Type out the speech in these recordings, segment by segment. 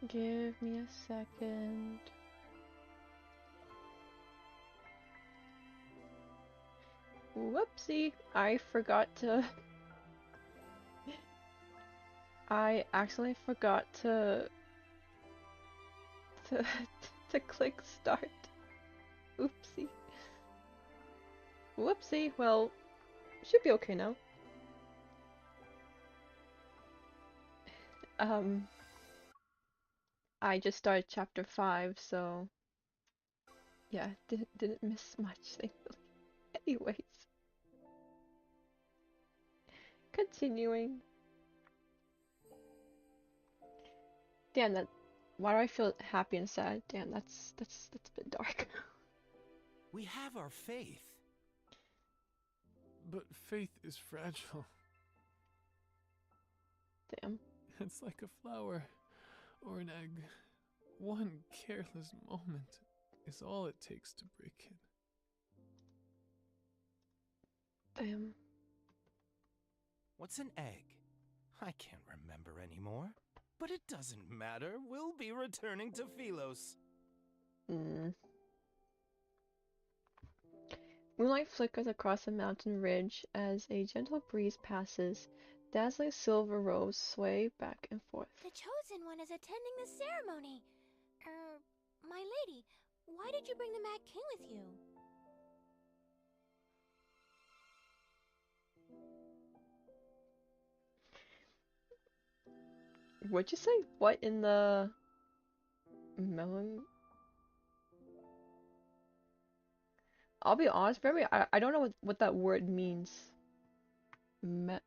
Give me a second. Whoopsie, I forgot to. I actually forgot to to click start. Oopsie. Whoopsie. Well, should be okay now. Um, I just started chapter 5, so yeah, didn't miss much, thankfully. Anyways, continuing. Damn that. Why do I feel happy and sad? Damn, that's a bit dark. We have our faith. But faith is fragile. Damn. It's like a flower or an egg. One careless moment is all it takes to break it. Damn. What's an egg? I can't remember anymore. But it doesn't matter. We'll be returning to Philos. Moonlight flickers across a mountain ridge as a gentle breeze passes. Dazzling silver robes sway back and forth. The chosen one is attending the ceremony. My lady, why did you bring the Mad King with you? What'd you say? What in the melon? I'll be honest, I don't know what that word means. Me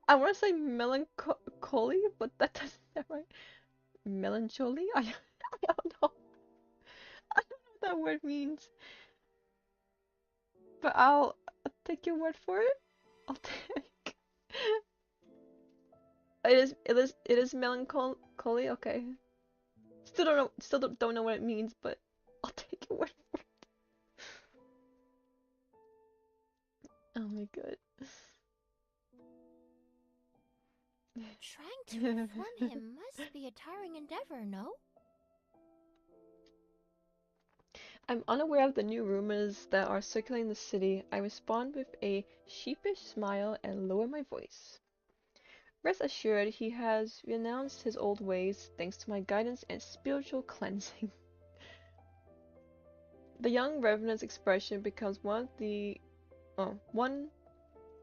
I want to say melancholy, but that doesn't sound right. Melancholy? I don't know. I don't know what that word means. But I'll take your word for it. I'll take. It is melancholy. Okay. Still don't know what it means, but I'll take your word for it. Oh my god. Trying to reform him must be a tiring endeavor, no? I'm unaware of the new rumors that are circulating the city. I respond with a sheepish smile and lower my voice. Rest assured, he has renounced his old ways thanks to my guidance and spiritual cleansing. The young revenant's expression becomes one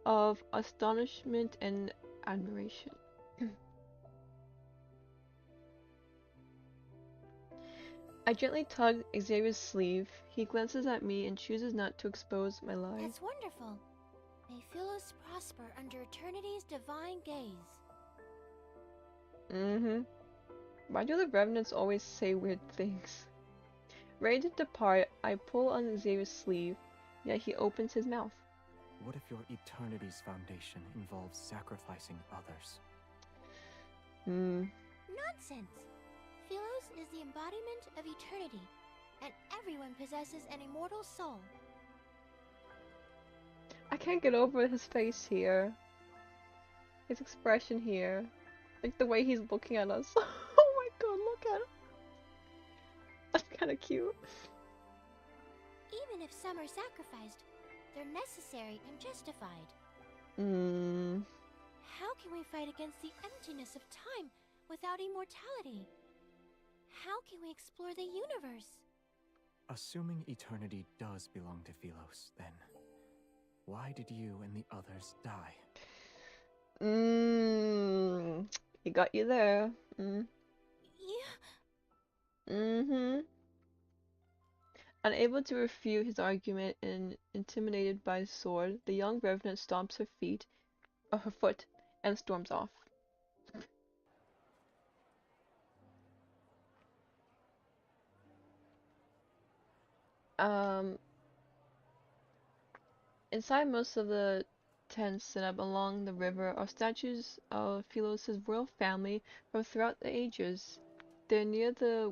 of astonishment and admiration. I gently tug Xavier's sleeve. He glances at me and chooses not to expose my lie. That's wonderful. May Philos prosper under eternity's divine gaze. Why do the revenants always say weird things? Ready to depart, I pull on Xavier's sleeve, yet he opens his mouth. What if your eternity's foundation involves sacrificing others? Nonsense! Philos is the embodiment of eternity, and everyone possesses an immortal soul. I can't get over his face here. His expression here. Like the way he's looking at us. Oh my god, look at him. That's kinda cute. Even if some are sacrificed, they're necessary and justified. How can we fight against the emptiness of time without immortality? How can we explore the universe? Assuming eternity does belong to Philos, then why did you and the others die? He got you there. Yeah. Unable to refute his argument and intimidated by his sword, the young revenant stomps her foot, and storms off. Inside most of the tents set up along the river are statues of Philos' royal family from throughout the ages. They're near the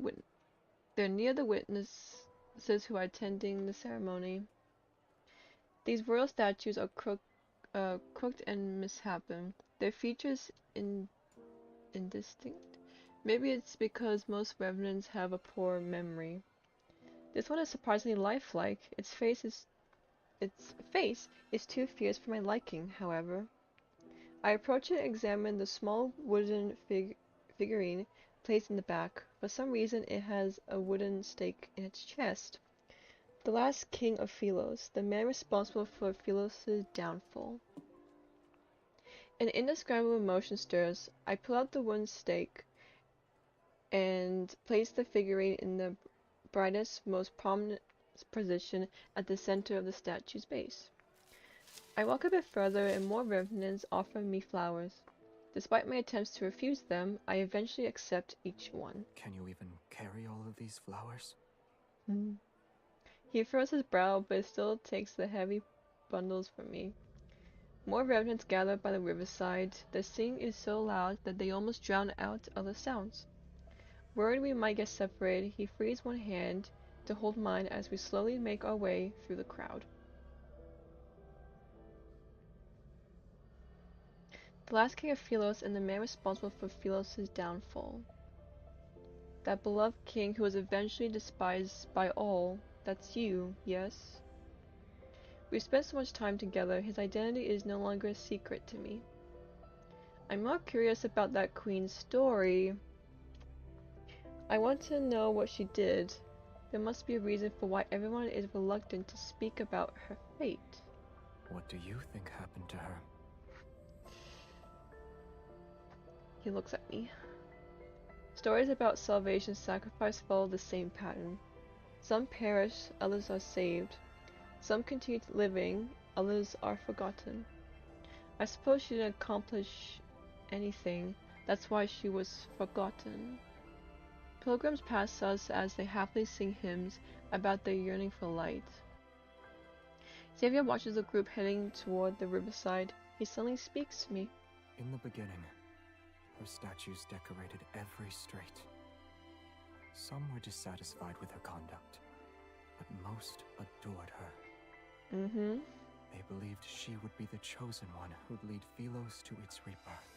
witnesses who are attending the ceremony. These royal statues are cooked and misshapen. Their features indistinct. Maybe it's because most revenants have a poor memory. This one is surprisingly lifelike. Its face is too fierce for my liking, however. I approach it and examine the small wooden figurine placed in the back. For some reason it has a wooden stake in its chest. The last king of Philos, the man responsible for Philos' downfall. An indescribable emotion stirs. I pull out the wooden stake and place the figurine in the brightest, most prominent position at the center of the statue's base. I walk a bit further and more revenants offer me flowers. Despite my attempts to refuse them, I eventually accept each one. Can you even carry all of these flowers? He furrows his brow, but still takes the heavy bundles from me. More revenants gather by the riverside. The singing is so loud that they almost drown out other sounds. Worried we might get separated, he frees one hand to hold mine as we slowly make our way through the crowd. The last king of Philos and the man responsible for Philos' downfall. That beloved king who was eventually despised by all, that's you, yes? We've spent so much time together, his identity is no longer a secret to me. I'm more curious about that queen's story. I want to know what she did. There must be a reason for why everyone is reluctant to speak about her fate. What do you think happened to her? He looks at me. Stories about salvation sacrifice follow the same pattern. Some perish, others are saved. Some continue living, others are forgotten. I suppose she didn't accomplish anything, that's why she was forgotten. Pilgrims pass us as they happily sing hymns about their yearning for light. Xavier watches the group heading toward the riverside. He suddenly speaks to me. In the beginning, her statues decorated every street. Some were dissatisfied with her conduct, but most adored her. They believed she would be the chosen one who'd lead Philos to its rebirth.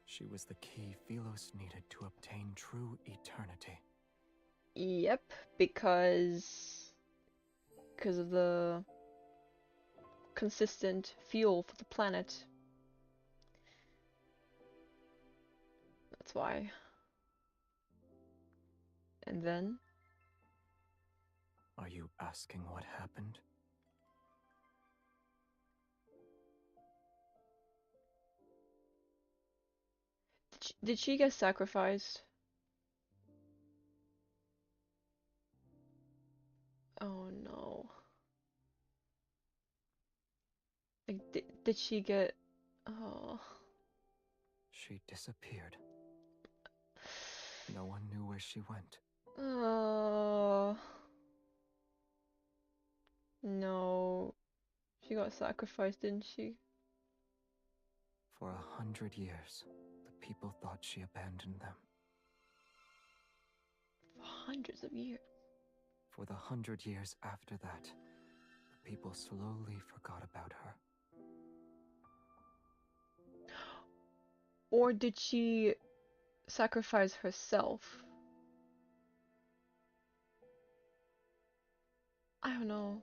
She was the key Philos needed to obtain true eternity. Yep, because of the consistent fuel for the planet. That's why. And then? Are you asking what happened? Did she get sacrificed? Oh no. Like, did she get... Oh. She disappeared. No one knew where she went. Oh. No. She got sacrificed, didn't she? For 100 years, the people thought she abandoned them. For hundreds of years. For the 100 years after that, the people slowly forgot about her. Or did she sacrifice herself? I don't know.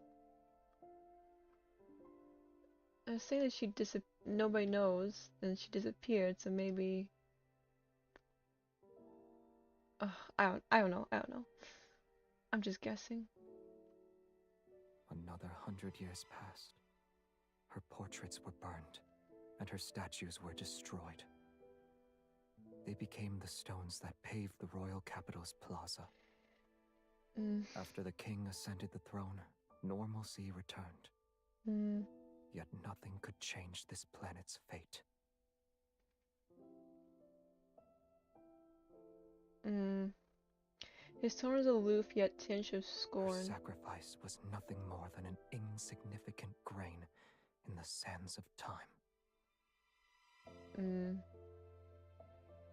I was saying that she nobody knows, and she disappeared, so maybe... I don't know. I'm just guessing. Another 100 years passed. Her portraits were burned, and her statues were destroyed. They became the stones that paved the royal capital's plaza. After the king ascended the throne, normalcy returned. Yet nothing could change this planet's fate. His tone is aloof yet tinged with scorn. Her sacrifice was nothing more than an insignificant grain in the sands of time.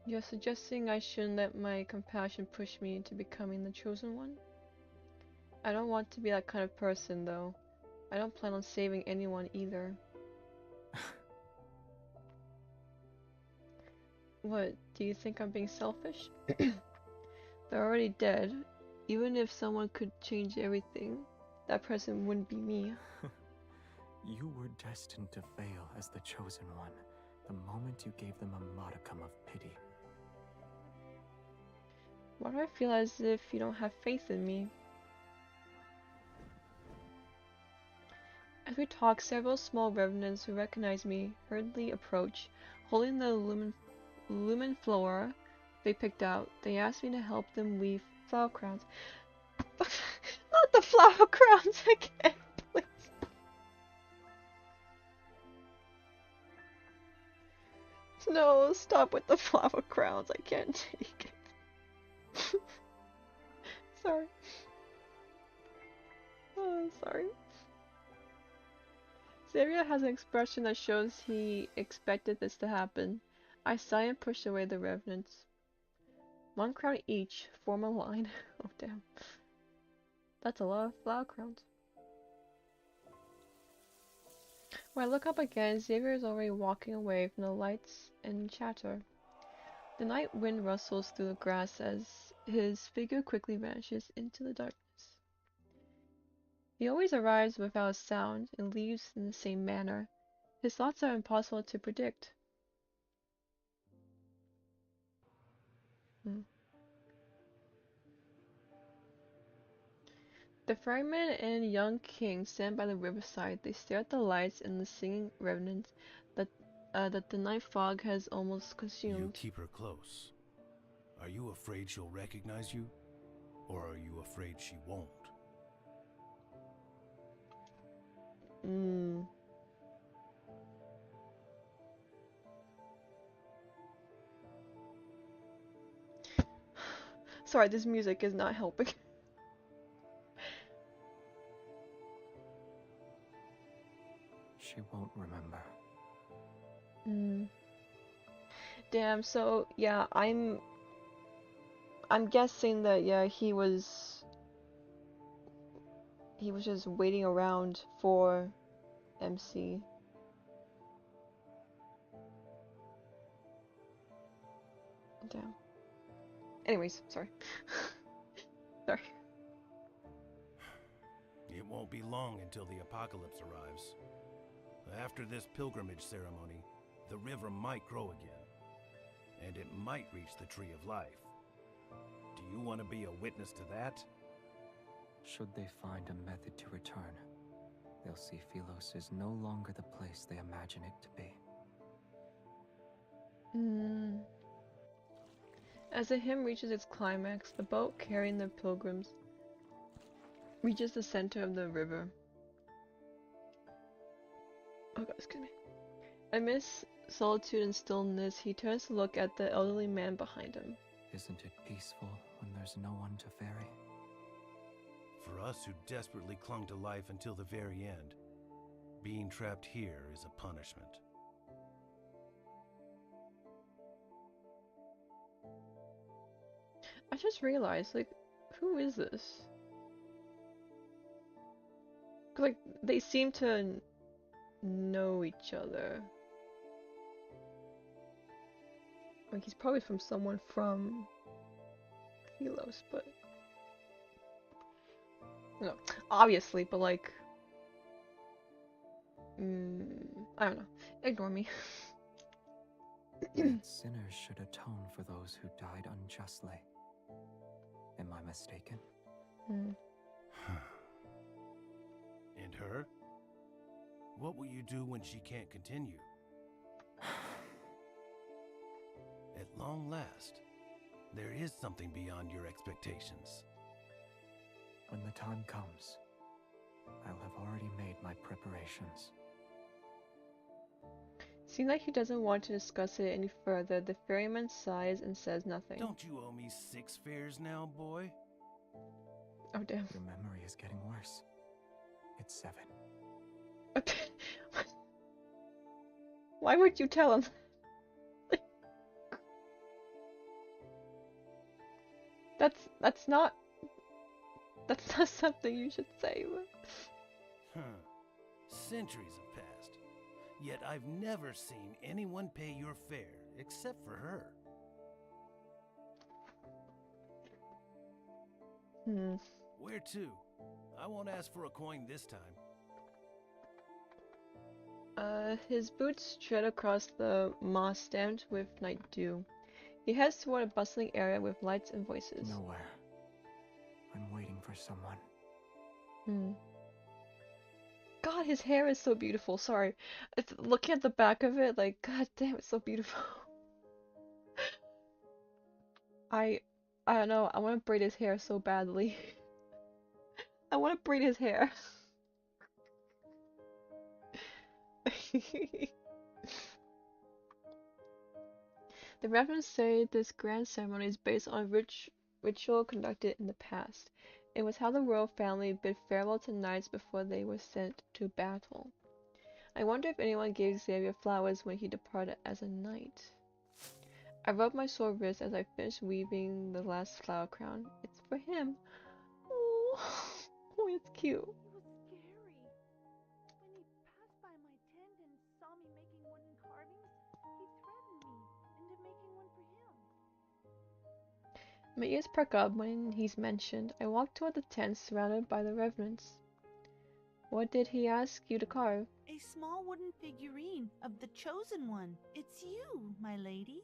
You're suggesting I shouldn't let my compassion push me into becoming the chosen one? I don't want to be that kind of person, though. I don't plan on saving anyone either. What, do you think I'm being selfish? They're already dead. Even if someone could change everything, that person wouldn't be me. You were destined to fail as the chosen one, the moment you gave them a modicum of pity. Why do I feel as if you don't have faith in me? As we talk, several small revenants who recognize me hurriedly approach, holding the lumen flora they picked out. They ask me to help them weave flower crowns. Not the flower crowns again, please. No, stop with the flower crowns. I can't take it. Sorry. Oh, sorry. Xavier has an expression that shows he expected this to happen. I sigh and push away the revenants. One crown each, form a line. Oh damn. That's a lot of flower crowns. When I look up again, Xavier is already walking away from the lights and chatter. The night wind rustles through the grass as his figure quickly vanishes into the darkness. He always arrives without a sound and leaves in the same manner. His thoughts are impossible to predict. The ferryman and young king stand by the riverside. They stare at the lights and the singing revenants that the night fog has almost consumed. You keep her close. Are you afraid she'll recognize you? Or are you afraid she won't? Sorry, this music is not helping. She won't remember. Damn, so yeah, I'm guessing that yeah, he was just waiting around for MC. Damn. Anyways, sorry. Sorry. It won't be long until the apocalypse arrives. After this pilgrimage ceremony, the river might grow again, and it might reach the Tree of Life. Do you want to be a witness to that? Should they find a method to return, they'll see Philos is no longer the place they imagine it to be. As the hymn reaches its climax, the boat carrying the pilgrims reaches the center of the river. Oh god, excuse me. Amidst solitude and stillness, he turns to look at the elderly man behind him. Isn't it peaceful when there's no one to ferry? For us who desperately clung to life until the very end, being trapped here is a punishment. I just realized, like, who is this? 'Cause, like, they seem to know each other. Like, he's probably from someone from Philos, but no, obviously, but like, I don't know. Ignore me. That sinners should atone for those who died unjustly. Am I mistaken? And her? What will you do when she can't continue? At long last, there is something beyond your expectations. When the time comes, I'll have already made my preparations. Seeing like he doesn't want to discuss it any further, the ferryman sighs and says nothing. Don't you owe me 6 fares now, boy? Oh damn. Your memory is getting worse. It's 7. Why would you tell him? That's not something you should say. Centuries have passed. Yet I've never seen anyone pay your fare except for her. Where to? I won't ask for a coin this time. His boots tread across the moss stamped with night dew. He heads toward a bustling area with lights and voices. Nowhere. I'm waiting for someone. God, his hair is so beautiful. Sorry. Looking at the back of it, like, god damn, it's so beautiful. I don't know, I want to braid his hair so badly. I want to braid his hair. The reverends say this grand ceremony is based on a ritual conducted in the past. It was how the royal family bid farewell to knights before they were sent to battle. I wonder if anyone gave Xavier flowers when he departed as a knight. I rubbed my sore wrist as I finished weaving the last flower crown. It's for him. Oh, oh, it's cute. It was scary. When he passed by my tent and saw me making wooden carvings, he threatened me into making one for him. My ears perk up when he's mentioned. I walk toward the tent surrounded by the reverends. What did he ask you to carve? A small wooden figurine of the chosen one. It's you, my lady.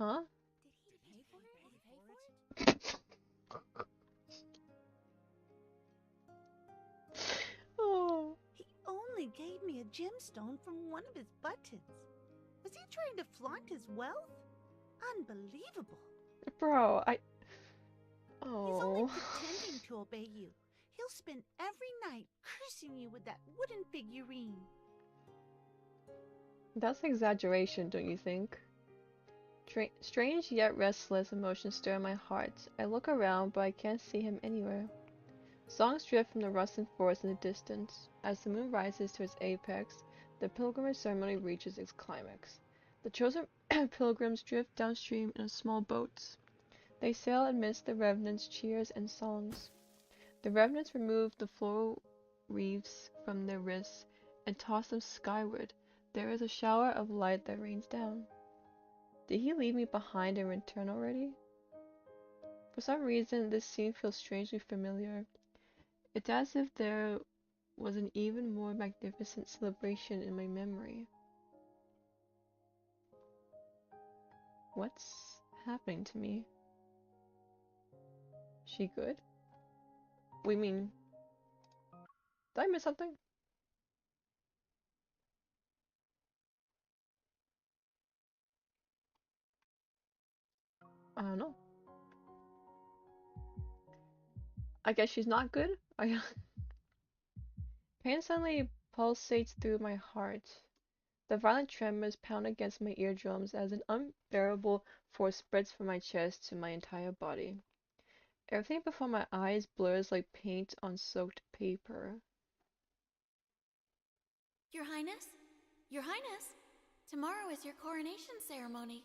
Huh? Did he pay for it? Oh. He only gave me a gemstone from one of his buttons. Was he trying to flaunt his wealth? Unbelievable. Bro, He's only Oh. pretending to obey you. He'll spend every night cursing you with that wooden figurine. That's exaggeration, don't you think? Strange yet restless emotions stir in my heart. I look around, but I can't see him anywhere. Songs drift from the rustling forest in the distance. As the moon rises to its apex, the pilgrimage ceremony reaches its climax. The chosen pilgrims drift downstream in small boats. They sail amidst the revenants' cheers and songs. The revenants remove the floral wreaths from their wrists and toss them skyward. There is a shower of light that rains down. Did he leave me behind and return already? For some reason, this scene feels strangely familiar. It's as if there was an even more magnificent celebration in my memory. What's happening to me? She good? We mean, did I miss something? I don't know. I guess she's not good? Pain suddenly pulsates through my heart. The violent tremors pound against my eardrums as an unbearable force spreads from my chest to my entire body. Everything before my eyes blurs like paint on soaked paper. Your Highness? Your Highness! Tomorrow is your coronation ceremony.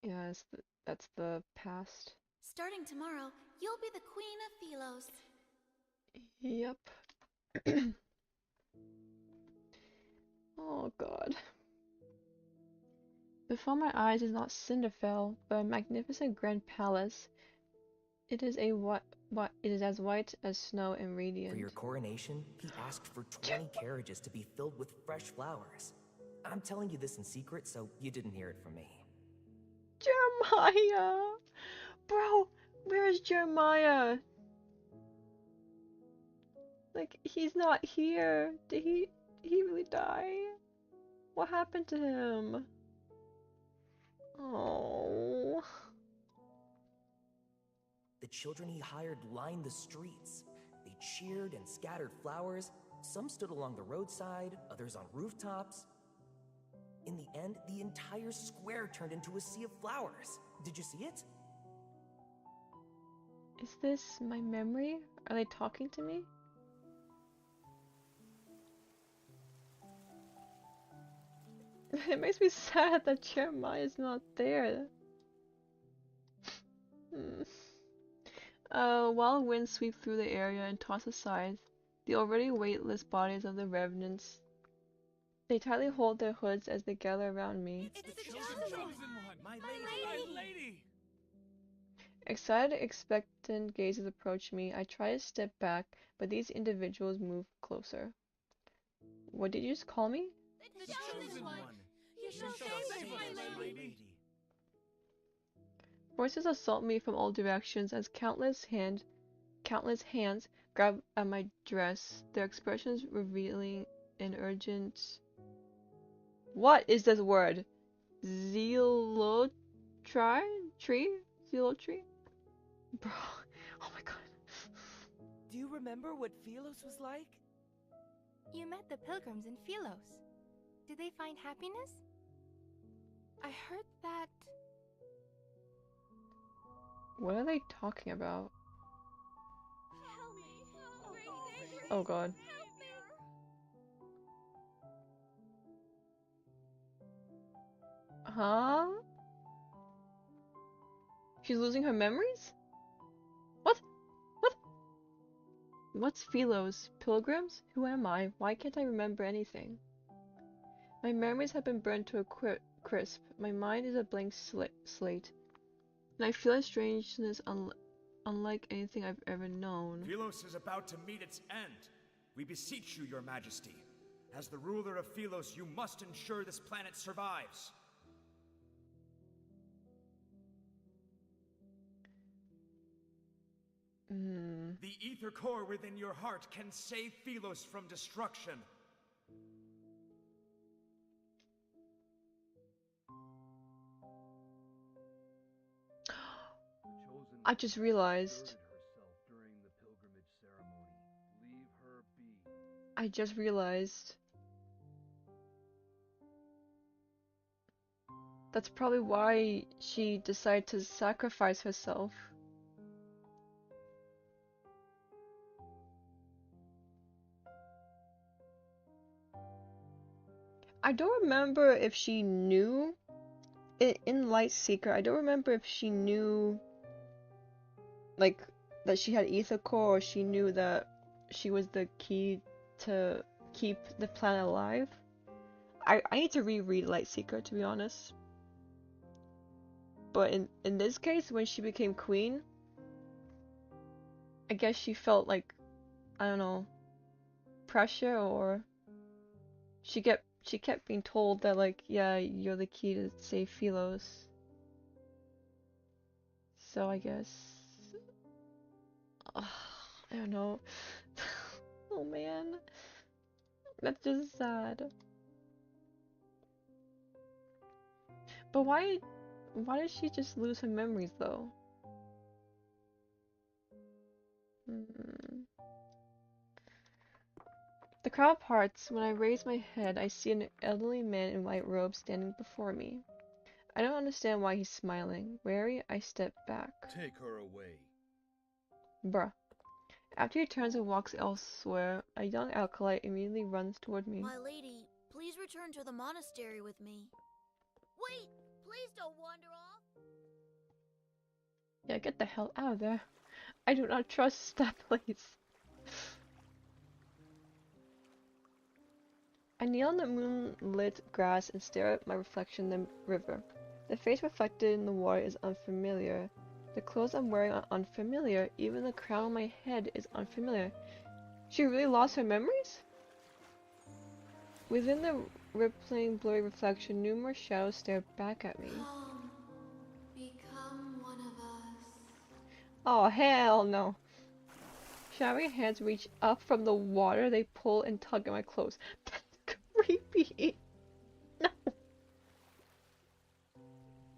Yes, that's the past. Starting tomorrow, you'll be the Queen of Philos. Yep. Oh god. Before my eyes is not Cinderfell, but a magnificent grand palace. It is as white as snow and radiant. For your coronation, he asked for 20 carriages to be filled with fresh flowers. I'm telling you this in secret, so you didn't hear it from me. Jeremiah! Bro, where is Jeremiah? Like, he's not here. Did he really die? What happened to him? Oh. The children he hired lined the streets. They cheered and scattered flowers. Some stood along the roadside, others on rooftops. In the end, the entire square turned into a sea of flowers. Did you see it? Is this my memory? Are they talking to me? It makes me sad that Jeremiah is not there. Wild winds sweep through the area and toss aside the already weightless bodies of the revenants. They tightly hold their hoods as they gather around me. It's the chosen one! My My lady! lady! Excited, expectant gazes approach me. I try to step back, but these individuals move closer. What did you just call me? The chosen one! You shall save us, my lady! Voices assault me from all directions as countless hands grab at my dress, their expressions revealing an urgent. What is this word? Zealotry? Zealotry? Bro, oh my god. Do you remember what Philos was like? You met the pilgrims in Philos. Did they find happiness? I heard that... What are they talking about? Help me! Oh god. Help me! Huh? She's losing her memories? What? What? What's Philos? Pilgrims? Who am I? Why can't I remember anything? My memories have been burned to a crisp. My mind is a blank slate. And I feel a strangeness unlike anything I've ever known. Philos is about to meet its end. We beseech you, your majesty. As the ruler of Philos, you must ensure this planet survives. The ether core within your heart can save Philos from destruction. I just realized. I just realized. That's probably why she decided to sacrifice herself. I don't remember if she knew in Lightseeker. I don't remember if she knew like that she had ether core, or she knew that she was the key to keep the planet alive. I need to reread Lightseeker, to be honest. But in this case, when she became queen, I guess she felt like, I don't know, pressure, or she kept being told that, like, yeah, you're the key to save Philos. So I guess, I don't know. Oh man, that's just sad. But why did she just lose her memories though? The crowd parts. When I raise my head, I see an elderly man in white robes standing before me. I don't understand why he's smiling. Wary, I step back. Take her away. Bruh. After he turns and walks elsewhere, a young acolyte immediately runs toward me. My lady, please return to the monastery with me. Wait! Please don't wander off! Yeah, get the hell out of there. I do not trust that place. I kneel on the moonlit grass and stare at my reflection in the river. The face reflected in the water is unfamiliar. The clothes I'm wearing are unfamiliar. Even the crown on my head is unfamiliar. She really lost her memories? Within the rippling, blurry reflection, numerous shadows stare back at me. Come, become one of us. Oh, hell no. Shadowy hands reach up from the water. They pull and tug at my clothes. That's creepy. No.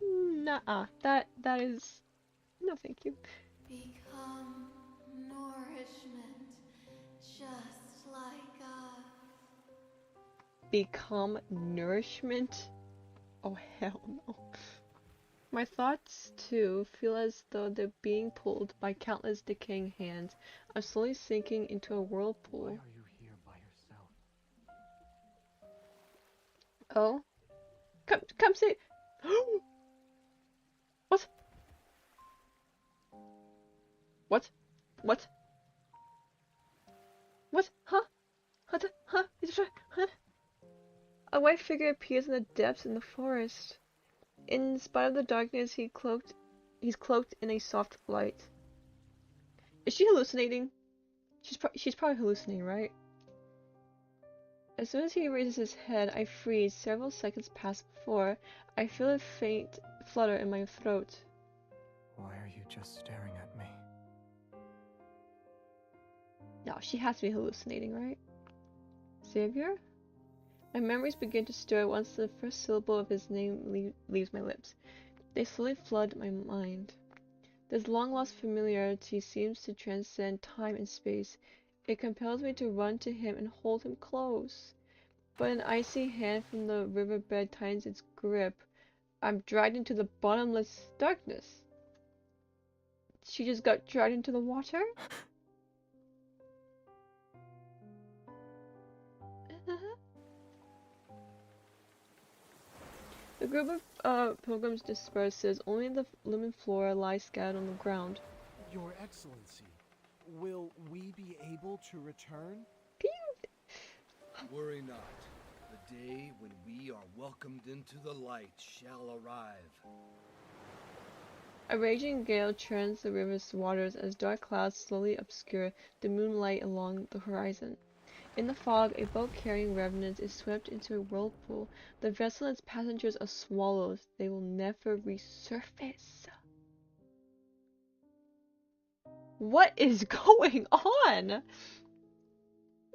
Nuh-uh. That is... No, thank you. Become nourishment, just like us. Become nourishment? Oh, hell no. My thoughts, too, feel as though they're being pulled by countless decaying hands. I'm slowly sinking into a whirlpool. Why are you here by yourself? Oh? Come see! What? What? What? What? A white figure appears in the depths in the forest. In spite of the darkness, he's cloaked in a soft light. Is she hallucinating? She's probably hallucinating, right? As soon as he raises his head, I freeze. Several seconds pass before I feel a faint flutter in my throat. Why are you just staring at me? No, she has to be hallucinating, right? Xavier? My memories begin to stir once the first syllable of his name leaves my lips. They slowly flood my mind. This long-lost familiarity seems to transcend time and space. It compels me to run to him and hold him close. But an icy hand from the riverbed tightens its grip. I'm dragged into the bottomless darkness. She just got dragged into the water? The group of pilgrims disperses. Only the lemon flora lies scattered on the ground. Your Excellency, will we be able to return? Worry not. The day when we are welcomed into the light shall arrive. A raging gale churns the river's waters as dark clouds slowly obscure the moonlight along the horizon. In the fog, a boat carrying revenants is swept into a whirlpool. The vessel and its passengers are swallowed. They will never resurface. What is going on?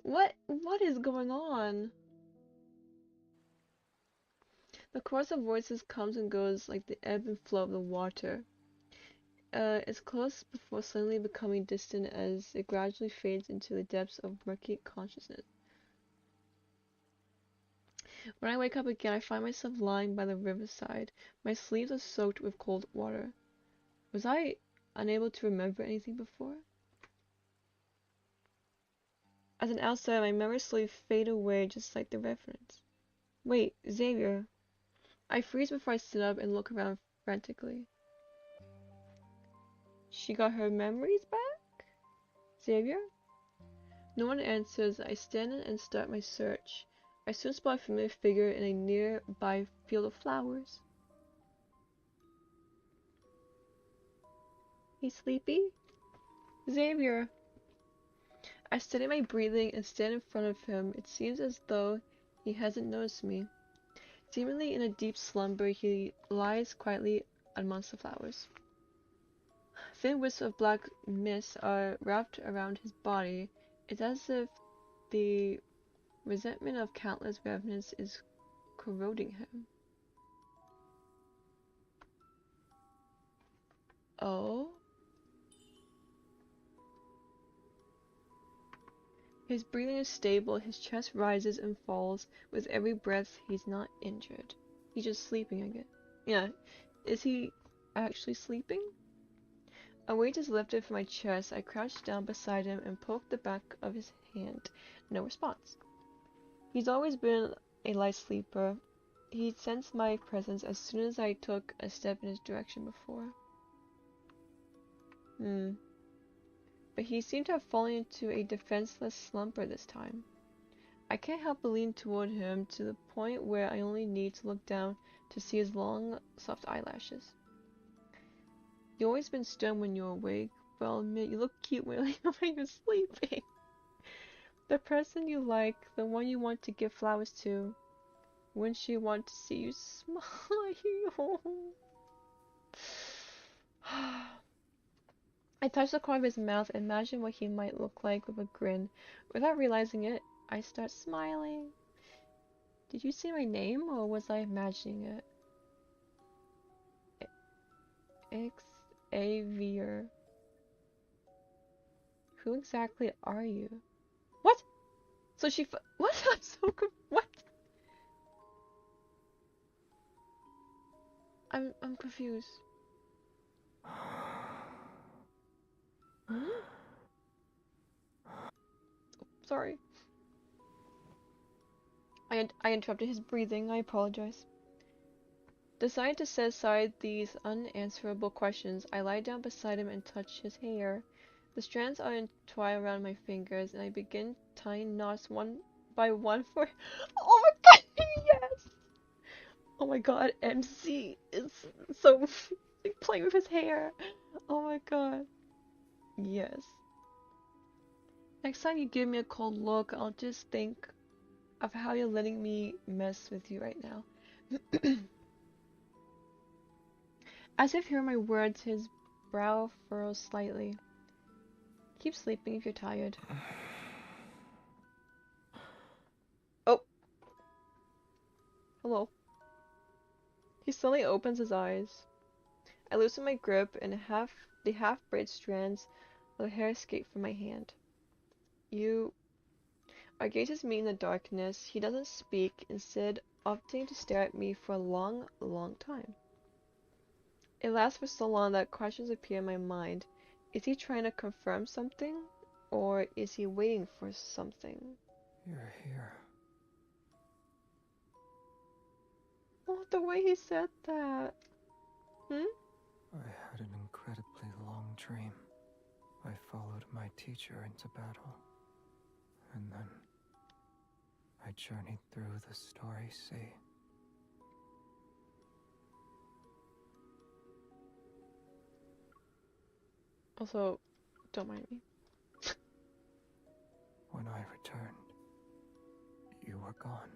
What is going on? The chorus of voices comes and goes like the ebb and flow of the water. It's close before suddenly becoming distant as it gradually fades into the depths of murky consciousness. When I wake up again, I find myself lying by the riverside. My sleeves are soaked with cold water. Was I unable to remember anything before? As an outsider, my memories slowly fade away just like the reference. Wait, Xavier. I freeze before I sit up and look around frantically. She got her memories back? Xavier? No one answers. I stand and start my search. I soon spot a familiar figure in a nearby field of flowers. He's sleepy? Xavier! I steady my breathing and stand in front of him. It seems as though he hasn't noticed me. Seemingly in a deep slumber, he lies quietly amongst the flowers. Thin wisps of black mist are wrapped around his body. It's as if the resentment of countless revenants is corroding him. Oh? His breathing is stable, his chest rises and falls with every breath. He's not injured. He's just sleeping again. Yeah, is he actually sleeping? A weight is lifted from my chest. I crouch down beside him and poke the back of his hand. No response. He's always been a light sleeper. He sensed my presence as soon as I took a step in his direction before. But he seemed to have fallen into a defenseless slumber this time. I can't help but lean toward him to the point where I only need to look down to see his long, soft eyelashes. You've always been stern when you're awake, but I'll admit you look cute when you're sleeping. The person you like, the one you want to give flowers to, wouldn't she want to see you smile? I touch the corner of his mouth and imagine what he might look like with a grin. Without realizing it, I start smiling. Did you say my name, or was I imagining it? Xavier. Who exactly are you? What? So she what? I'm so what? I'm confused. Hmm? Sorry. I interrupted his breathing. I apologize. Deciding to set aside these unanswerable questions, I lie down beside him and touch his hair. The strands are entwined around my fingers, and I begin tying knots one by one for— Oh my god! Yes! Oh my god, MC is so like, playing with his hair. Oh my god. Yes. Next time you give me a cold look, I'll just think of how you're letting me mess with you right now. As if hearing my words, his brow furrows slightly. Keep sleeping if you're tired. Oh. Hello. He slowly opens his eyes. I loosen my grip and the half-braid strands of hair escape from my hand. Our gazes meet in the darkness. He doesn't speak, instead opting to stare at me for a long, long time. It lasts for so long that questions appear in my mind. Is he trying to confirm something? Or is he waiting for something? You're here. Oh, the way he said that. I had an incredibly long dream. I followed my teacher into battle. And then I journeyed through the Starry Sea. Also, don't mind me. When I returned, you were gone.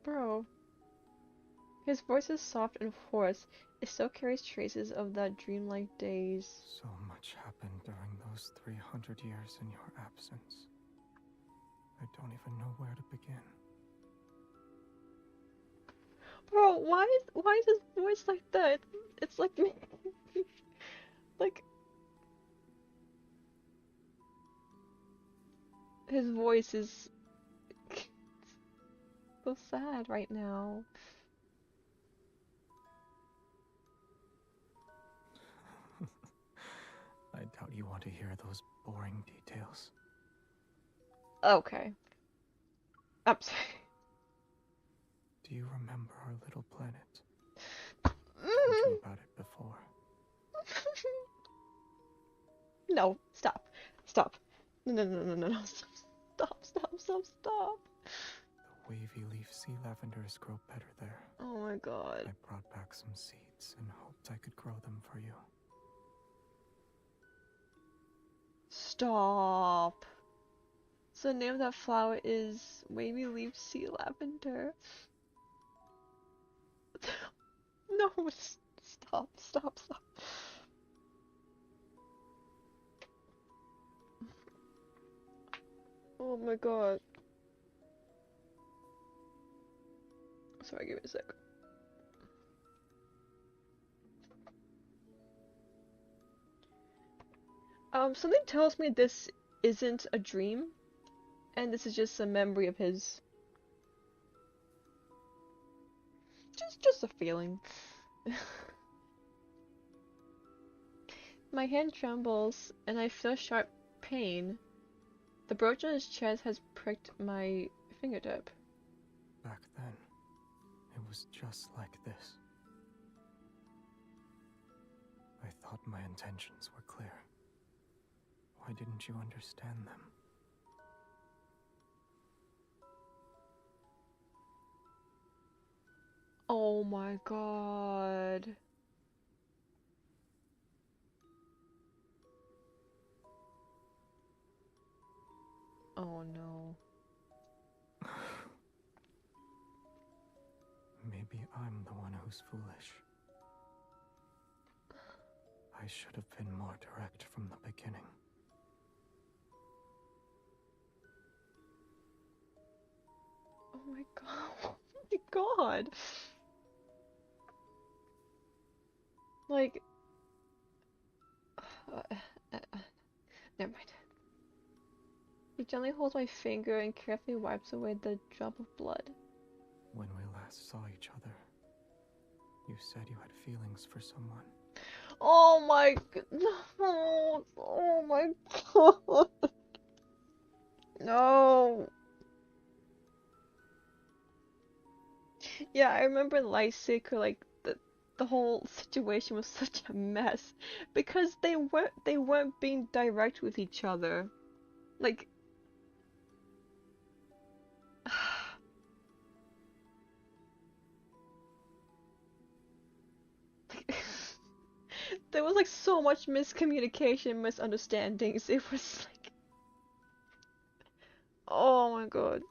Bro. His voice is soft and hoarse. It still carries traces of that dreamlike days. So much happened during those 300 years in your absence. I don't even know where to begin. Bro, why is his voice like that? It's like me. Like his voice is so sad right now. I doubt you want to hear those boring details. Okay. I'm sorry. Do you remember our little planet? Told you about it before. No, stop. Stop. No. Stop. The wavy leaf sea lavenders grow better there. Oh my god. I brought back some seeds and hoped I could grow them for you. Stop. So the name of that flower is wavy leaf sea lavender. No, stop. Oh my god. Sorry, give me a sec. Something tells me this isn't a dream, and this is just a memory of his. Just a feeling. My hand trembles, and I feel sharp pain. The brooch on his chest has pricked my fingertip. Back then, it was just like this. I thought my intentions were clear. Why didn't you understand them? Oh my god. Oh no. Maybe I'm the one who's foolish. I should have been more direct from the beginning. Oh my god. Oh my god. Like, never mind. He gently holds my finger and carefully wipes away the drop of blood. When we last saw each other, you said you had feelings for someone. Oh my god. No. Oh my god. No. Yeah, I remember Lysick, like the whole situation was such a mess because they weren't being direct with each other. Like There was like so much miscommunication, misunderstandings. It was like, oh my god.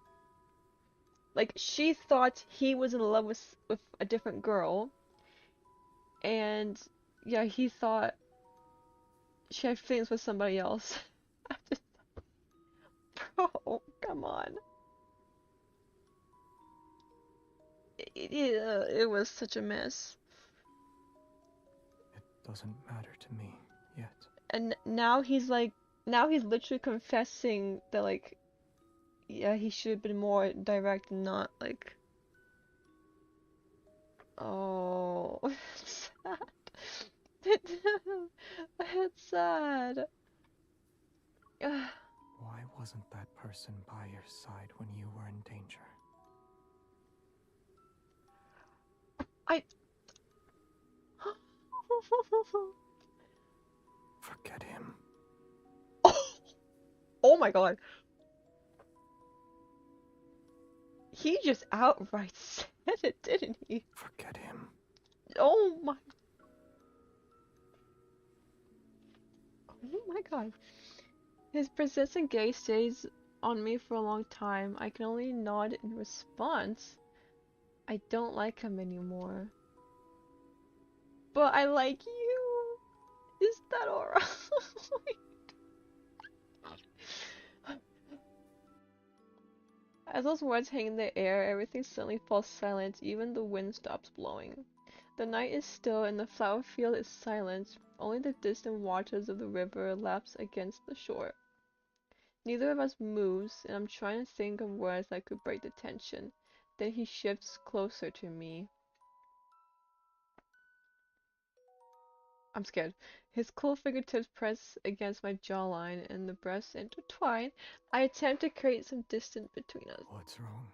Like she thought he was in love with a different girl, and yeah, he thought she had feelings with somebody else. I just, bro, come on. It was such a mess. It doesn't matter to me yet. And now he's like, now he's literally confessing that like, yeah, he should have been more direct and not like, oh, it's sad. It's sad. Why wasn't that person by your side when you were in danger? Forget him. Oh my god. He just outright said it, didn't he? Forget him. Oh my. Oh my god. His persistent gaze stays on me for a long time. I can only nod in response. I don't like him anymore. But I like you. Is that alright? As those words hang in the air, everything suddenly falls silent, even the wind stops blowing. The night is still and the flower field is silent, only the distant waters of the river laps against the shore. Neither of us moves, and I'm trying to think of words that could break the tension. Then he shifts closer to me. I'm scared. His cool fingertips press against my jawline, and the breasts intertwine. I attempt to create some distance between us. What's wrong?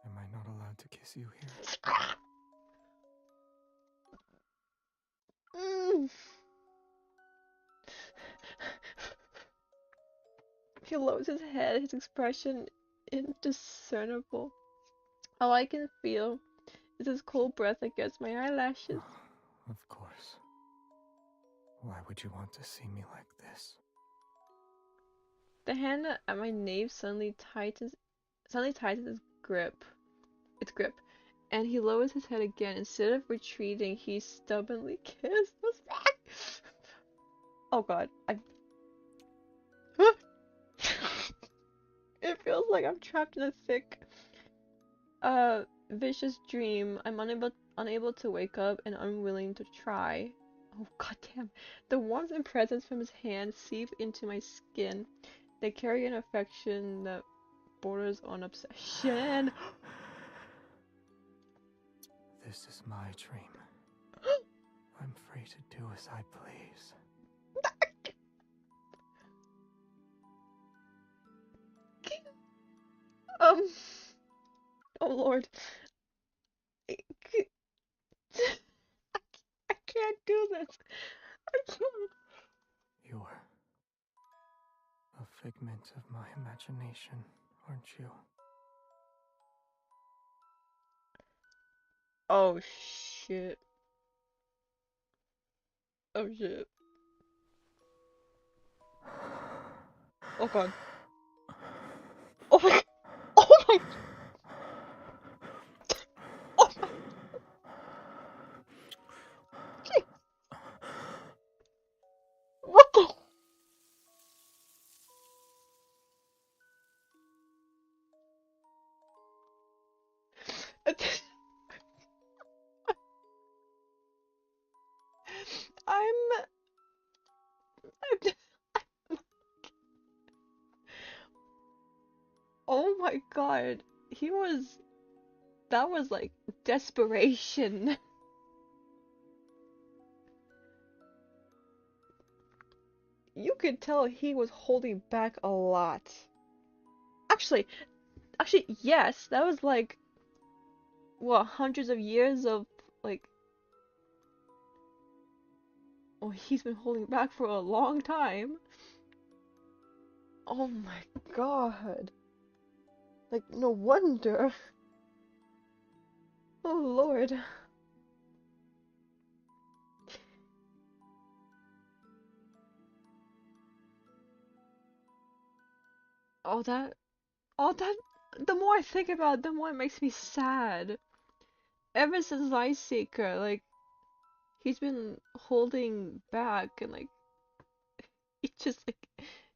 Am I not allowed to kiss you here? He lowers his head, his expression indiscernible. All I can feel is his cold breath against my eyelashes. Of course. Why would you want to see me like this? The hand at my nape suddenly tightens its grip, and he lowers his head again. Instead of retreating, he stubbornly kisses me. Oh god, it feels like I'm trapped in a thick, vicious dream. I'm unable to wake up and unwilling to try. Oh goddamn! The warmth and presence from his hand seep into my skin. They carry an affection that borders on obsession. This is my dream. I'm free to do as I please. Oh lord. I can't do this. I can't. You're a figment of my imagination, aren't you? Oh shit. Oh shit. Oh god. Oh my. Oh my. Oh my. Jeez. What the? I'm. Oh my god. That was like desperation. You could tell he was holding back a lot. Actually, yes, that was like, what, hundreds of years of, like, oh, he's been holding back for a long time. Oh my god. Like, no wonder. Oh lord. all that, all that. The more I think about it, the more it makes me sad. Ever since Lightseeker, like he's been holding back, and like it just like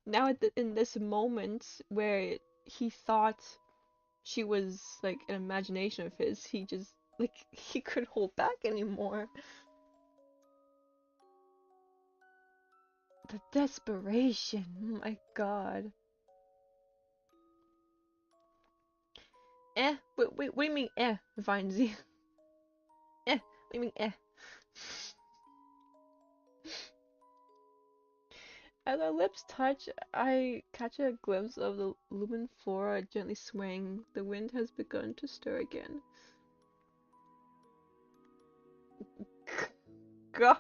now in this moment where he thought she was like an imagination of his, he just like he couldn't hold back anymore. The desperation, oh my god. What do you mean Vinezi? What do you mean As our lips touch, I catch a glimpse of the lumen flora gently swaying. The wind has begun to stir again. God.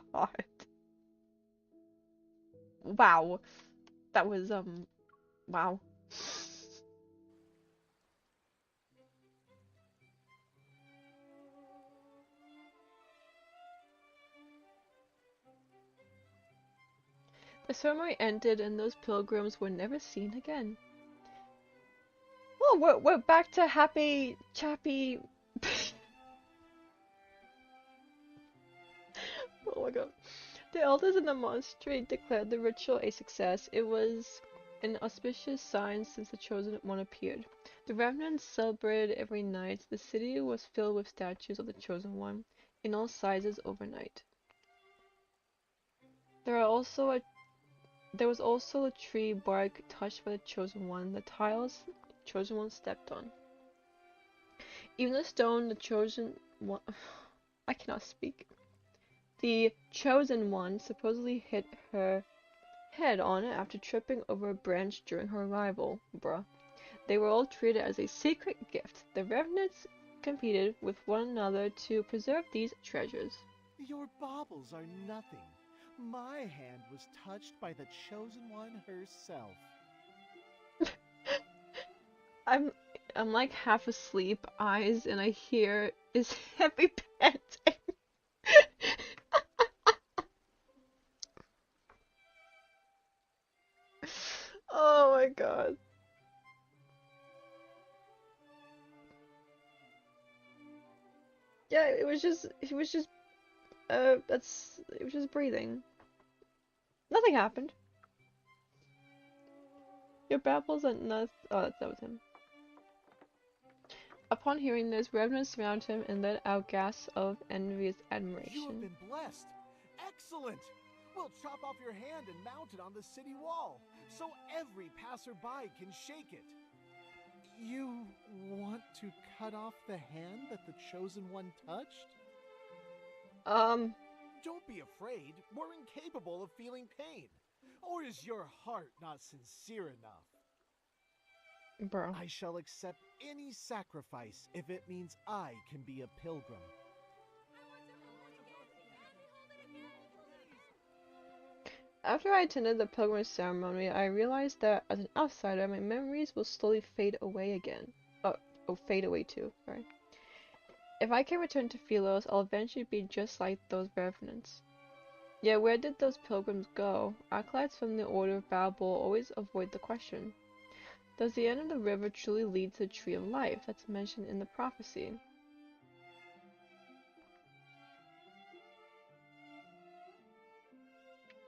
Wow. That was, wow. The ceremony ended and those pilgrims were never seen again. Oh, we're back to happy, chappy. Oh my god. The elders in the monastery declared the ritual a success. It was an auspicious sign since the Chosen One appeared. The revenants celebrated every night. The city was filled with statues of the Chosen One, in all sizes overnight. There was also a tree bark touched by the Chosen One, the tiles the Chosen One stepped on. Even the stone the Chosen One I cannot speak. The Chosen One supposedly hit her head on it after tripping over a branch during her arrival. Bruh. They were all treated as a sacred gift. The revenants competed with one another to preserve these treasures. Your baubles are nothing. My hand was touched by the Chosen One herself. I'm like half asleep, eyes, and I hear is heavy panting. Oh my god. Yeah, it was just it was just breathing. Nothing happened. Your babbles are not. Oh, that was him. Upon hearing this, revenants surrounded him and let out gasps of envious admiration. You have been blessed. Excellent. We'll chop off your hand and mount it on the city wall, so every passerby can shake it. You want to cut off the hand that the Chosen One touched? Don't be afraid. We're incapable of feeling pain. Or is your heart not sincere enough? Bro. I shall accept any sacrifice if it means I can be a pilgrim. After I attended the pilgrimage ceremony, I realized that as an outsider, my memories will slowly fade away again. Fade away too, sorry. If I can return to Philos, I'll eventually be just like those revenants. Yet where did those pilgrims go? Acolytes from the Order of Babel always avoid the question. Does the end of the river truly lead to the Tree of Life that's mentioned in the prophecy?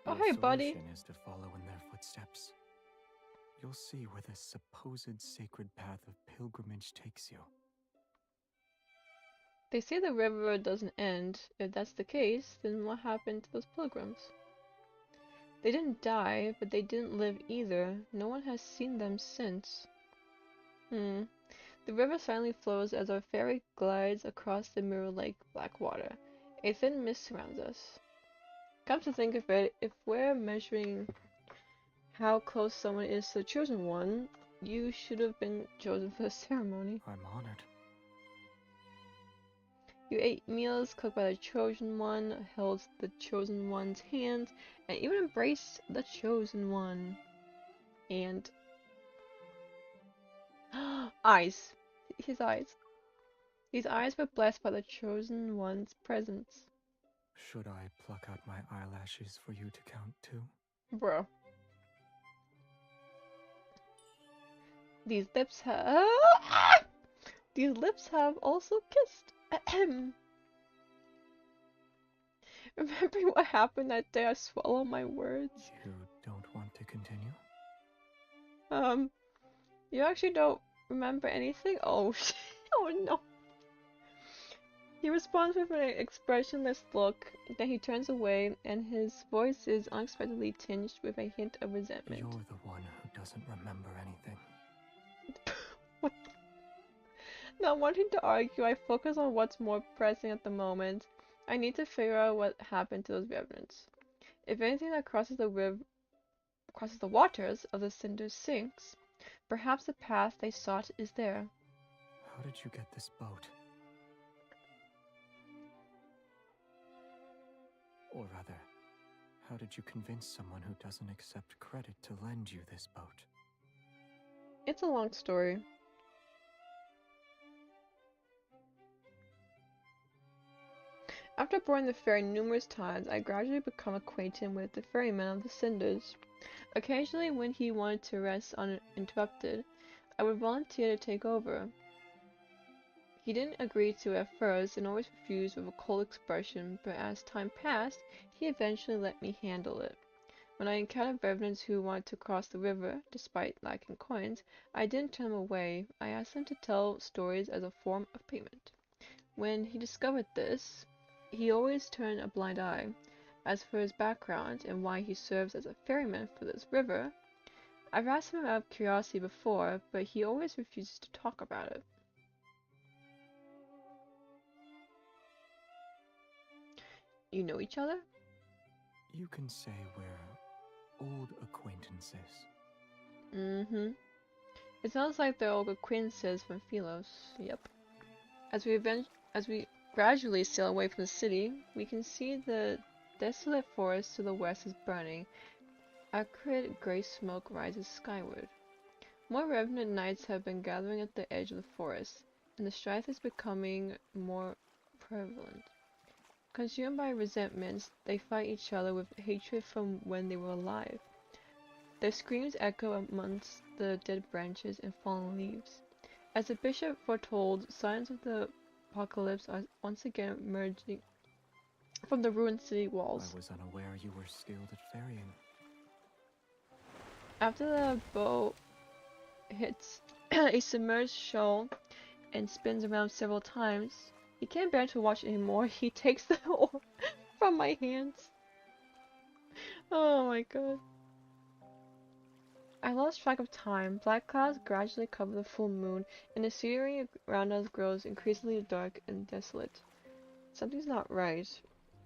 Oh, hey, buddy. Your solution is to follow in their footsteps. You'll see where the supposed sacred path of pilgrimage takes you. They say the river doesn't end. If that's the case, then what happened to those pilgrims? They didn't die, but they didn't live either. No one has seen them since. The river silently flows as our ferry glides across the mirror-like black water. A thin mist surrounds us. Come to think of it, if we're measuring how close someone is to the Chosen One, you should have been chosen for the ceremony. I'm honored. You ate meals cooked by the Chosen One, held the Chosen One's hand, and even embraced the Chosen One. And eyes. His eyes. These eyes were blessed by the Chosen One's presence. Should I pluck out my eyelashes for you to count too? Bro. These lips have these lips have also kissed. Remembering what happened that day, I swallow my words. You don't want to continue? You actually don't remember anything? Oh, oh no. He responds with an expressionless look, then he turns away, and his voice is unexpectedly tinged with a hint of resentment. You're the one who doesn't remember anything. What? Not wanting to argue, I focus on what's more pressing at the moment. I need to figure out what happened to those revenants. If anything that crosses the waters of the cinders sinks, perhaps the path they sought is there. How did you get this boat? Or rather, how did you convince someone who doesn't accept credit to lend you this boat? It's a long story. After boarding the ferry numerous times, I gradually become acquainted with the ferryman of the cinders. Occasionally, when he wanted to rest uninterrupted, I would volunteer to take over. He didn't agree to at first and always refused with a cold expression, but as time passed, he eventually let me handle it. When I encountered revenants who wanted to cross the river, despite lacking coins, I didn't turn them away. I asked them to tell stories as a form of payment. When he discovered this, he always turned a blind eye. As for his background and why he serves as a ferryman for this river, I've asked him out of curiosity before, but he always refuses to talk about it. You know each other? You can say we're old acquaintances. Mm-hmm. It sounds like they're old acquaintances from Philos. Yep. As we gradually sail away from the city, we can see the desolate forest to the west is burning. Acrid gray smoke rises skyward. More revenant knights have been gathering at the edge of the forest, and the strife is becoming more prevalent. Consumed by resentments, they fight each other with hatred from when they were alive. Their screams echo amongst the dead branches and fallen leaves. As the bishop foretold, signs of the apocalypse are once again emerging from the ruined city walls. I was unaware you were skilled at ferrying. After the boat hits a submerged shoal and spins around several times, he can't bear to watch anymore. He takes the oar from my hands. Oh my god. I lost track of time. Black clouds gradually cover the full moon, and the scenery around us grows increasingly dark and desolate. Something's not right.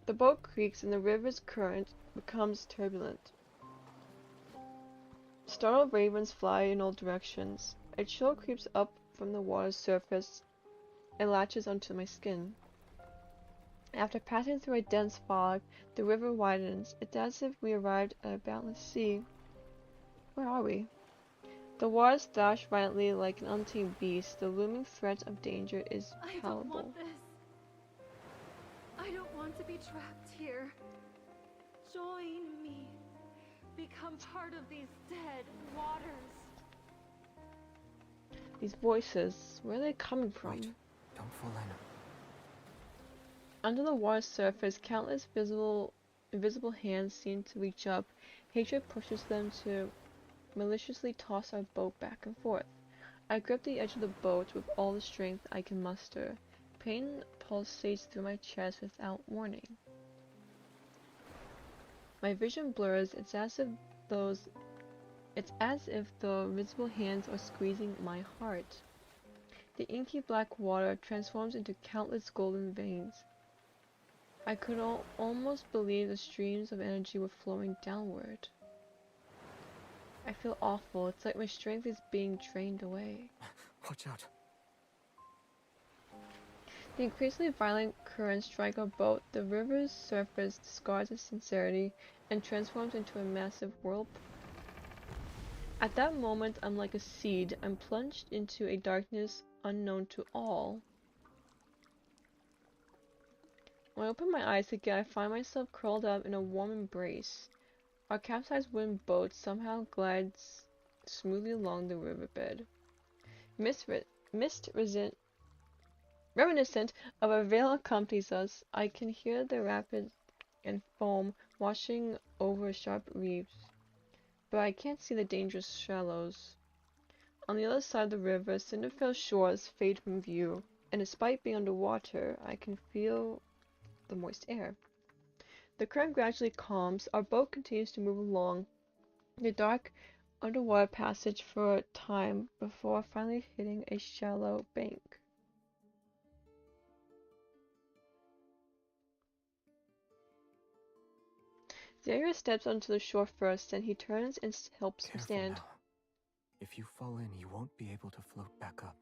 The boat creaks and the river's current becomes turbulent. Startled ravens fly in all directions. A chill creeps up from the water's surface and latches onto my skin. After passing through a dense fog, the river widens. It's as if we arrived at a boundless sea. Where are we? The waters thrash violently like an untamed beast. The looming threat of danger is I don't palpable. want this. I don't want to be trapped here. Join me. Become part of these dead waters. These voices, where are they coming from? Wait, don't fall in. Under the water's surface, countless invisible hands seem to reach up. Hatred pushes them to maliciously toss our boat back and forth. I grip the edge of the boat with all the strength I can muster. Pain pulsates through my chest without warning. My vision blurs. It's as if the invisible hands are squeezing my heart. The inky black water transforms into countless golden veins. I could almost believe the streams of energy were flowing downward. I feel awful. It's like my strength is being drained away. Watch out. The increasingly violent currents strike our boat. The river's surface discards its sincerity and transforms into a massive whirlpool. At that moment, I'm like a seed. I'm plunged into a darkness unknown to all. When I open my eyes again, I find myself curled up in a warm embrace. Our capsized wooden boat somehow glides smoothly along the riverbed. Mist, mist reminiscent of a veil accompanies us. I can hear the rapids and foam washing over sharp reefs, but I can't see the dangerous shallows. On the other side of the river, Cinderfell shores fade from view, and despite being underwater, I can feel the moist air. The current gradually calms, our boat continues to move along the dark underwater passage for a time before finally hitting a shallow bank. Zaria steps onto the shore first, and he turns and helps him stand. Now. If you fall in, you won't be able to float back up.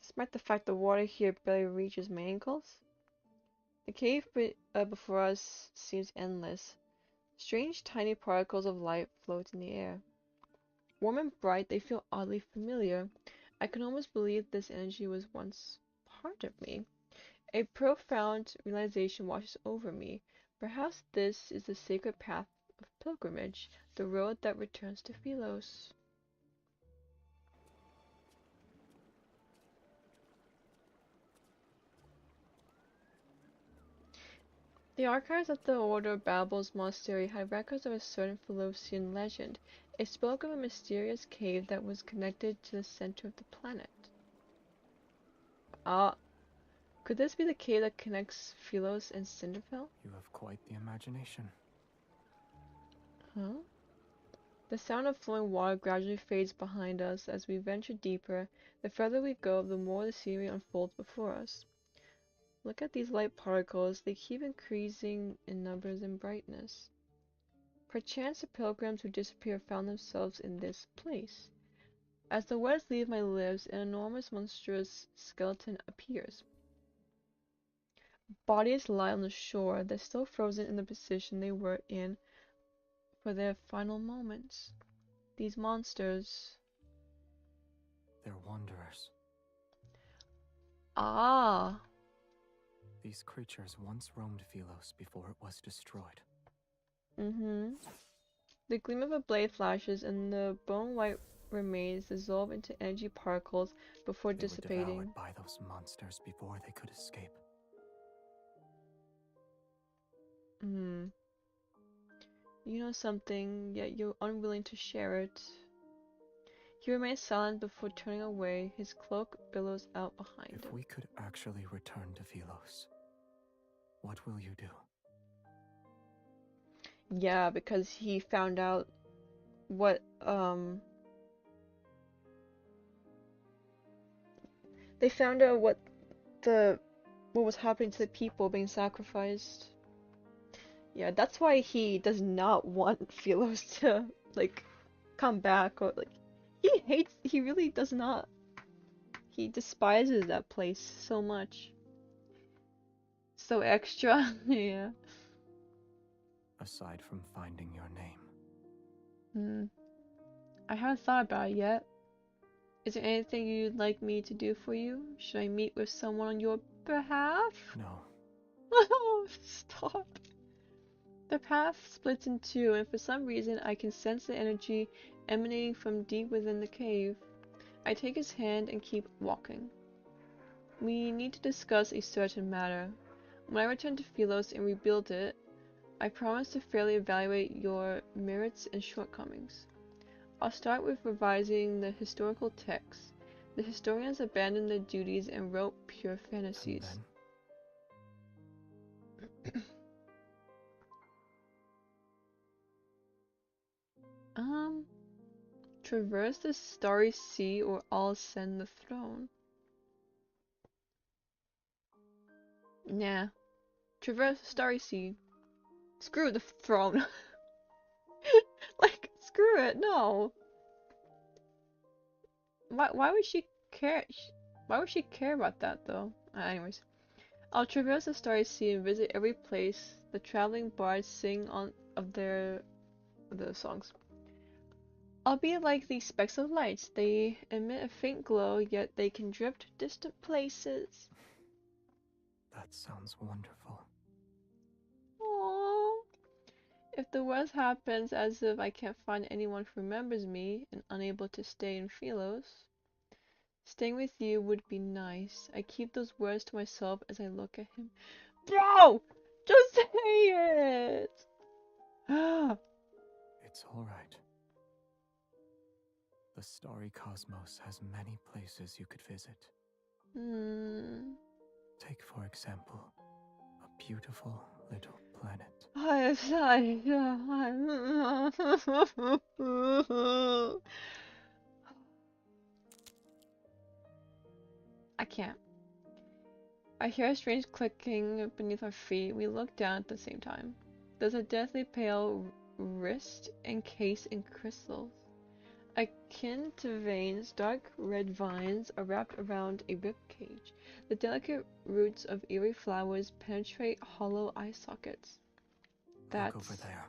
Despite the fact the water here barely reaches my ankles, the cave before us seems endless. Strange tiny particles of light float in the air. Warm and bright, they feel oddly familiar. I can almost believe this energy was once part of me. A profound realization washes over me. Perhaps this is the sacred path of pilgrimage, the road that returns to Philos. The archives of the Order of Babel's monastery had records of a certain Philosian legend. It spoke of a mysterious cave that was connected to the center of the planet. Could this be the cave that connects Philos and Cinderfell? You have quite the imagination. Huh? The sound of flowing water gradually fades behind us as we venture deeper. The further we go, the more the scenery unfolds before us. Look at these light particles, they keep increasing in numbers and brightness. Perchance the pilgrims who disappeared found themselves in this place. As the words leave my lips, an enormous monstrous skeleton appears. Bodies lie on the shore, they're still frozen in the position they were in for their final moments. These monsters... They're wanderers. Ah! These creatures once roamed Philos before it was destroyed. The gleam of a blade flashes and the bone-white remains dissolve into energy particles before dissipating. They were devoured by those monsters before they could escape. You know something, yet you're unwilling to share it. He remains silent before turning away, his cloak billows out behind him. If we could actually return to Philos, what will you do? Yeah, because he found out what, they found out what was happening to the people being sacrificed. Yeah, that's why he does not want Philos to, like, come back, or, like, he really does not. He despises that place so much. So extra, yeah. Aside from finding your name. I haven't thought about it yet. Is there anything you'd like me to do for you? Should I meet with someone on your behalf? No. Oh, stop. The path splits in two, and for some reason I can sense the energy emanating from deep within the cave. I take his hand and keep walking. We need to discuss a certain matter. When I return to Philos and rebuild it, I promise to fairly evaluate your merits and shortcomings. I'll start with revising the historical texts. The historians abandoned their duties and wrote pure fantasies. Traverse the starry sea or I'll ascend the throne. Nah. Traverse the starry sea. Screw the throne. Like, screw it, no. Why would she care? Why would she care about that, though? Anyways. I'll traverse the starry sea and visit every place the traveling bards sing of their songs. I'll be like these specks of light. They emit a faint glow, yet they can drift to distant places. That sounds wonderful. Aww. If the worst happens as if I can't find anyone who remembers me and unable to stay in Philos, Staying with you would be nice. I keep those words to myself as I look at him. Bro! Just say it! It's alright. The starry cosmos has many places you could visit. Take, for example, a beautiful little planet. I can't. I hear a strange clicking beneath our feet. We look down at the same time. There's a deathly pale wrist encased in crystals. Akin to veins, dark red vines are wrapped around a rib cage. The delicate roots of eerie flowers penetrate hollow eye sockets. Look over there.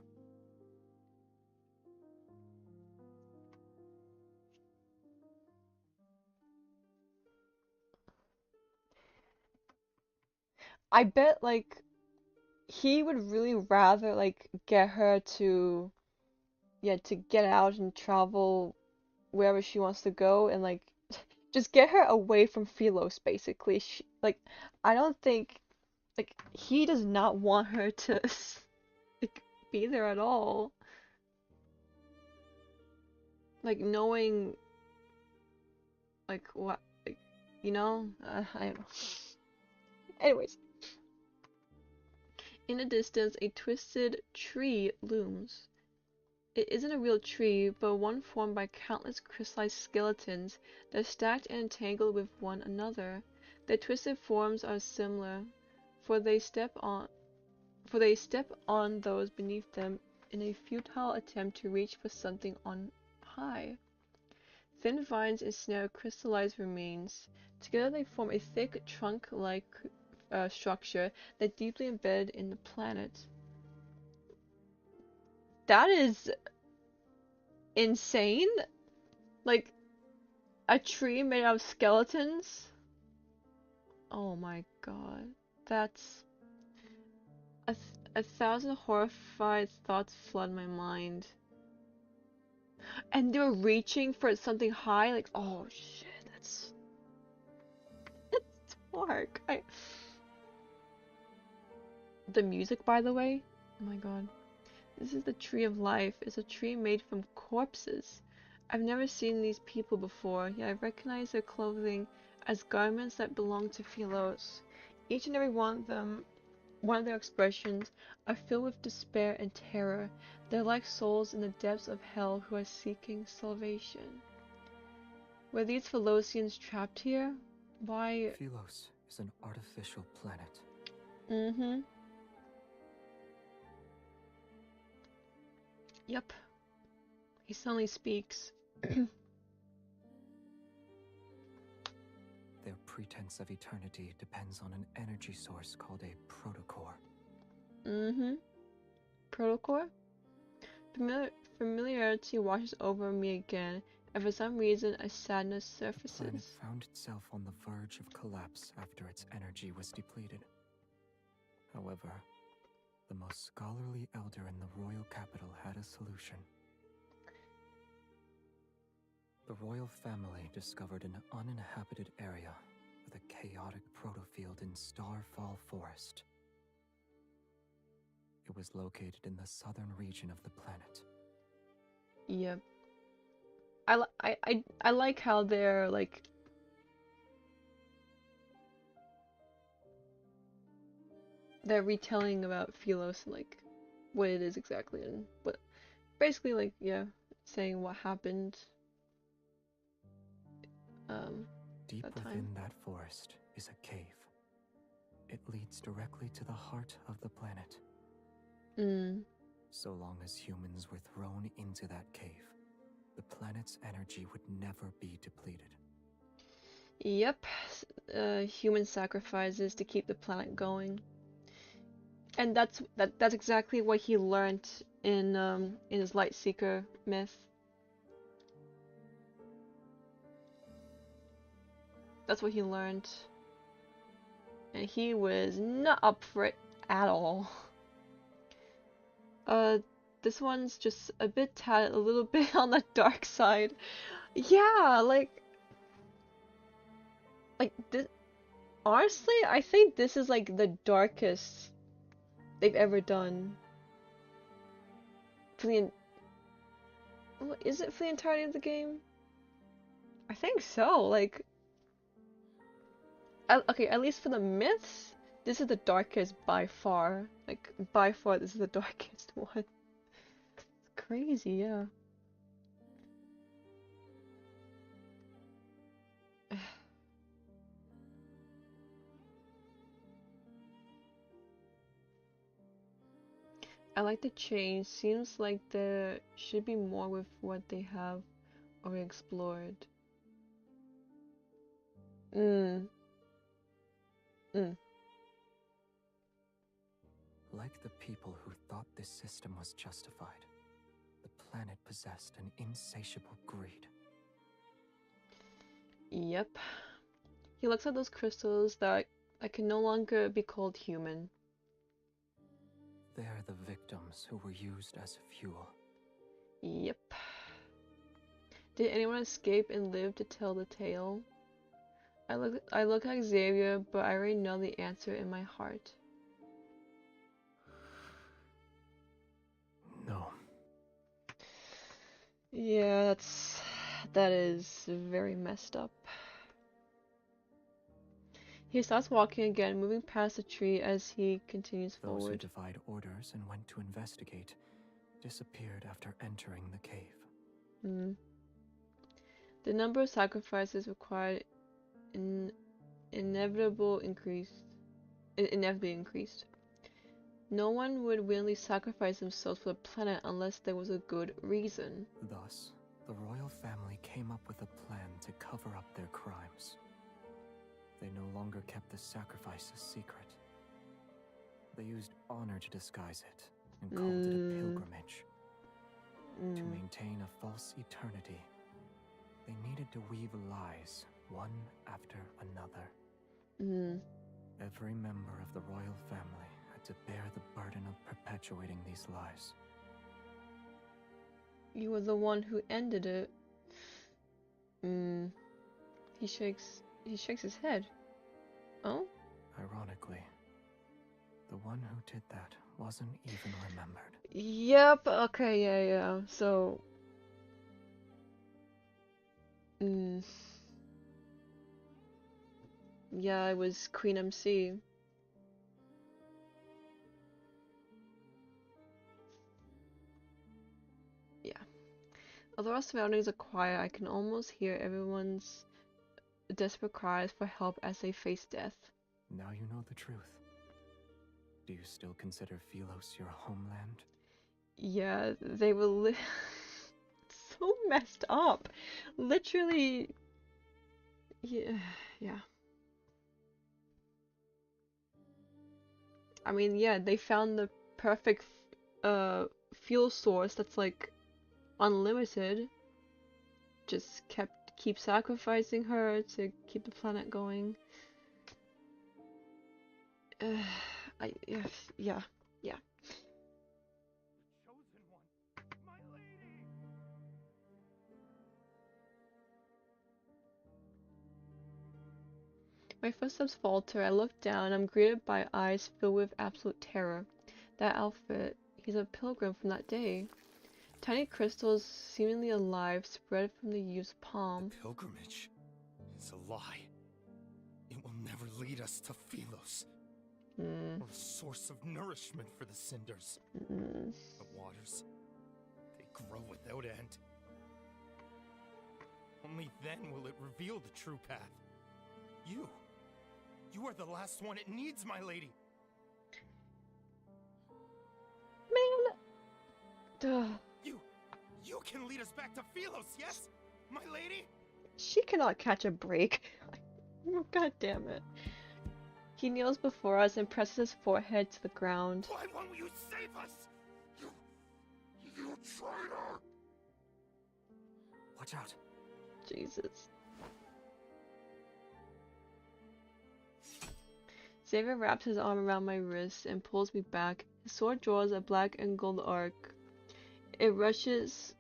I bet, like, he would really rather, like, get her to, yeah, to get out and travel wherever she wants to go and, like, just get her away from Philos, basically. Like, I don't think, like, he does not want her to, like, be there at all. Like, knowing, like, what, like, you know? I don't know. Anyways. In the distance, a twisted tree looms. It isn't a real tree, but one formed by countless crystallized skeletons that are stacked and entangled with one another. Their twisted forms are similar, for they step on those beneath them in a futile attempt to reach for something on high. Thin vines ensnare crystallized remains. Together they form a thick trunk-like structure that deeply embedded in the planet. That is insane. Like, a tree made out of skeletons? Oh my god. That's... A thousand horrified thoughts flood my mind. And they were reaching for something high? Like, oh shit, that's... It's dark. The music, by the way? Oh my god. This is the tree of life. It's a tree made from corpses. I've never seen these people before, yet I recognize their clothing as garments that belong to Philos. Each and every one of their expressions, are filled with despair and terror. They're like souls in the depths of hell who are seeking salvation. Were these Philosians trapped here? Why? Philos is an artificial planet. Mm-hmm. Yep. He suddenly speaks. Their pretense of eternity depends on an energy source called a protocore. Mm-hmm. Protocore? Familiarity washes over me again, and for some reason a sadness surfaces. The planet found itself on the verge of collapse after its energy was depleted. However, the most scholarly elder in the royal capital had a solution. The royal family discovered an uninhabited area with a chaotic protofield in Starfall Forest. It was located in the southern region of the planet. Yep. I like how they're like they're retelling about Philos and like what it is exactly and what basically like yeah, saying what happened Deep that within time. that forest is a cave. It leads directly to the heart of the planet. So long as humans were thrown into that cave, the planet's energy would never be depleted. Yep. Human sacrifices to keep the planet going. And that's exactly what he learned in his Lightseeker myth. That's what he learned. And he was not up for it at all. This one's just a little bit on the dark side. Yeah, like Like this, honestly, I think this is like the darkest they've ever done. For the, well, is it for the entirety of the game? I think so. Like, okay, at least for the myths, this is the darkest by far. Like, by far, this is the darkest one. It's crazy, yeah. I like the change. Seems like there should be more with what they have already explored. Mm. Mm. Like the people who thought this system was justified, the planet possessed an insatiable greed. Yep. He looks at those crystals that can no longer be called human. They're the victims who were used as fuel. Yep. Did anyone escape and live to tell the tale? I look at Xavier, but I already know the answer in my heart. No. Yeah, that is very messed up. He starts walking again, moving past the tree as he continues forward. Those who defied orders and went to investigate disappeared after entering the cave. The number of sacrifices required inevitably increased. No one would willingly sacrifice themselves for the planet unless there was a good reason. Thus, the royal family came up with a plan to cover up their crimes. They no longer kept the sacrifices secret. They used honor to disguise it and called it a pilgrimage. To maintain a false eternity, they needed to weave lies one after another. Every member of the royal family had to bear the burden of perpetuating these lies. You were the one who ended it. He shakes his head. Oh? Ironically, the one who did that wasn't even remembered. Yep, okay, yeah. So yeah, it was Queen MC. Yeah. Although our surroundings are quiet, I can almost hear everyone's desperate cries for help as they face death. Now you know the truth. Do you still consider Philos your homeland? Yeah, they were so messed up. Literally, yeah. I mean, yeah, they found the perfect fuel source that's like unlimited. Just keep sacrificing her to keep the planet going. Yeah. My footsteps falter. I look down. I'm greeted by eyes filled with absolute terror. That outfit. He's a pilgrim from that day. Tiny crystals, seemingly alive, spread from the youth's palm. The pilgrimage is a lie. It will never lead us to Philos. Or a source of nourishment for the cinders. The waters, they grow without end. Only then will it reveal the true path. You are the last one it needs, my lady. Man, You can lead us back to Philos, yes, my lady? She cannot catch a break. God damn it. He kneels before us and presses his forehead to the ground. Why won't you save us? You traitor! Watch out. Jesus. Xavier wraps his arm around my wrist and pulls me back. His sword draws a black and gold arc. It rushes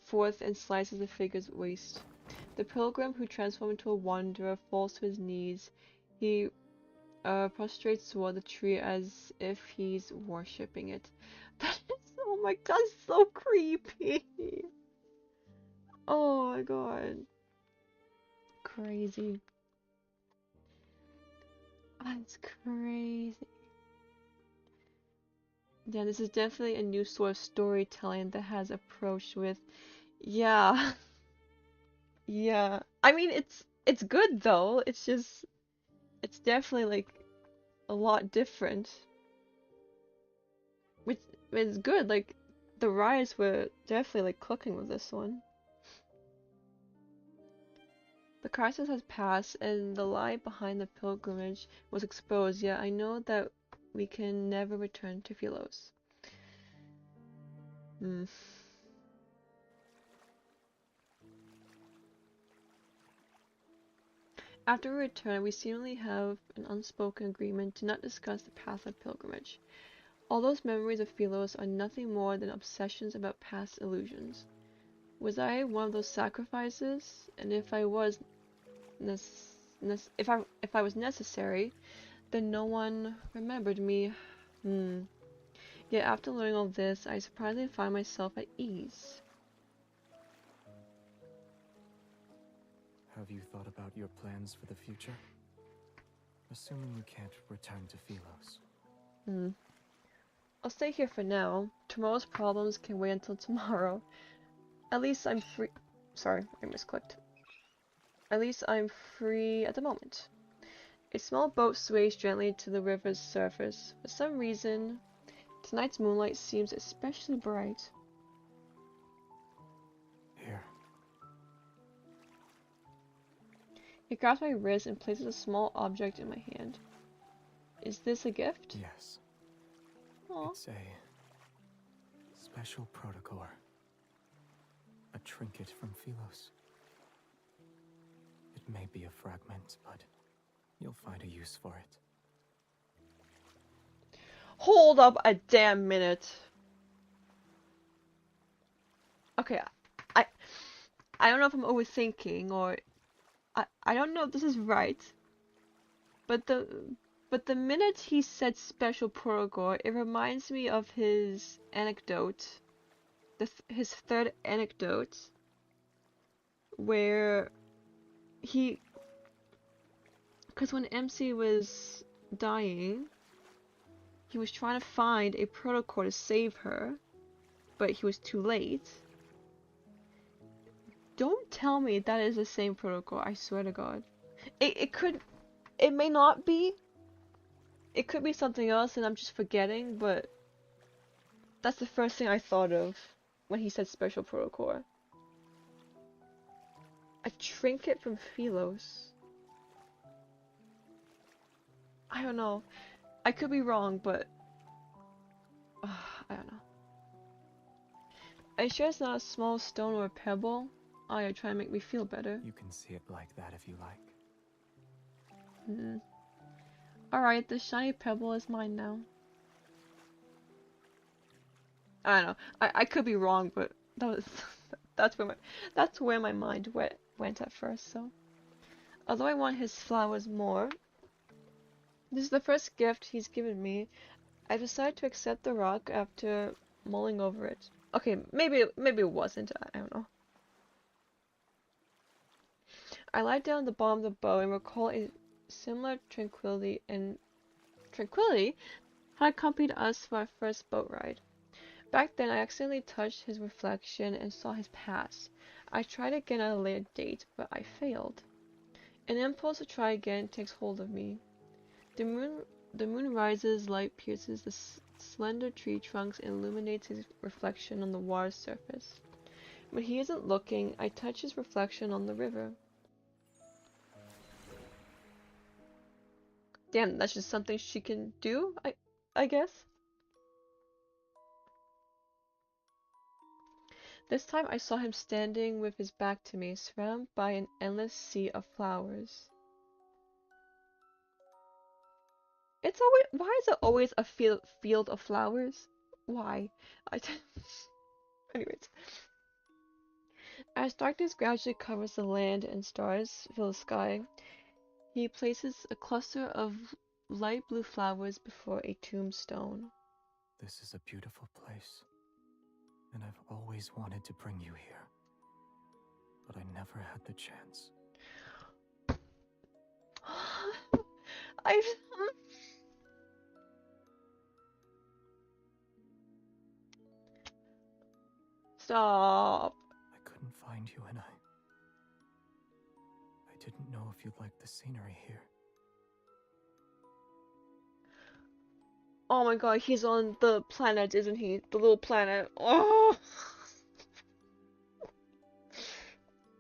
forth and slices the figure's waist. The pilgrim who transformed into a wanderer falls to his knees. He prostrates toward the tree as if he's worshipping it. That is, oh my god, so creepy. Oh my god. Crazy. That's crazy. Yeah, this is definitely a new sort of storytelling that has approached with, yeah. Yeah. I mean, it's good though. It's just, it's definitely like a lot different. Which is good. Like, the riots were definitely like cooking with this one. The crisis has passed, and the lie behind the pilgrimage was exposed, yet I know that we can never return to Philos. After we return, we seemingly have an unspoken agreement to not discuss the path of pilgrimage. All those memories of Philos are nothing more than obsessions about past illusions. Was I one of those sacrifices? And if I was if I was necessary, then no one remembered me. Yet after learning all this, I surprisingly find myself at ease. Have you thought about your plans for the future? Assuming you can't return to Philos. I'll stay here for now. Tomorrow's problems can wait until tomorrow. At least I'm free. Sorry, I misclicked. At least I'm free at the moment. A small boat sways gently to the river's surface. For some reason, tonight's moonlight seems especially bright. Here. He grabs my wrist and places a small object in my hand. Is this a gift? Yes. Aww. It's a special protocore. A trinket from Philos. It may be a fragment, but you'll find a use for it. Hold up a damn minute. Okay, I don't know if I'm overthinking or I don't know if this is right. But the minute he said special protocol, it reminds me of his anecdote, his third anecdote, where because when MC was dying, he was trying to find a protocol to save her, but he was too late. Don't tell me that is the same protocol, I swear to God. It may not be. It could be something else and I'm just forgetting, but that's the first thing I thought of when he said special protocol. A trinket from Philos. I don't know. I could be wrong, but I don't know. Are you sure it's not a small stone or a pebble? Oh, you're trying to make me feel better. You can see it like that if you like. Alright, the shiny pebble is mine now. I don't know. I could be wrong, but that's where my mind went at first. So, although I want his flowers more, this is the first gift he's given me. I decided to accept the rock after mulling over it. Okay, maybe it wasn't. I don't know. I lie down at the bottom of the boat and recall a similar tranquility had accompanied us for our first boat ride. Back then, I accidentally touched his reflection and saw his past. I tried again at a later date, but I failed. An impulse to try again takes hold of me. The moon rises, light pierces the slender tree trunks and illuminates his reflection on the water's surface. When he isn't looking, I touch his reflection on the river. Damn, that's just something she can do, I guess. This time I saw him standing with his back to me, surrounded by an endless sea of flowers. It's always, why is it always a field of flowers? Why? Anyways. As darkness gradually covers the land and stars fill the sky, he places a cluster of light blue flowers before a tombstone. This is a beautiful place, and I've always wanted to bring you here, but I never had the chance. Stop. I couldn't find you, and I didn't know if you'd like the scenery here. Oh my god, he's on the planet, isn't he? The little planet. Oh!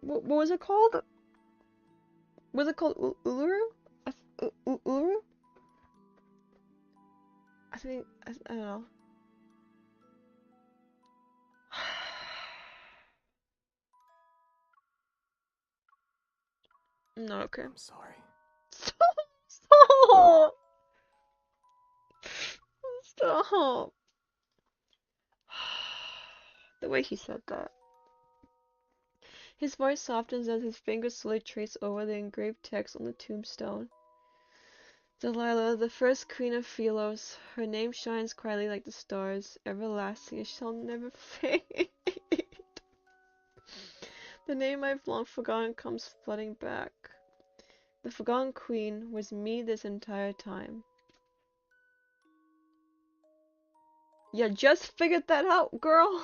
What was it called? Was it called Uluru? Uluru? I don't know. No, okay. I'm sorry. Stop! Stop! The way he said that. His voice softens as his fingers slowly trace over the engraved text on the tombstone. Delilah, the first queen of Philos, her name shines quietly like the stars, everlasting, it shall never fade. The name I've long forgotten comes flooding back. The forgotten queen was me this entire time. You just figured that out, girl!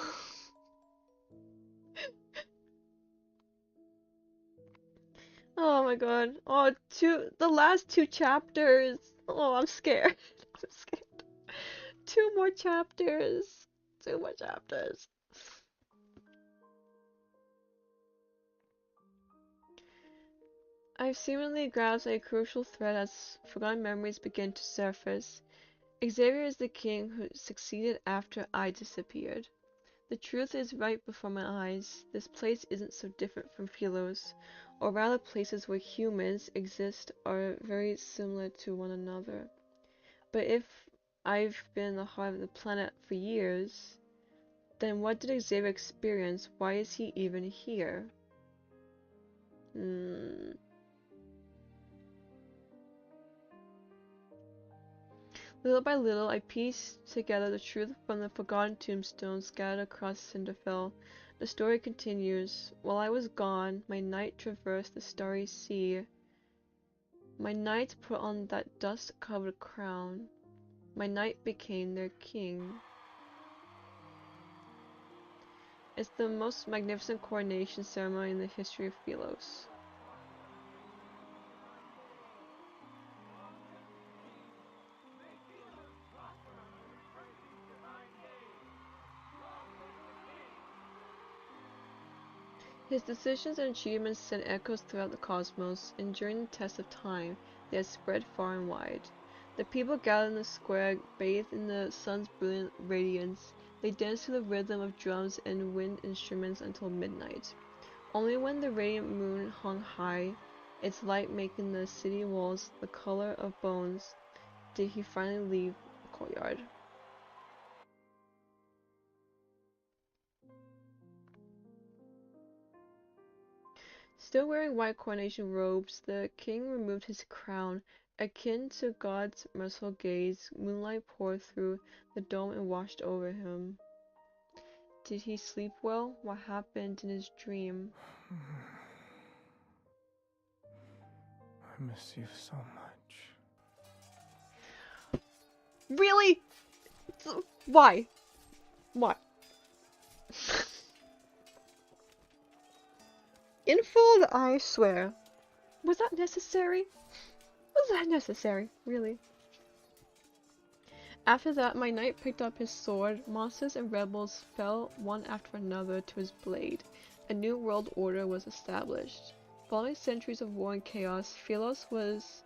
Oh my god. Oh, the last 2 chapters. Oh, I'm scared. I'm scared. 2 more chapters. 2 more chapters. I've seemingly grasped a crucial thread as forgotten memories begin to surface. Xavier is the king who succeeded after I disappeared. The truth is right before my eyes. This place isn't so different from Philos, or rather places where humans exist are very similar to one another. But if I've been in the heart of the planet for years, then what did Xavier experience? Why is he even here? Little by little, I pieced together the truth from the forgotten tombstones scattered across Cinderfell. The story continues. While I was gone, my knight traversed the starry sea. My knight put on that dust-covered crown. My knight became their king. It's the most magnificent coronation ceremony in the history of Philos. His decisions and achievements sent echoes throughout the cosmos, and during the test of time, they had spread far and wide. The people gathered in the square, bathed in the sun's brilliant radiance. They danced to the rhythm of drums and wind instruments until midnight. Only when the radiant moon hung high, its light making the city walls the color of bones, did he finally leave the courtyard. Still wearing white coronation robes, the king removed his crown. Akin to God's merciful gaze, moonlight poured through the dome and washed over him. Did he sleep well? What happened in his dream? I miss you so much. Really? Why? Why? In full, I swear. Was that necessary? Was that necessary? Really? After that, my knight picked up his sword. Monsters and rebels fell one after another to his blade. A new world order was established. Following centuries of war and chaos, Philos was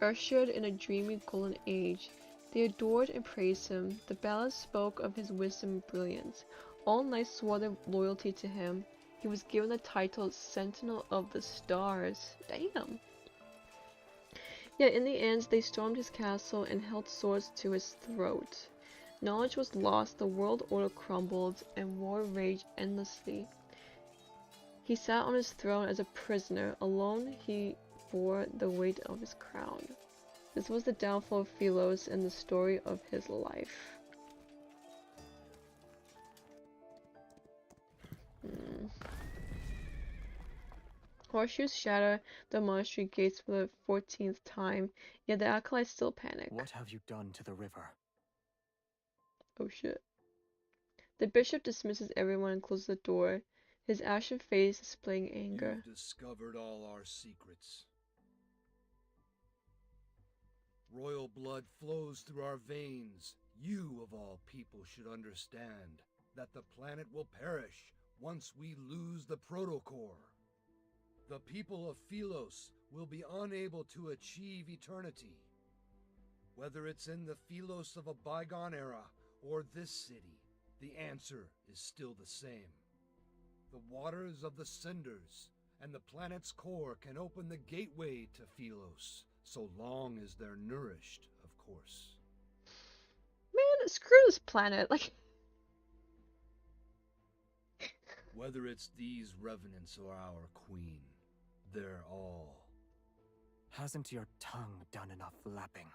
ushered in a dreamy golden age. They adored and praised him. The ballads spoke of his wisdom and brilliance. All knights swore their loyalty to him. He was given the title Sentinel of the Stars. Damn. Yet in the end, they stormed his castle and held swords to his throat. Knowledge was lost, the world order crumbled, and war raged endlessly. He sat on his throne as a prisoner. Alone he bore the weight of his crown. This was the downfall of Philos and the story of his life. Horseshoes shatter the monastery gates for the 14th time, yet the acolytes still panic. What have you done to the river? Oh shit. The bishop dismisses everyone and closes the door, his ashen face displaying anger. You've discovered all our secrets. Royal blood flows through our veins. You, of all people, should understand that the planet will perish once we lose the protocore. The people of Philos will be unable to achieve eternity. Whether it's in the Philos of a bygone era or this city, the answer is still the same. The waters of the cinders and the planet's core can open the gateway to Philos, so long as they're nourished, of course. Man, screw this planet, like... Whether it's these revenants or our queen, they're all... Hasn't your tongue done enough lapping?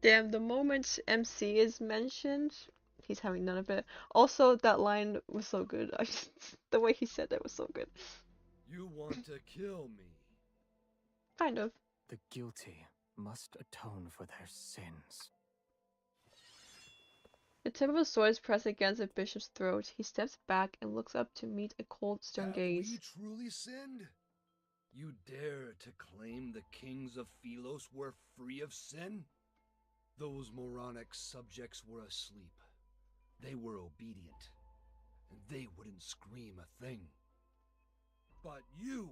Damn, the moment MC is mentioned, he's having none of it. Also, that line was so good. The way he said that was so good. You want to kill me? Kind of. The guilty must atone for their sins. The tip of a sword is pressed against the bishop's throat. He steps back and looks up to meet a cold, stern gaze. Have we truly sinned? You dare to claim the kings of Philos were free of sin? Those moronic subjects were asleep. They were obedient, and they wouldn't scream a thing. But you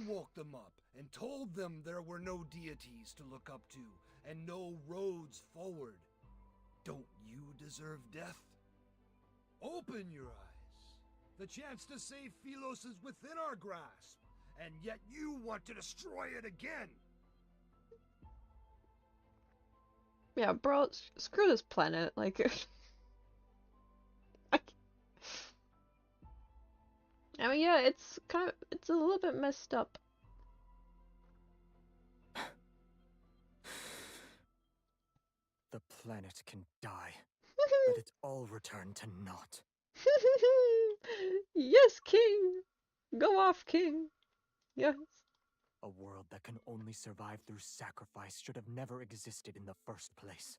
woke them up and told them there were no deities to look up to and no roads forward. Don't you deserve death? Open your eyes. The chance to save Philos is within our grasp, and yet you want to destroy it again. Yeah, bro, screw this planet, like... I mean, yeah, it's a little bit messed up. The planet can die. Let it all return to naught. Yes, King! Go off, King! Yes. A world that can only survive through sacrifice should have never existed in the first place.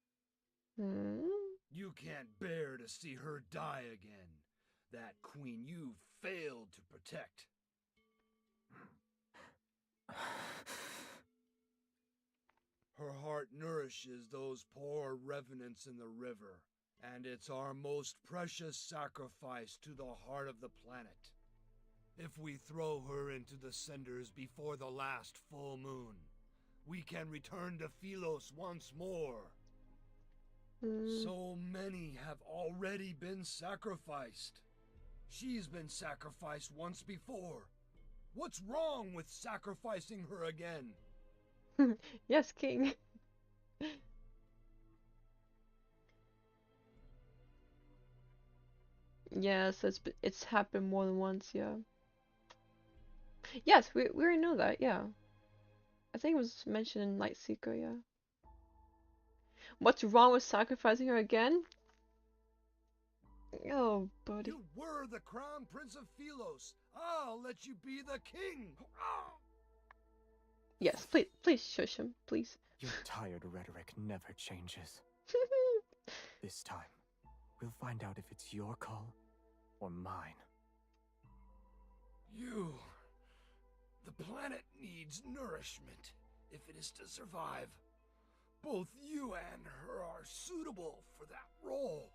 You can't bear to see her die again. That queen you failed to protect. Her heart nourishes those poor revenants in the river, and it's our most precious sacrifice to the heart of the planet. If we throw her into the cinders before the last full moon, we can return to Philos once more. So many have already been sacrificed. She's been sacrificed once before. What's wrong with sacrificing her again? Yes, King. Yes, it's happened more than once, yeah. Yes, we already know that, yeah. I think it was mentioned in Lightseeker, yeah. What's wrong with sacrificing her again? Oh, buddy. You were the crown prince of Philos. I'll let you be the king. Yes, please shush him, please. Your tired rhetoric never changes. This time, we'll find out if it's your call or mine. The planet needs nourishment if it is to survive. Both you and her are suitable for that role.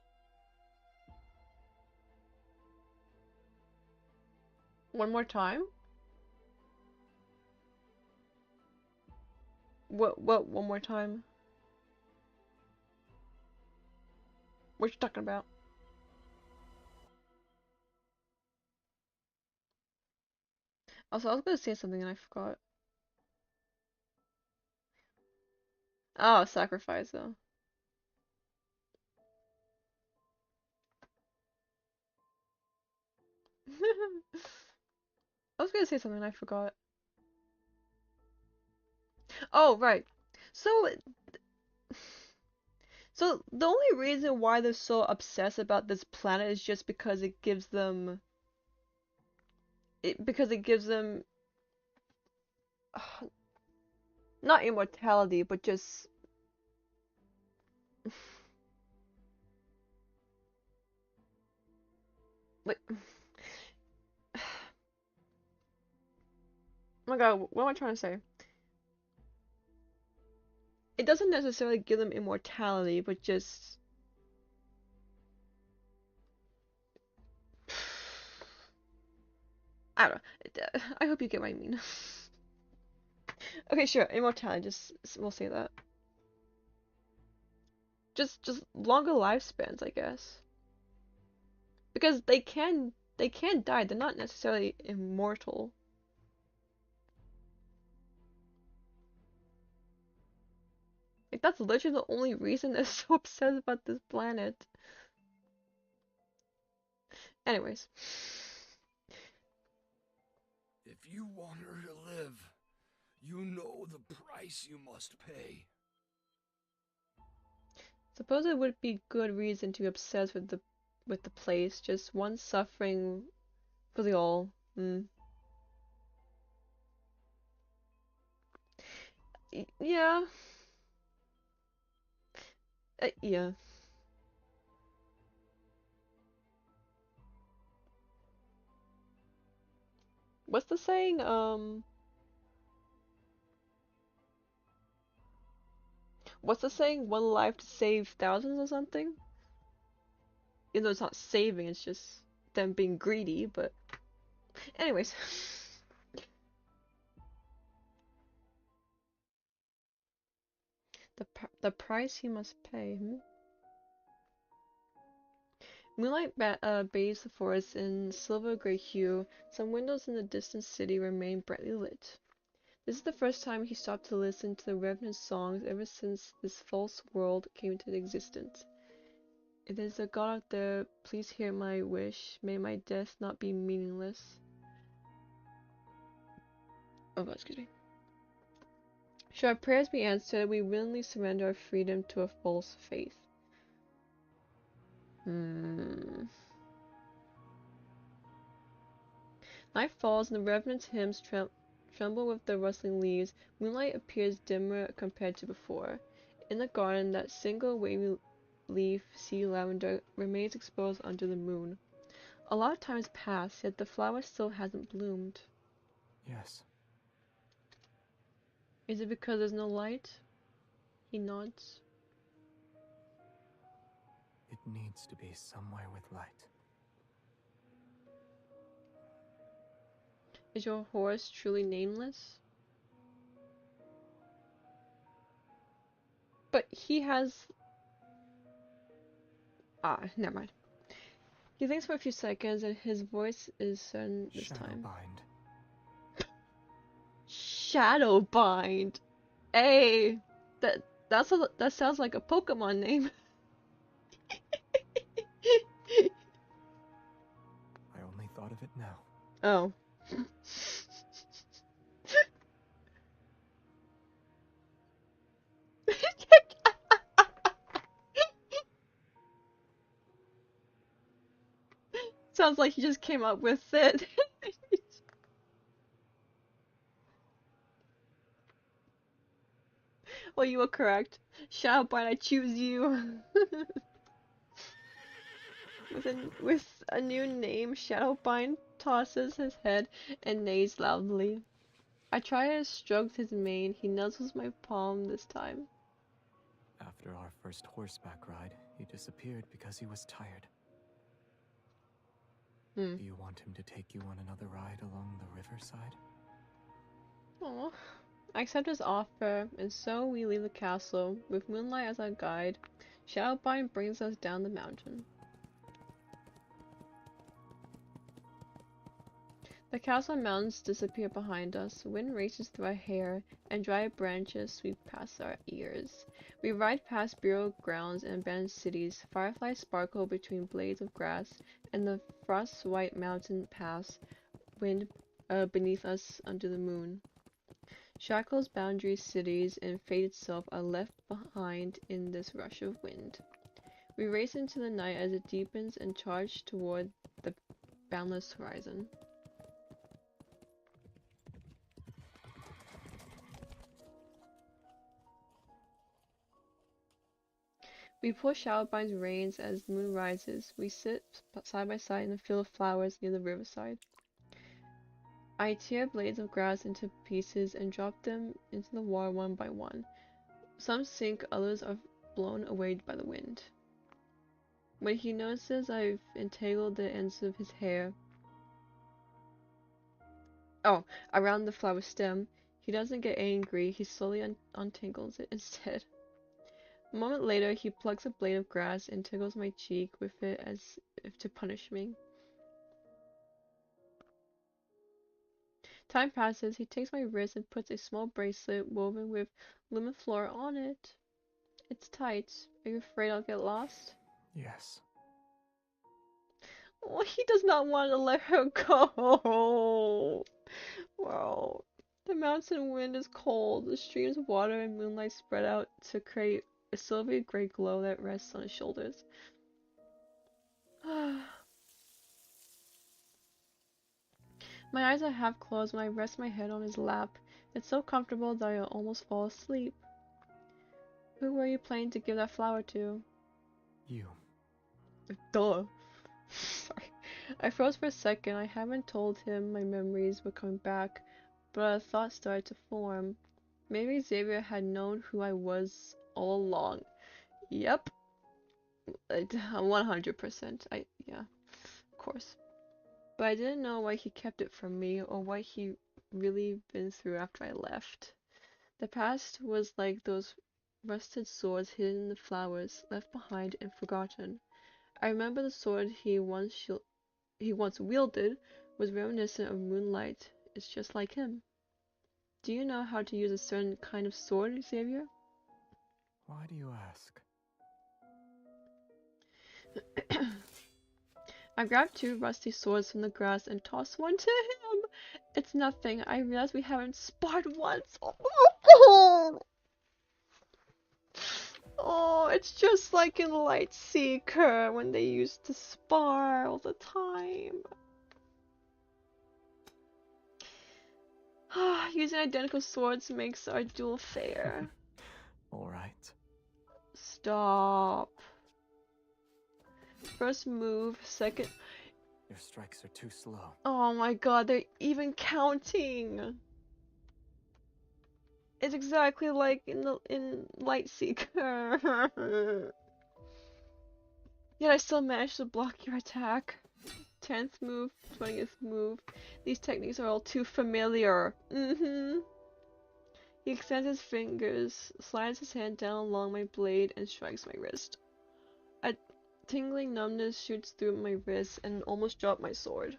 One more time? What, one more time? What you talking about? Also, I was gonna say something and I forgot. Oh, sacrifice though. I was gonna say something, I forgot. Oh, right. So, so the only reason why they're so obsessed about this planet is just because it gives them, not immortality, but just like, oh my god, what am I trying to say? It doesn't necessarily give them immortality, but just I don't know. I hope you get what I mean. Okay, sure, immortality. Just we'll say that. Just longer lifespans, I guess. Because they can die. They're not necessarily immortal. Like that's literally the only reason they're so obsessed about this planet. Anyways. If you want her to live, you know the price you must pay. Suppose it would be good reason to be obsessed with the place, just one suffering for the all. Yeah. Yeah. What's the saying? What's the saying? One life to save thousands or something? Even though it's not saving, it's just them being greedy, but anyways. The price he must pay. Moonlight bathes the forest in silver gray hue. Some windows in the distant city remain brightly lit. This is the first time he stopped to listen to the Revenant's songs ever since this false world came into existence. If there's a god out there, please hear my wish. May my death not be meaningless. Oh god, excuse me. Should our prayers be answered, we willingly surrender our freedom to a false faith. Night falls and the Revenant's hymns tremble with the rustling leaves. Moonlight appears dimmer compared to before. In the garden, that single wavy leaf, sea lavender, remains exposed under the moon. A lot of time has passed, yet the flower still hasn't bloomed. Yes. Is it because there's no light? He nods. It needs to be somewhere with light. Is your horse truly nameless? But he has... never mind. He thinks for a few seconds and his voice is certain this time. Shadowbind! Hey! That sounds like a Pokemon name. I only thought of it now. Oh. Sounds like he just came up with it. Well, you were correct. Shadowbind, I choose you. With a new name, Shadowbind tosses his head and neighs loudly. I try to stroke his mane. He nuzzles my palm this time. After our first horseback ride, he disappeared because he was tired. Do you want him to take you on another ride along the riverside? Aww. I accept his offer, and so we leave the castle, with Moonlight as our guide. Shadowbind brings us down the mountain. The castle and mountains disappear behind us, wind races through our hair, and dry branches sweep past our ears. We ride past burial grounds and abandoned cities, fireflies sparkle between blades of grass, and the frost-white mountain pass wind beneath us under the moon. Shackle's boundary cities and fate itself are left behind in this rush of wind. We race into the night as it deepens and charge toward the boundless horizon. We pull Shadowbine's reins as the moon rises. We sit side by side in a field of flowers near the riverside. I tear blades of grass into pieces and drop them into the water one by one. Some sink, others are blown away by the wind. When he notices I've entangled the ends of his hair around the flower stem, he doesn't get angry, he slowly untangles it instead. A moment later, he plucks a blade of grass and tickles my cheek with it as if to punish me. Time passes, he takes my wrist and puts a small bracelet woven with lumiflora on it. It's tight. Are you afraid I'll get lost? Yes. Oh, he does not want to let her go. Wow. The mountain wind is cold. The streams of water and moonlight spread out to create a silvery gray glow that rests on his shoulders. My eyes are half closed when I rest my head on his lap. It's so comfortable that I almost fall asleep. Who were you planning to give that flower to? You. Duh. Sorry. I froze for a second. I haven't told him my memories were coming back, but a thought started to form. Maybe Xavier had known who I was all along. Yep. 100%. Yeah, of course. But I didn't know why he kept it from me or what he really been through after I left. The past was like those rusted swords hidden in the flowers, left behind and forgotten. I remember the sword he once wielded was reminiscent of moonlight. It's just like him. Do you know how to use a certain kind of sword, Xavier? Why do you ask? I grabbed two rusty swords from the grass and tossed one to him. It's nothing. I realize we haven't sparred once. Oh, it's just like in Lightseeker when they used to spar all the time. Using identical swords makes our duel fair. Alright. Stop. First move, second. Your strikes are too slow. Oh my god, they're even counting. It's exactly like in Lightseeker. Yet I still managed to block your attack. 10th move, 20th move. These techniques are all too familiar. He extends his fingers, slides his hand down along my blade, and strikes my wrist. A tingling numbness shoots through my wrist and almost dropped my sword.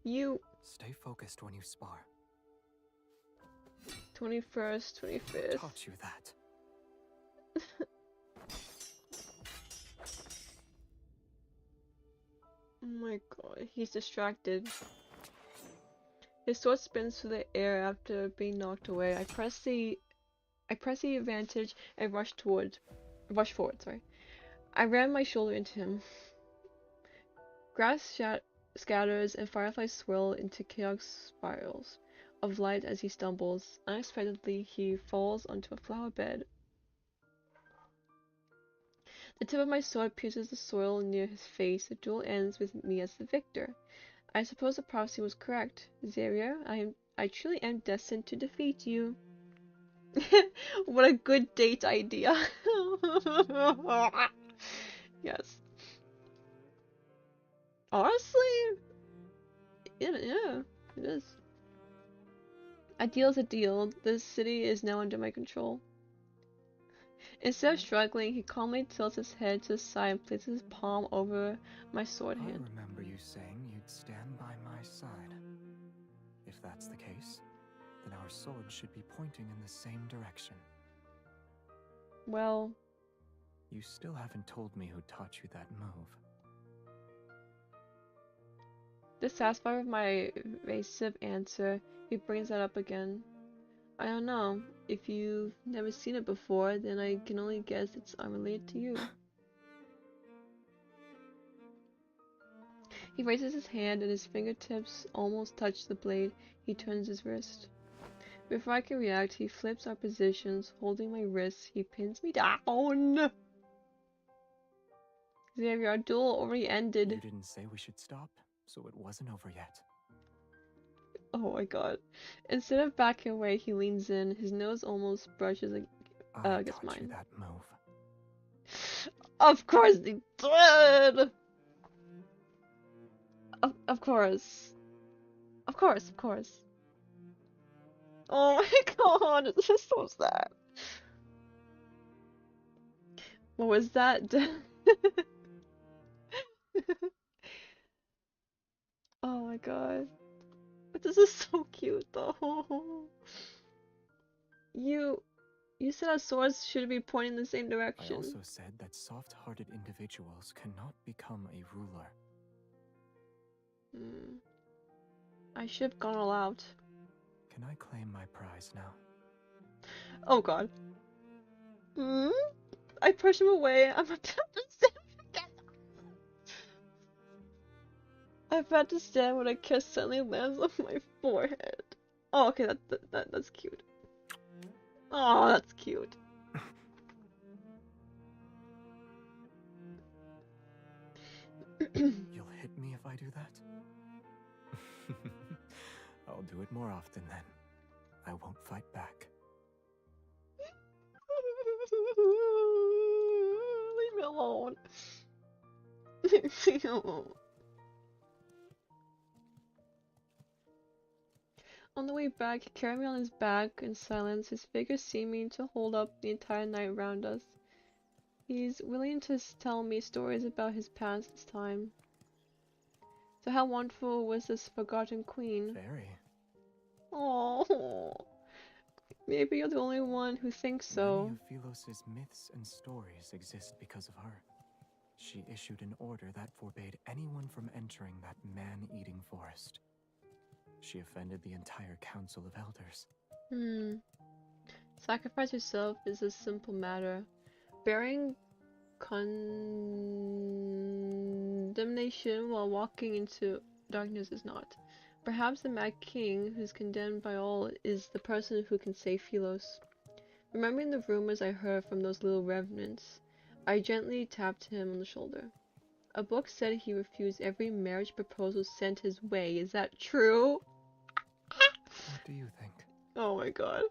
You... Stay focused when you spar. 21st, 25th. Who taught you that? Oh my god, he's distracted. His sword spins through the air after being knocked away. I press the advantage and rush forward, sorry. I ram my shoulder into him. Grass scatters and fireflies swirl into chaotic spirals of light as he stumbles. Unexpectedly, he falls onto a flower bed. The tip of my sword pierces the soil near his face. The duel ends with me as the victor. I suppose the prophecy was correct. Xavier, I truly am destined to defeat you. What a good date idea. Yes. Honestly, yeah, it is. A deal is a deal. This city is now under my control. Instead of struggling, he calmly tilts his head to the side and places his palm over my sword hand. I remember you saying you'd stand by my side. If that's the case, then our swords should be pointing in the same direction. Well... You still haven't told me who taught you that move. Dissatisfied with my evasive answer, he brings that up again. I don't know. If you've never seen it before, then I can only guess it's unrelated to you. He raises his hand and his fingertips almost touch the blade. He turns his wrist. Before I can react, he flips our positions, holding my wrists. He pins me down. Xavier, our duel already ended. You didn't say we should stop, so it wasn't over yet. Oh my god. Instead of backing away, he leans in. His nose almost brushes against mine. You that move. Of course he did! Of course. Of course, of course. Oh my god, it's just so sad. What was that? Oh my god. But this is so cute though. You said our swords should be pointing in the same direction. I also said that soft-hearted individuals cannot become a ruler. I should have gone all out. Can I claim my prize now? Oh god. I push him away. I'm about to stand again. I'm about to stand when a kiss suddenly lands on my forehead. Oh, okay, that's cute. Oh, that's cute. You'll hit me if I do that? I'll do it more often then. I won't fight back. Leave me alone. Leave me alone. On the way back, he carried me on his back in silence, his figure seeming to hold up the entire night around us. He's willing to tell me stories about his past this time. So how wonderful was this forgotten queen? Very. Oh, maybe you're the only one who thinks so. Many of Philos's myths and stories exist because of her. She issued an order that forbade anyone from entering that man-eating forest. She offended the entire council of elders. Sacrifice yourself is a simple matter. Bearing condemnation while walking into darkness is not. Perhaps the Mad King, who's condemned by all, is the person who can save Philos. Remembering the rumors I heard from those little revenants, I gently tapped him on the shoulder. A book said he refused every marriage proposal sent his way. Is that true? What do you think? Oh my god.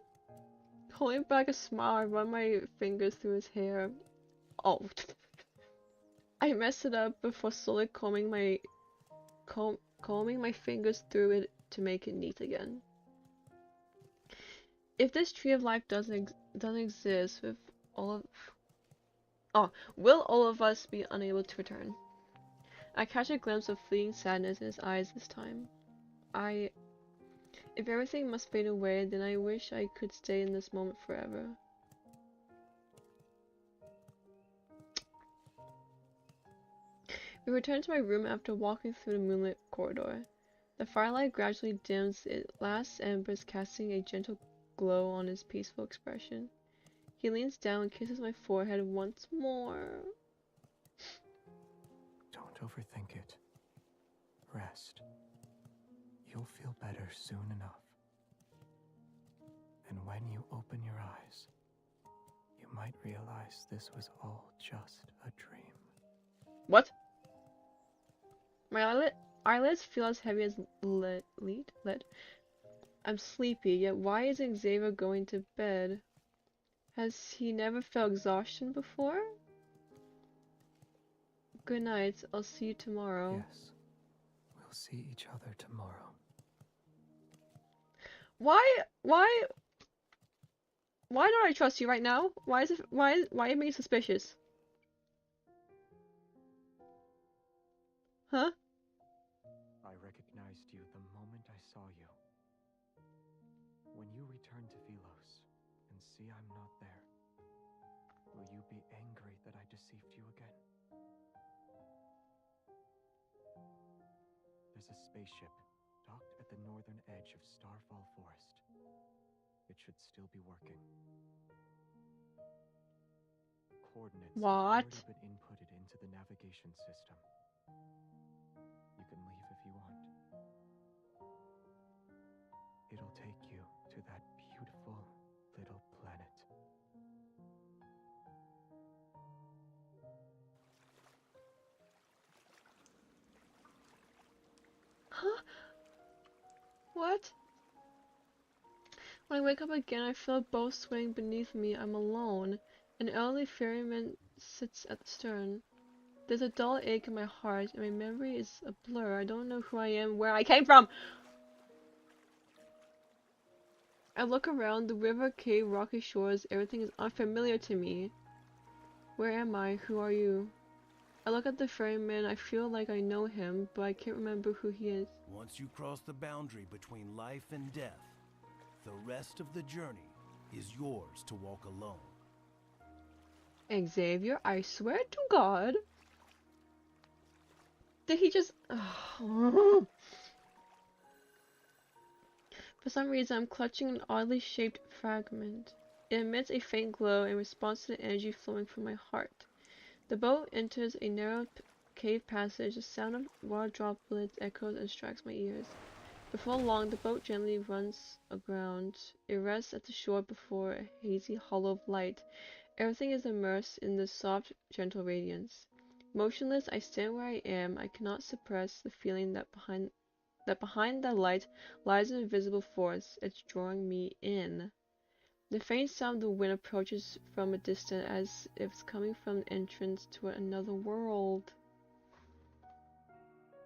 Holding back a smile, I run my fingers through his hair. Oh. I messed it up before slowly combing my fingers through it to make it neat again. If this tree of life doesn't exist, with will all of us be unable to return? I catch a glimpse of fleeting sadness in his eyes this time. If everything must fade away, then I wish I could stay in this moment forever. We return to my room after walking through the moonlit corridor. The firelight gradually dims, its last embers casting a gentle glow on his peaceful expression. He leans down and kisses my forehead once more. Don't overthink it. Rest. You'll feel better soon enough. And when you open your eyes, you might realize this was all just a dream. What? My eyelids feel as heavy as lead. I'm sleepy, yet why isn't Xavier going to bed? Has he never felt exhaustion before? Good night, I'll see you tomorrow. Yes, we'll see each other tomorrow. Why don't I trust you right now? Why are you being suspicious? Huh? I recognized you the moment I saw you. When you return to Philos and see I'm not there, will you be angry that I deceived you again? There's a spaceship docked at the northern edge of Starfall Forest. It should still be working. Coordinates have already been inputted into the navigation system. You can leave if you want. It'll take you to that beautiful little planet. Huh? What? When I wake up again, I feel a boat swaying beneath me. I'm alone. An elderly ferryman sits at the stern. There's a dull ache in my heart, and my memory is a blur. I don't know who I am, where I came from! I look around, the river, cave, rocky shores, everything is unfamiliar to me. Where am I? Who are you? I look at the ferryman, I feel like I know him, but I can't remember who he is. Once you cross the boundary between life and death, the rest of the journey is yours to walk alone. Xavier, I swear to God. Did he just... For some reason, I'm clutching an oddly shaped fragment. It emits a faint glow in response to the energy flowing from my heart. The boat enters a narrow cave passage. The sound of water droplets echoes and strikes my ears. Before long, the boat gently runs aground. It rests at the shore before a hazy hollow of light. Everything is immersed in the soft, gentle radiance. Motionless, I stand where I am. I cannot suppress the feeling that behind that light lies an invisible force. It's drawing me in. The faint sound of the wind approaches from a distance as if it's coming from the entrance to another world.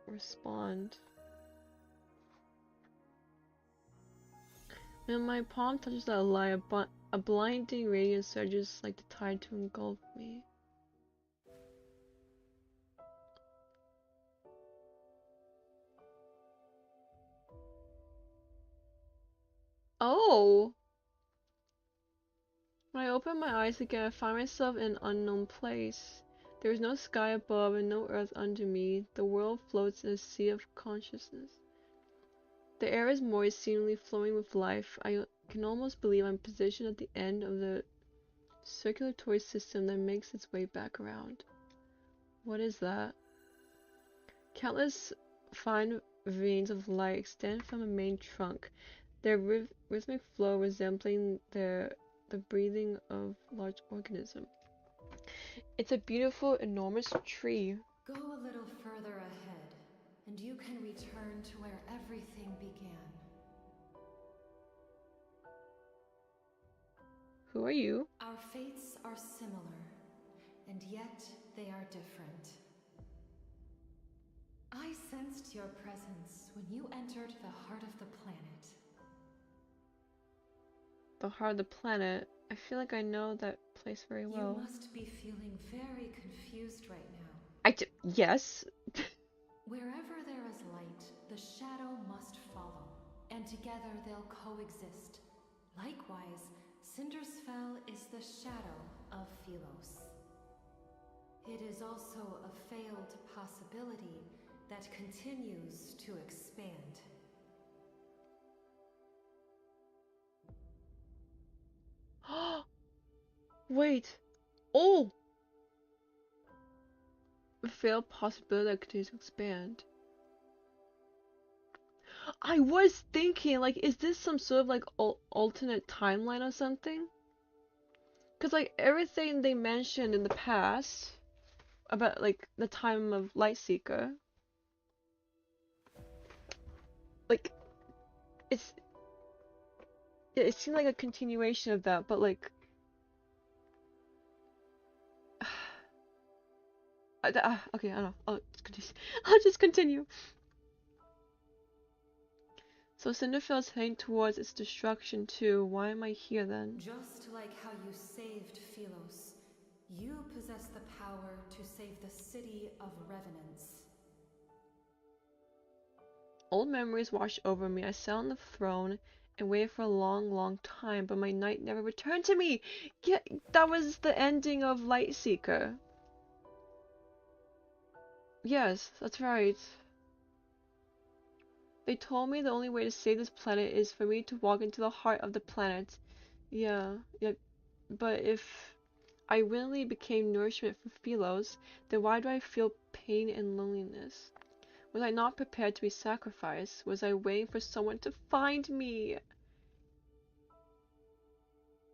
Respond. When my palm touches that light, a blinding radiance surges like the tide to engulf me. Oh! When I open my eyes again, I find myself in an unknown place. There is no sky above and no earth under me. The world floats in a sea of consciousness. The air is moist, seemingly flowing with life. I can almost believe I'm positioned at the end of the circulatory system that makes its way back around. What is that? Countless fine veins of light extend from a main trunk, their rhythmic flow resembling the breathing of large organism. It's a beautiful, enormous tree. Go a little further ahead, and you can return to where everything began. Who are you? Our fates are similar, and yet they are different. I sensed your presence when you entered the heart of the planet. The heart of the planet? I feel like I know that place very well. You must be feeling very confused right now. Yes. Wherever there is light, the shadow must follow, and together they'll coexist. Likewise, Cindersfell is the shadow of Philos. It is also a failed possibility that continues to expand. Wait. Oh! A failed possibility that continues to expand. I was thinking, like, is this some sort of, like, alternate timeline or something? Because, like, everything they mentioned in the past about, like, the time of Lightseeker, like, it seemed like a continuation of that, but, like, okay, I don't know, I'll just continue. So Cinderfell is heading towards its destruction too. Why am I here then? Just like how you saved Philos, you possess the power to save the city of Revenants. Old memories wash over me. I sat on the throne and waited for a long, long time, but my knight never returned to me. Yeah, that was the ending of Lightseeker. Yes, that's right. They told me the only way to save this planet is for me to walk into the heart of the planet. Yeah, but if I willingly became nourishment for Philos, then why do I feel pain and loneliness? Was I not prepared to be sacrificed? Was I waiting for someone to find me?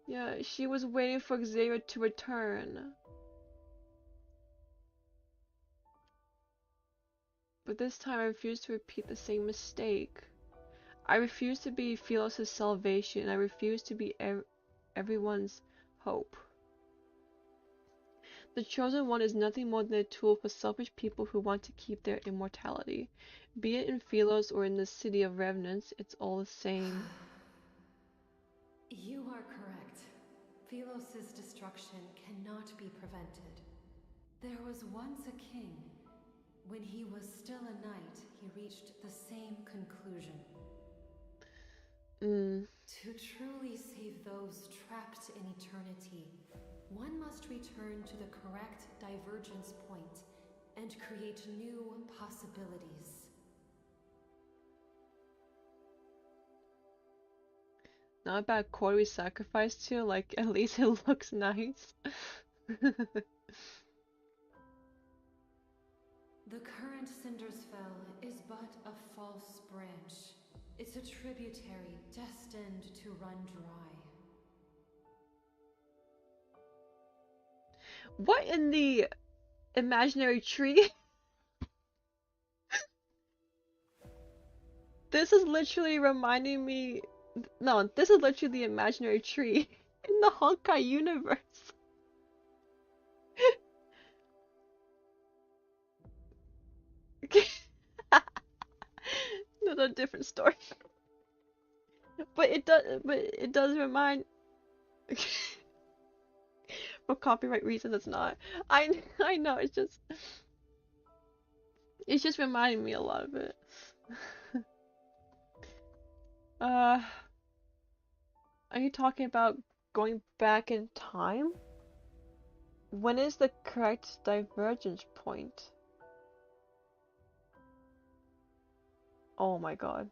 Yeah, she was waiting for Xavier to return. But this time I refuse to repeat the same mistake. I refuse to be Philos' salvation. I refuse to be everyone's hope. The Chosen One is nothing more than a tool for selfish people who want to keep their immortality. Be it in Philos or in the City of Revenants, it's all the same. You are correct. Philos' destruction cannot be prevented. There was once a king. When he was still a knight, he reached the same conclusion. To truly save those trapped in eternity, one must return to the correct divergence point and create new possibilities. Not a bad core we sacrificed to, like, at least it looks nice. The current Cindersfell is but a false branch. It's a tributary destined to run dry. What in the imaginary tree? This is literally reminding me. No, this is literally the imaginary tree in the Honkai universe. Not a different story. But it does remind. For copyright reasons, it's not. I know. It's just reminding me a lot of it. Are you talking about going back in time? When is the correct divergence point? Oh my god.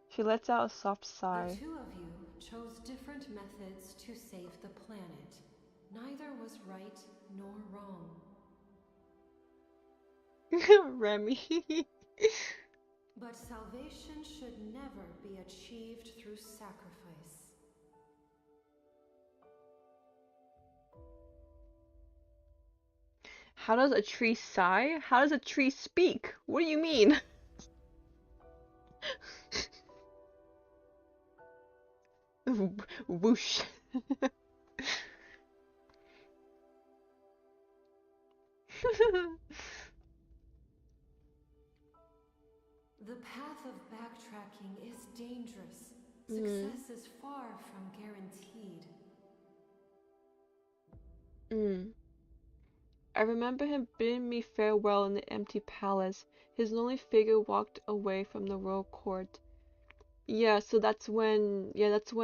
She lets out a soft sigh. The two of you chose different methods to save the planet. Neither was right nor wrong. Remy. But salvation should never be achieved through sacrifice. How does a tree sigh? How does a tree speak? What do you mean? Whoosh. The path of backtracking is dangerous. Success is far from guaranteed. I remember him bidding me farewell in the empty palace. His lonely figure walked away from the royal court. Yeah, so that's when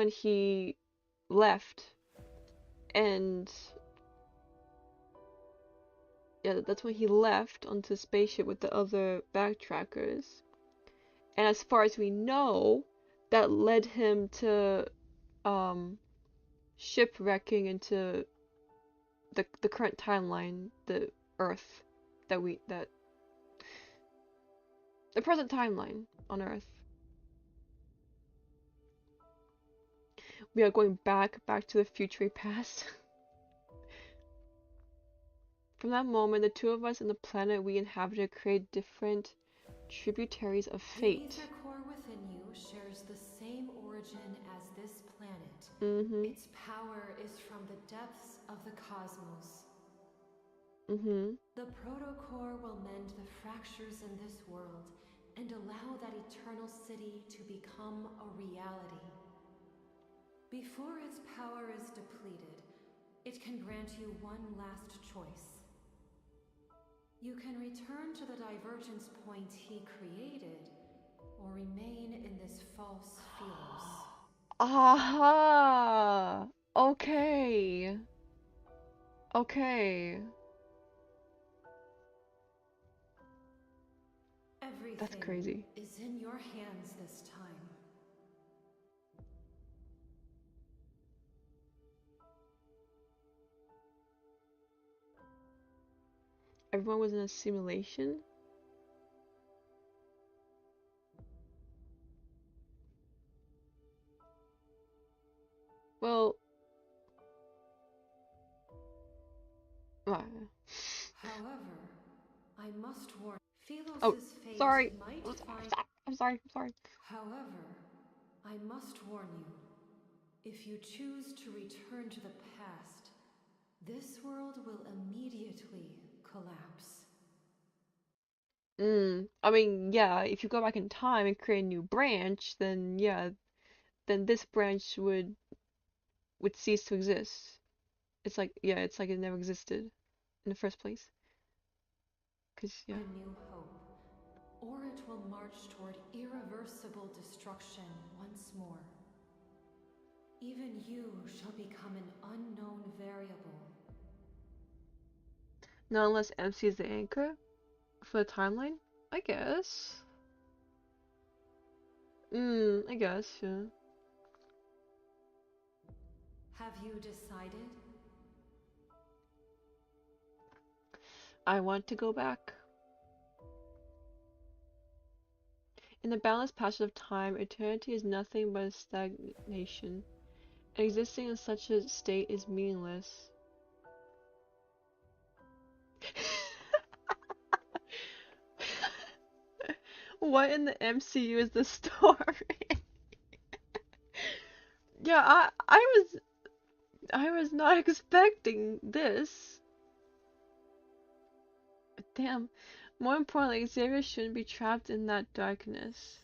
he left. And yeah, that's when he left onto the spaceship with the other backtrackers. And as far as we know, that led him to shipwrecking into the current timeline, the Earth the present timeline on Earth. We are going back to the future past. From that moment, the two of us and the planet we inhabited create different tributaries of fate. The ether core within you shares the same origin as this planet. Its power is from the depths of the cosmos. The protocore will mend the fractures in this world and allow that eternal city to become a reality. Before its power is depleted, it can grant you one last choice. You can return to the divergence point he created, or remain in this false Philos. Aha! Okay. That's Everything crazy. is in your hands this time. Everyone was in a simulation? Well, However, I must warn oh, Philos's fate sorry. might find. I'm sorry. However, I must warn you. If you choose to return to the past, this world will immediately collapse. I mean, yeah, if you go back in time and create a new branch, then yeah, then this branch would cease to exist. It's like, yeah, it's like it never existed in the first place. 'Cause yeah. A new hope, or it will march toward irreversible destruction once more. Even you shall become an unknown variable. Not unless MC is the anchor for the timeline, I guess. I guess, yeah. Have you decided? I want to go back. In the boundless passage of time, eternity is nothing but a stagnation. And existing in such a state is meaningless. What in the MCU is the story? Yeah, I was not expecting this. Damn. More importantly, Xavier shouldn't be trapped in that darkness.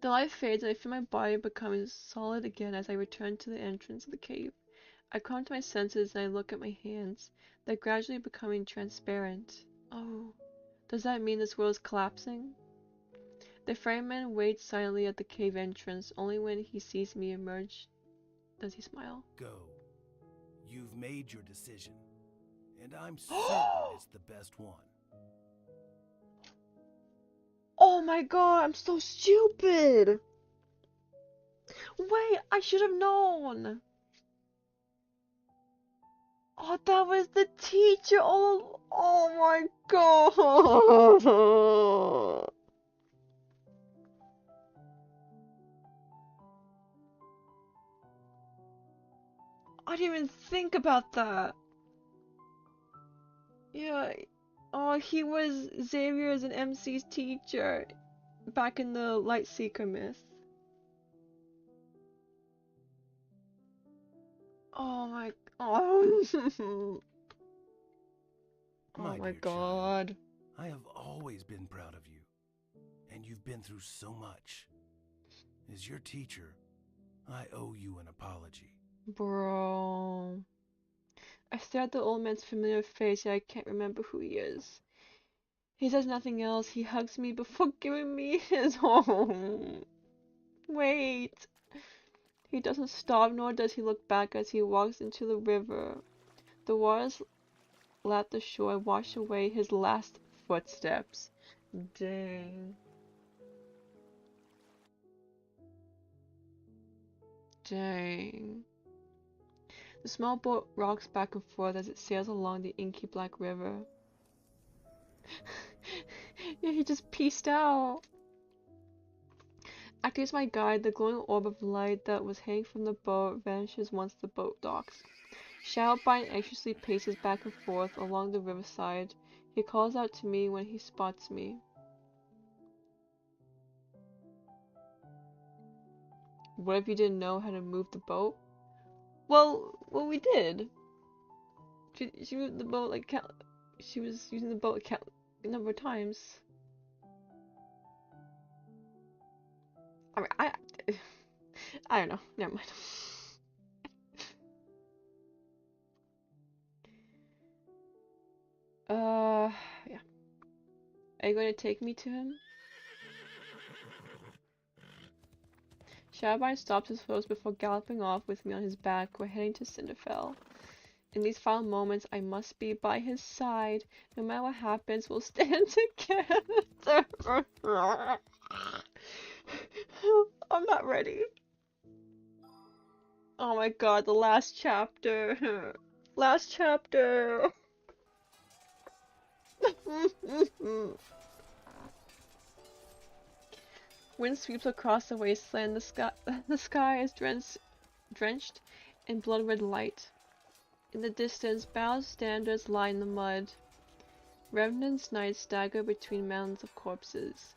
The light fades and I feel my body becoming solid again as I return to the entrance of the cave. I come to my senses and I look at my hands. They're gradually becoming transparent. Oh, does that mean this world is collapsing? The ferryman waits silently at the cave entrance. Only when he sees me emerge does he smile. Go. You've made your decision, and I'm certain it's the best one. Oh my god, I'm so stupid! Wait, I should have known! Oh, that was the teacher all. Oh my god! I didn't even think about that. Yeah. Oh, he was Xavier's and MC's teacher back in the Lightseeker myth. Oh my. Oh. Oh my god. Child, I have always been proud of you, and you've been through so much. As your teacher, I owe you an apology. Bro. I stare at the old man's familiar face, yet I can't remember who he is. He says nothing else. He hugs me before giving me his home. Wait. He doesn't stop, nor does he look back as he walks into the river. The waters lap the shore and wash away his last footsteps. Dang. Dang. The small boat rocks back and forth as it sails along the inky black river. Yeah, he just peaced out. Acting as my guide, the glowing orb of light that was hanging from the boat vanishes once the boat docks. Shadowbind anxiously paces back and forth along the riverside. He calls out to me when he spots me. What if you didn't know how to move the boat? Well, we did. She moved the boat like she was using the boat a number of times. I mean, I don't know. Never mind. Yeah. Are you going to take me to him? Shadowbind stops his foes before galloping off with me on his back. We're heading to Cinderfell. In these final moments, I must be by his side. No matter what happens, we'll stand together. I'm not ready. Oh my god, the last chapter. Last chapter. Wind sweeps across the wasteland. The sky is drenched in blood-red light. In the distance, battle standards lie in the mud. Revenant's knights stagger between mountains of corpses.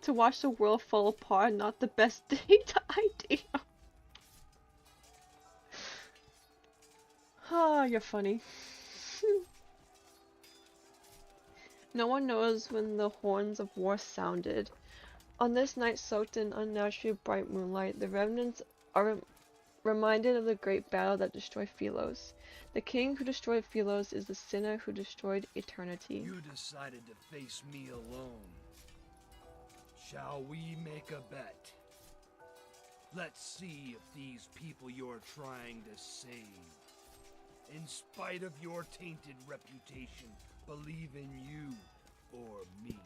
To watch the world fall apart, not the best date idea. Ah, you're funny. No one knows when the horns of war sounded. On this night soaked in unnaturally bright moonlight, the Revenants are reminded of the great battle that destroyed Philos. The king who destroyed Philos is the sinner who destroyed eternity. You decided to face me alone. Shall we make a bet? Let's see if these people you're trying to save, in spite of your tainted reputation, believe in you or me.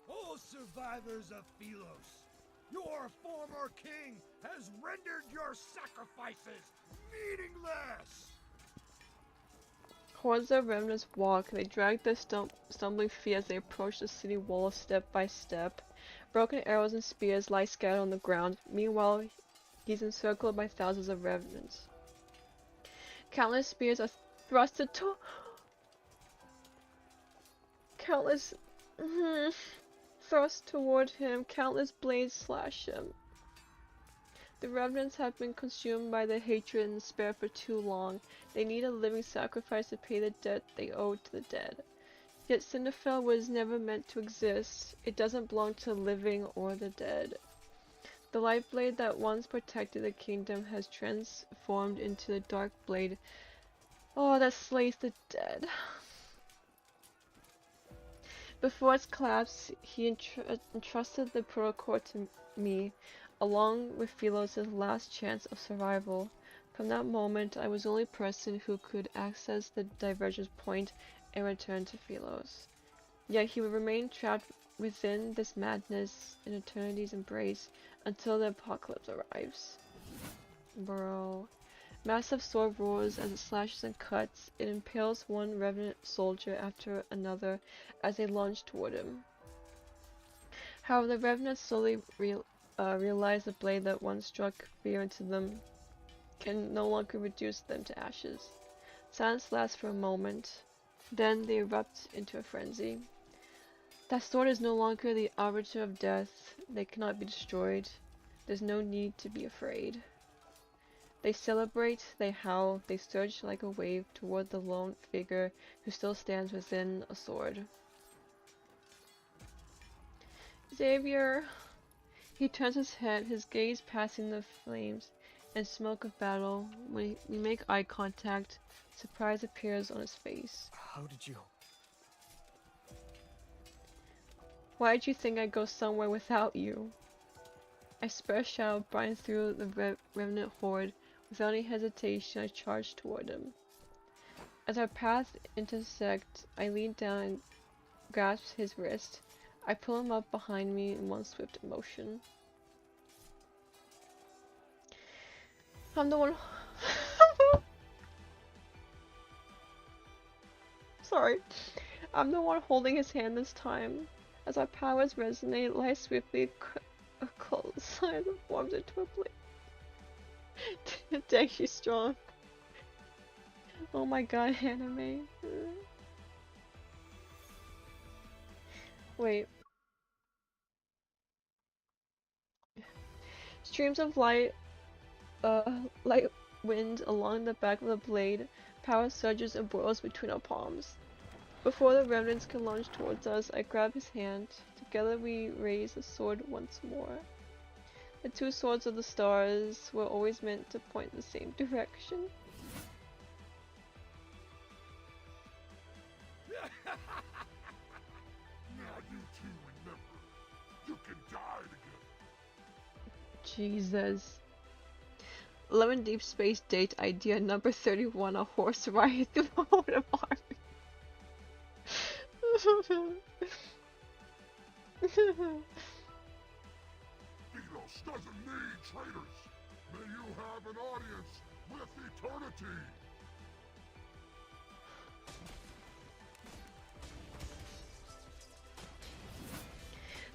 All survivors of Philos, your former king has rendered your sacrifices meaningless! Hordes of Revenants walk. They drag their stumbling feet as they approach the city wall step by step. Broken arrows and spears lie scattered on the ground. Meanwhile, he's encircled by thousands of Revenants. Countless spears are thrusted to... thrust toward him. Countless blades slash him. The Revenants have been consumed by their hatred and despair for too long. They need a living sacrifice to pay the debt they owe to the dead. Yet Cinderfell was never meant to exist. It doesn't belong to the living or the dead. The light blade that once protected the kingdom has transformed into the dark blade that slays the dead. Before its collapse, he entrusted the protocol to me, along with Philos' last chance of survival. From that moment, I was the only person who could access the divergence point and return to Philos. Yet he would remain trapped within this madness in eternity's embrace until the apocalypse arrives. Bro. Massive sword roars as it slashes and cuts. It impales one Revenant soldier after another as they launch toward him. However, the Revenants slowly realize the blade that once struck fear into them can no longer reduce them to ashes. Silence lasts for a moment, then they erupt into a frenzy. That sword is no longer the arbiter of death. They cannot be destroyed. There's no need to be afraid. They celebrate, they howl, they surge like a wave toward the lone figure who still stands within a sword. Xavier! He turns his head, his gaze passing the flames and smoke of battle. When we make eye contact, surprise appears on his face. How did you... Why did you think I'd go somewhere without you? I spare a shadow of Brian through the Revenant horde. Without any hesitation, I charged toward him. As our paths intersect, I lean down and grasp his wrist. I pull him up behind me in one swift motion. I'm the one... Sorry. I'm the one holding his hand this time. As our powers resonate, light swiftly clothesline forms into a blade. Dang, she's strong. Oh my god, anime. Wait. Streams of light wind along the back of the blade. Power surges and boils between our palms. Before the Revenants can launch towards us, I grab his hand. Together we raise the sword once more. The two swords of the stars were always meant to point in the same direction. Now you two remember, you can die together. Jesus. Lemon Deep Space date idea number 31, a horse ride through the Hoden Army. Thelos doesn't need traitors. May you have an audience with eternity.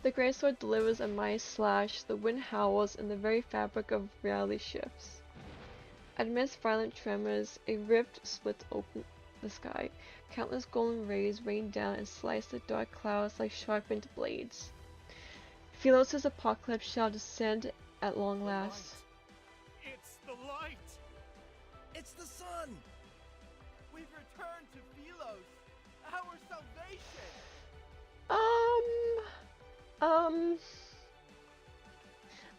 The greatsword delivers a mighty slash, the wind howls, and the very fabric of reality shifts. Amidst violent tremors, a rift splits open the sky. Countless golden rays rain down and slice the dark clouds like sharpened blades. Philos' apocalypse shall descend at long last. It's the light! It's the sun! We've returned to Philos, our salvation!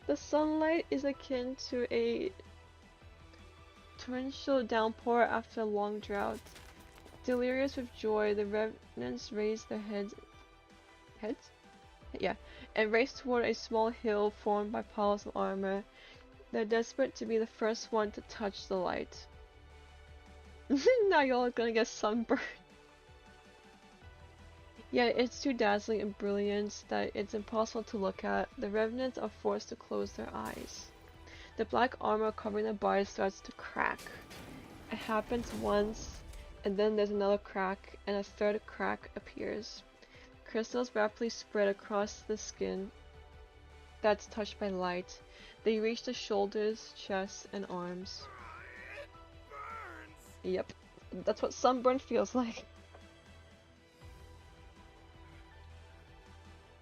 The sunlight is akin to a torrential downpour after a long drought. Delirious with joy, the revenants raise their heads? Yeah, and race toward a small hill formed by piles of armor. They're desperate to be the first one to touch the light. Now y'all are gonna get sunburned. Yet it's too dazzling and brilliant that it's impossible to look at. The revenants are forced to close their eyes. The black armor covering their bodies starts to crack. It happens once, and then there's another crack, and a third crack appears. Crystals rapidly spread across the skin that's touched by light. They reach the shoulders, chest, and arms. Yep, that's what sunburn feels like.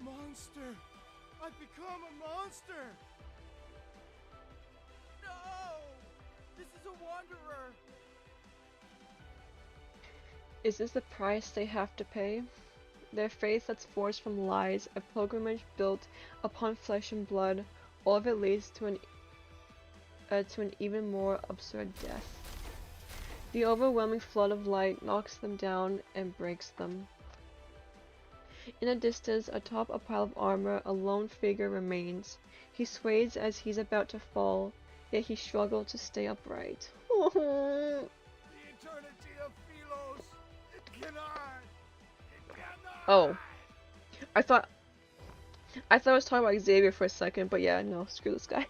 Monster! I've become a monster! No! This is a wanderer! Is this the price they have to pay? Their faith that's forged from lies, a pilgrimage built upon flesh and blood, all of it leads to an even more absurd death. The overwhelming flood of light knocks them down and breaks them. In the distance, atop a pile of armor, a lone figure remains. He sways as he's about to fall, yet he struggles to stay upright. The eternity of Philos! It cannot! It cannot! Oh. I thought I was talking about Xavier for a second, but yeah, no, screw this guy.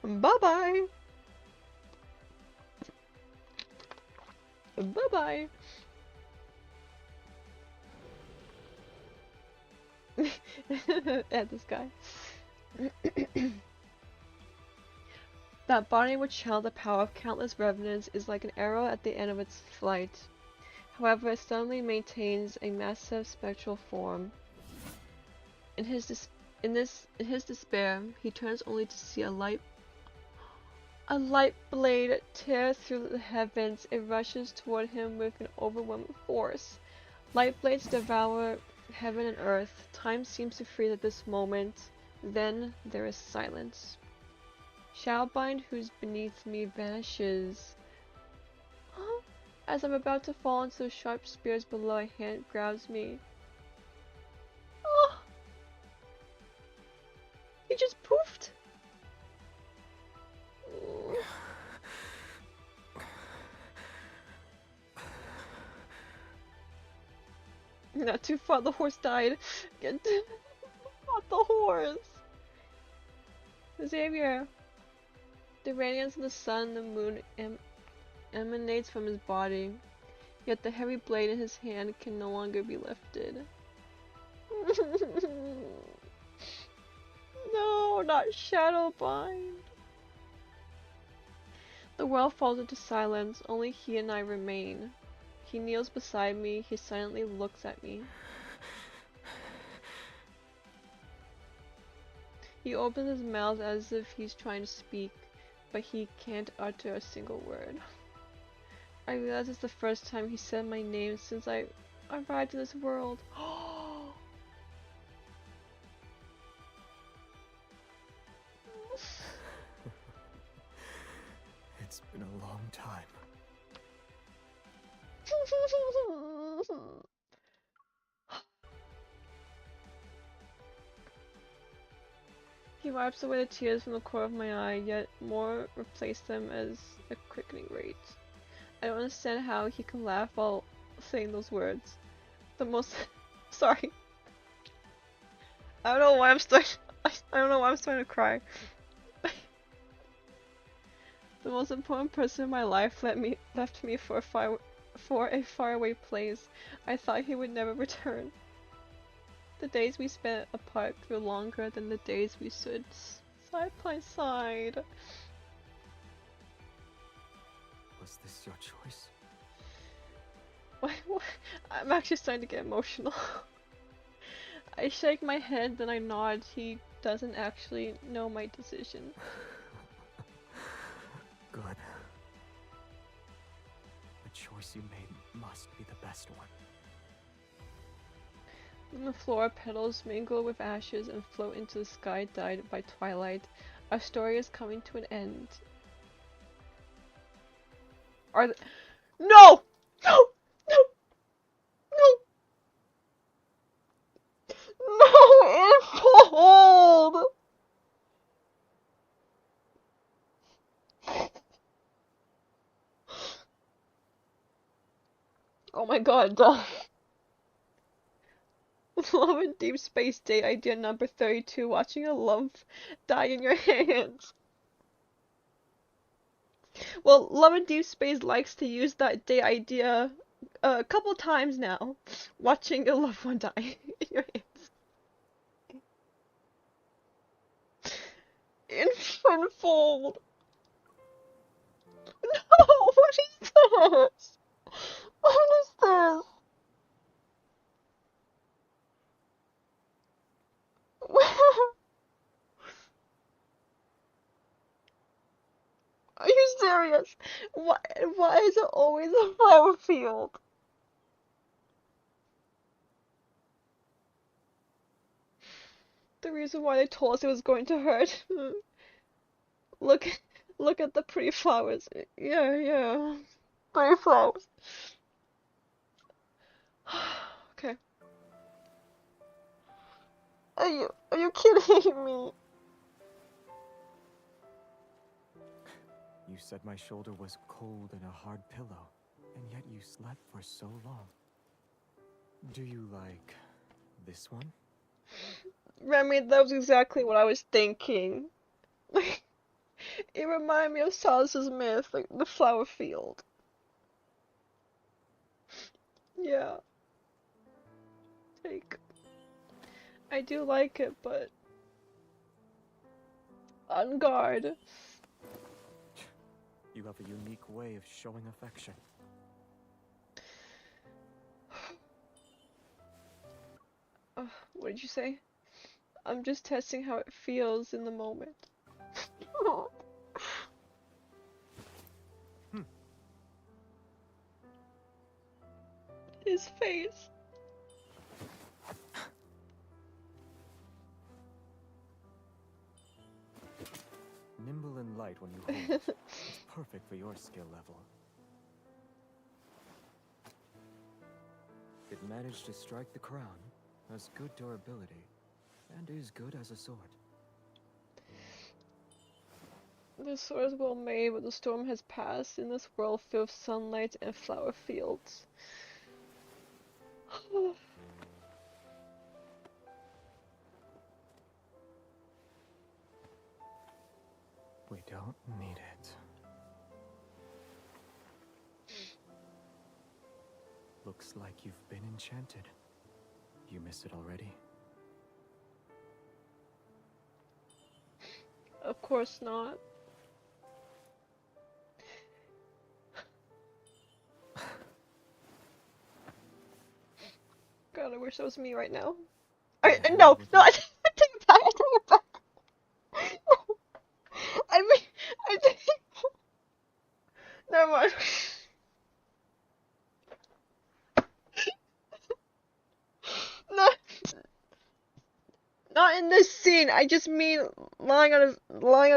Bye-bye! Bye-bye! At this guy. That body which held the power of countless revenants is like an arrow at the end of its flight. However, it suddenly maintains a massive spectral form. In his despair, he turns only to see a light blade tear through the heavens. It rushes toward him with an overwhelming force. Light blades devour heaven and earth. Time seems to freeze at this moment. Then there is silence. Shadowbind, who's beneath me, vanishes. As I'm about to fall into the sharp spears below, a hand grabs me. Oh! He just poofed! Not too far, the horse died. Not the horse! Xavier! The radiance of the sun and the moon emanates from his body, yet the heavy blade in his hand can no longer be lifted. No, not Shadowbind! The world falls into silence, only he and I remain. He kneels beside me, he silently looks at me. He opens his mouth as if he's trying to speak, but he can't utter a single word. I realize it's the first time he said my name since I arrived in this world. It's been a long time. He wipes away the tears from the corner of my eye, yet more replace them as a quickening rate. I don't understand how he can laugh while saying those words. The most... Sorry. I don't know why I'm starting... I don't know why I'm starting to cry. The most important person in my life left me for a faraway place. I thought he would never return. The days we spent apart grew longer than the days we stood side by side. Was this your choice? What? I'm actually starting to get emotional. I shake my head, then I nod. He doesn't actually know my decision. Good. The choice you made must be the best one. When the floor petals mingle with ashes and float into the sky dyed by twilight, our story is coming to an end. Are th- No! No! No! No! No! It's cold! Oh my god, Love and Deep Space date idea number 32, watching a love die in your hands. Well, Love and Deep Space likes to use that date idea a couple times now. Watching a loved one die in your hands. Infantfold. No, what is this? What is this? Are you serious? Why is it always a flower field? The reason why they told us it was going to hurt. Look, look at the pretty flowers. Yeah. Pretty flowers. Okay. Are you kidding me? You said my shoulder was cold and a hard pillow, and yet you slept for so long. Do you like this one? Remy, that was exactly what I was thinking. It reminded me of Silas's myth, like the flower field. Yeah. Like, I do like it, but on guard. You have a unique way of showing affection. What did you say? I'm just testing how it feels in the moment. His face. Nimble and light when you hold. It's perfect for your skill level. It managed to strike the crown, has good durability, and is good as a sword. The sword is well made, but the storm has passed in this world filled with sunlight and flower fields. We don't need it. Looks like you've been enchanted. You miss it already? Of course not. God, I wish that was me right now. No, I take it back. I take it back. I mean, I think. Never mind. Not in this scene. I just mean lying on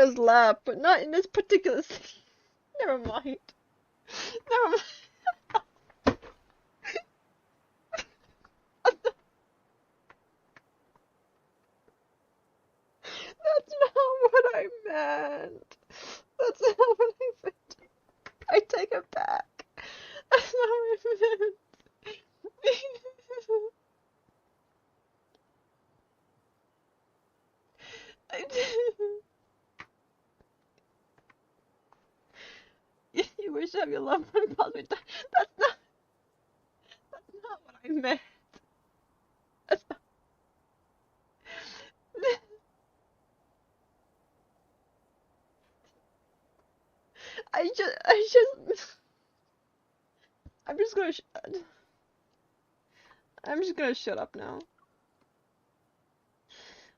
his lap, but not in this particular scene. Never mind. Never mind. That's not what I meant. That's not what I meant. I take it back. That's not what I meant. I didn't. You wish to have your loved one possibly die. That's not what I meant. That's not. I just, I'm just gonna, I'm just gonna shut up now.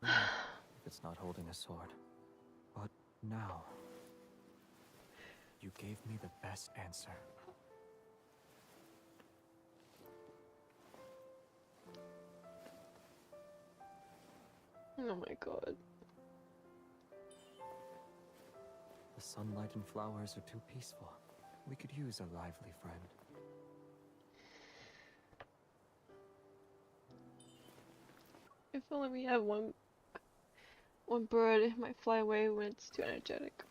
If it's not holding a sword. But now, you gave me the best answer. Oh my god. The sunlight and flowers are too peaceful. We could use a lively friend. If only we had one bird, it might fly away when it's too energetic.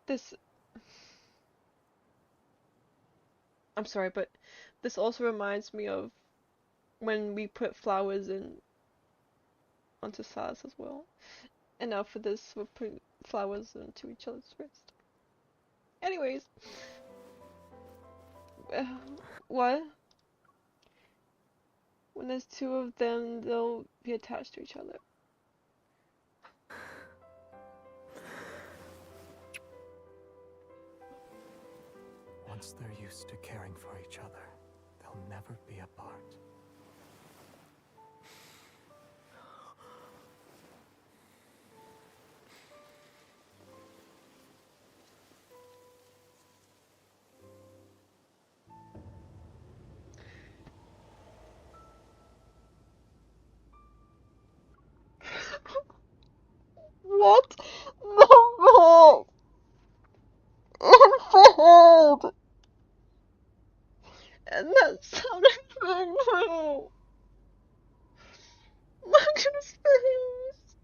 This, I'm sorry, but this also reminds me of when we put flowers in onto Saz as well. And now for this, we're putting flowers into each other's wrist. Anyways, what? When there's two of them, they'll be attached to each other. Once they're used to caring for each other, they'll never be apart. What? No! Unfold! And that sounded very no! My goodness face!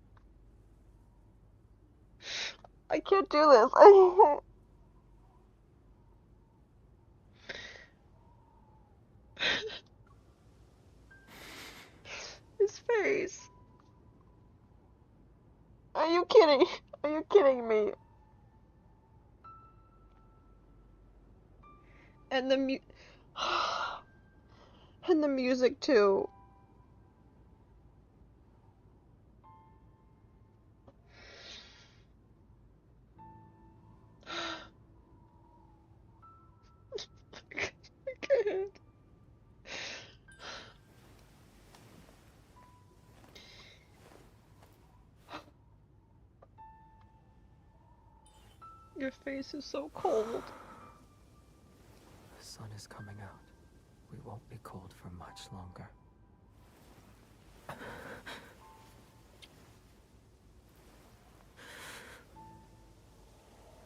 I can't do this. I His face. Are you kidding? Are you kidding me? And the and the music too. I can't. Your face is so cold. The sun is coming out. We won't be cold for much longer.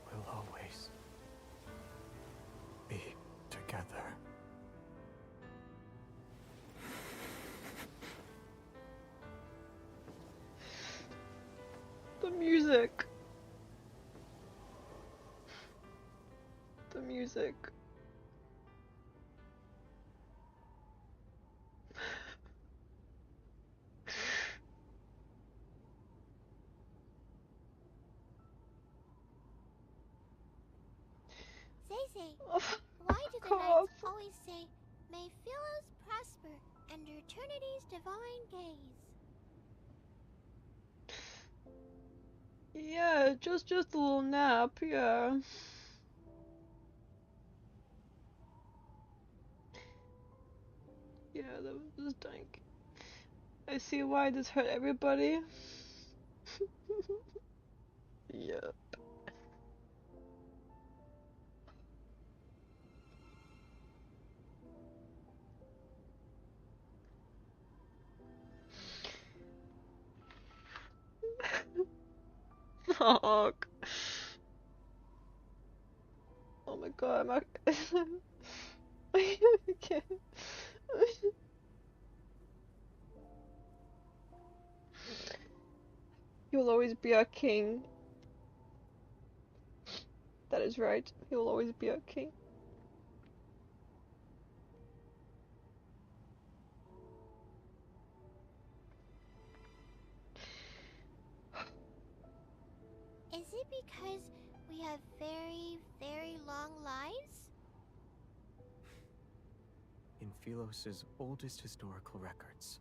We'll always be together. The music. The music. Zay, Oh, why do the knights always say, "May Philos prosper under eternity's divine gaze"? Yeah, just a little nap, yeah. Yeah, that was just dank. I see why this hurt everybody. Yeah. Oh, oh my god, I can't. He will always be our king. That is right. He will always be our king. Is it because we have very, very long lives? In Philos' oldest historical records,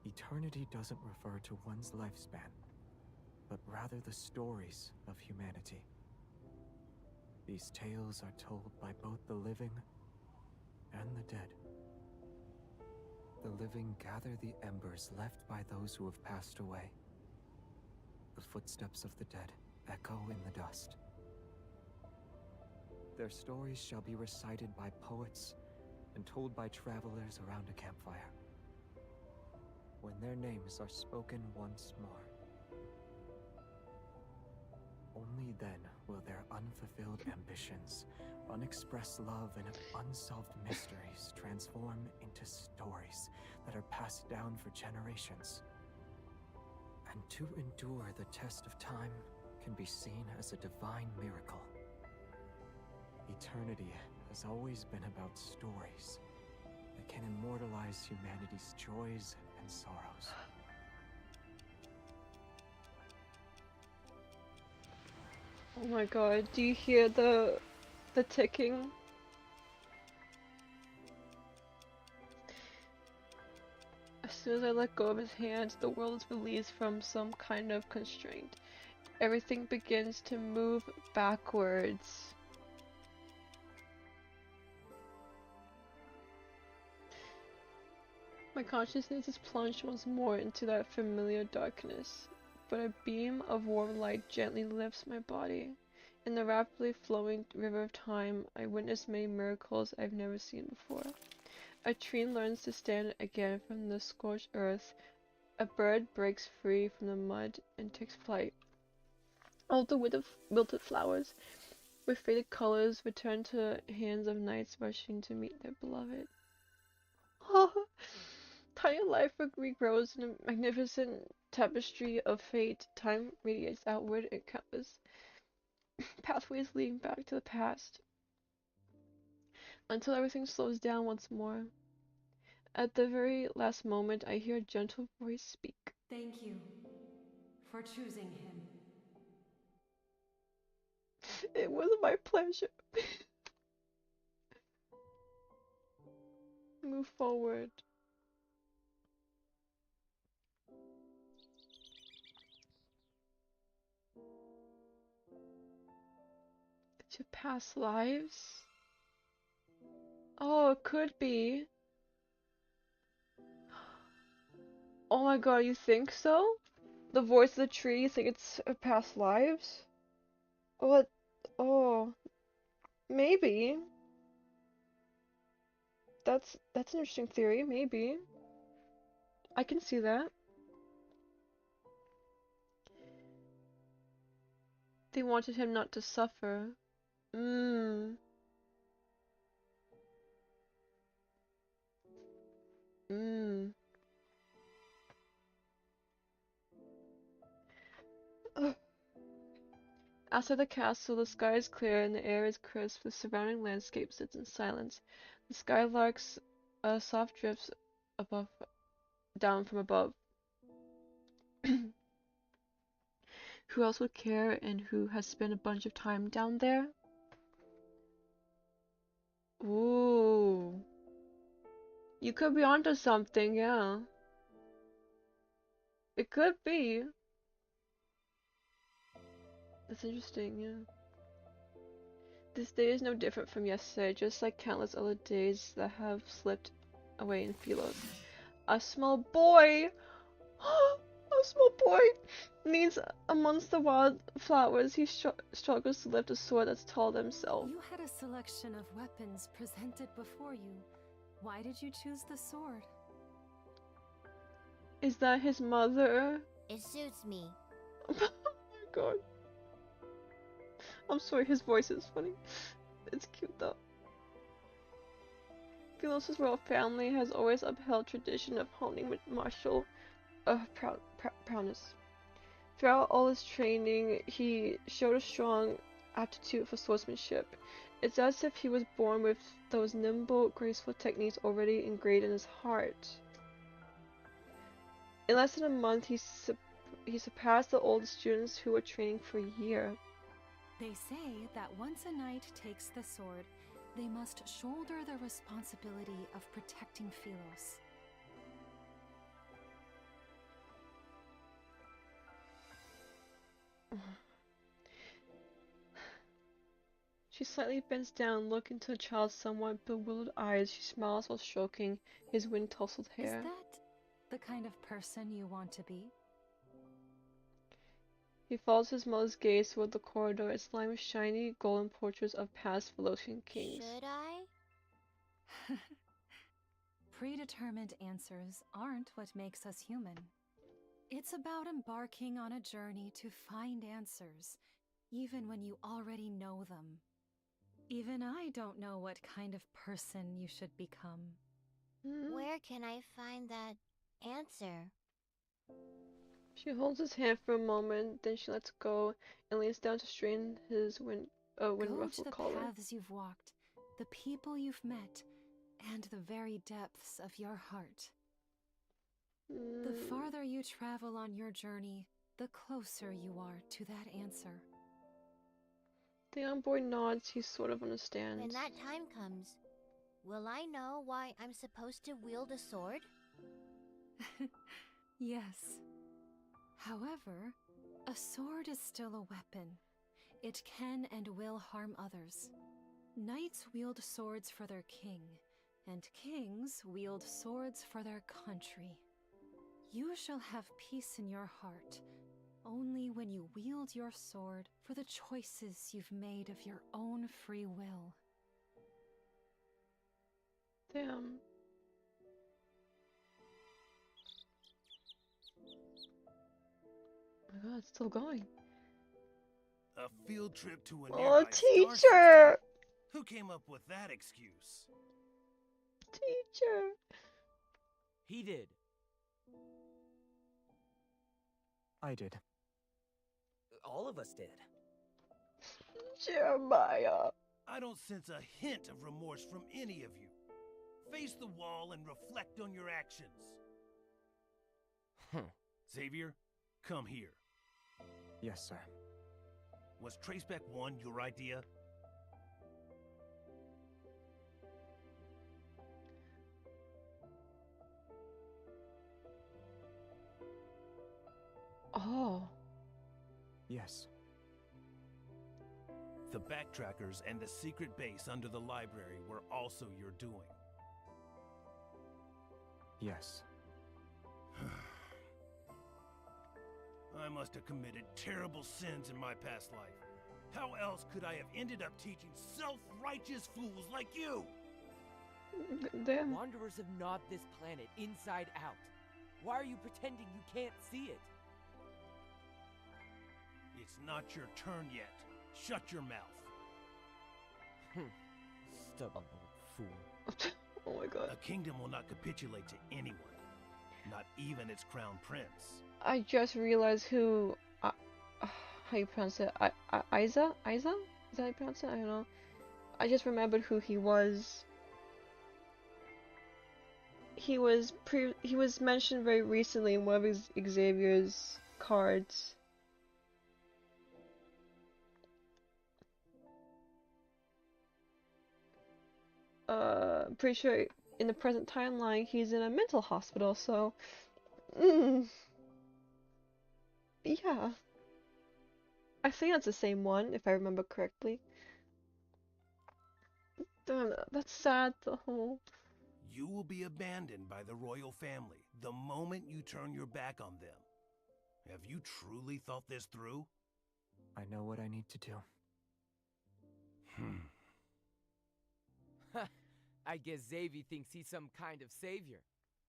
eternity doesn't refer to one's lifespan, but rather the stories of humanity. These tales are told by both the living and the dead. The living gather the embers left by those who have passed away. The footsteps of the dead echo in the dust. Their stories shall be recited by poets and told by travelers around a campfire. When their names are spoken once more, only then will their unfulfilled ambitions, unexpressed love, and unsolved mysteries transform into stories that are passed down for generations. And to endure the test of time can be seen as a divine miracle. Eternity has always been about stories that can immortalize humanity's joys and sorrows. Oh my god, do you hear the ticking? As soon as I let go of his hands, the world is released from some kind of constraint. Everything begins to move backwards. My consciousness is plunged once more into that familiar darkness, but a beam of warm light gently lifts my body. In the rapidly flowing river of time, I witness many miracles I've never seen before. A tree learns to stand again from the scorched earth. A bird breaks free from the mud and takes flight. All the wilted flowers, with faded colors, return to hands of knights rushing to meet their beloved. Tiny life regrows in a magnificent tapestry of fate. Time radiates outward in countless pathways leading back to the past, until everything slows down once more. At the very last moment, I hear a gentle voice speak. Thank you for choosing him. It was my pleasure. Move forward. To past lives? Oh, it could be. Oh my god, you think so? The voice of the tree, you think it's past lives? What? Oh, maybe. That's an interesting theory, maybe. I can see that. They wanted him not to suffer. Mmm. Mmm. Outside the castle, the sky is clear and the air is crisp. The surrounding landscape sits in silence. The skylarks, soft drifts down from above. Who else would care, and who has spent a bunch of time down there? Ooh. You could be onto something, yeah. It could be. That's interesting, yeah. This day is no different from yesterday, just like countless other days that have slipped away in Philos. A small boy! A small boy needs amongst the wild flowers. He struggles to lift a sword that's tall to himself. You had a selection of weapons presented before you. Why did you choose the sword? Is that his mother? It suits me. Oh my god. I'm sorry, his voice is funny. It's cute though. Philos' royal family has always upheld tradition of honing martial prowess. Throughout all his training, he showed a strong aptitude for swordsmanship. It's as if he was born with those nimble, graceful techniques already ingrained in his heart. In less than a month, he surpassed the old students who were training for a year. They say that once a knight takes the sword, they must shoulder the responsibility of protecting Philos. She slightly bends down, looking into the child's somewhat bewildered eyes. She smiles while stroking his wind-tousled hair. Is that the kind of person you want to be? He follows his mother's gaze toward the corridor. It's lined with shiny, golden portraits of past Philosian kings. Should I? Predetermined answers aren't what makes us human. It's about embarking on a journey to find answers, even when you already know them. Even I don't know what kind of person you should become. Where can I find that answer? She holds his hand for a moment, then she lets go and leans down to straighten his wind-ruffled collar. Go to the paths you've walked, the people you've met, and the very depths of your heart. The farther you travel on your journey, the closer you are to that answer. The young boy nods. He sort of understands. When that time comes, will I know why I'm supposed to wield a sword? Yes. However, a sword is still a weapon. It can and will harm others. Knights wield swords for their king, and kings wield swords for their country. You shall have peace in your heart only when you wield your sword for the choices you've made of your own free will. Damn. Oh my god, it's still going. A field trip to a Oh, nearby teacher! star system? Who came up with that excuse? Teacher! He did. I did. All of us did. Jeremiah. I don't sense a hint of remorse from any of you. Face the wall and reflect on your actions. Xavier, come here. Yes, sir. Was Traceback 1 your idea? Oh. Yes. The backtrackers and the secret base under the library were also your doing. Yes. I must have committed terrible sins in my past life. How else could I have ended up teaching self-righteous fools like you? Damn. Wanderers have gnawed this planet inside out. Why are you pretending you can't see it? It's not your turn yet. Shut your mouth. Stubborn old fool. Oh my god. A kingdom will not capitulate to anyone. Not even its crown prince. I just realized who... how you pronounce it? Isa? Is that how you pronounce it? I don't know. I just remembered who he was. He was mentioned very recently in one of Xavier's cards. Pretty sure in the present timeline he's in a mental hospital, so yeah. I think that's the same one, if I remember correctly. Damn, that's sad though. You will be abandoned by the royal family the moment you turn your back on them. Have you truly thought this through? I know what I need to do. I guess Xavier thinks he's some kind of savior.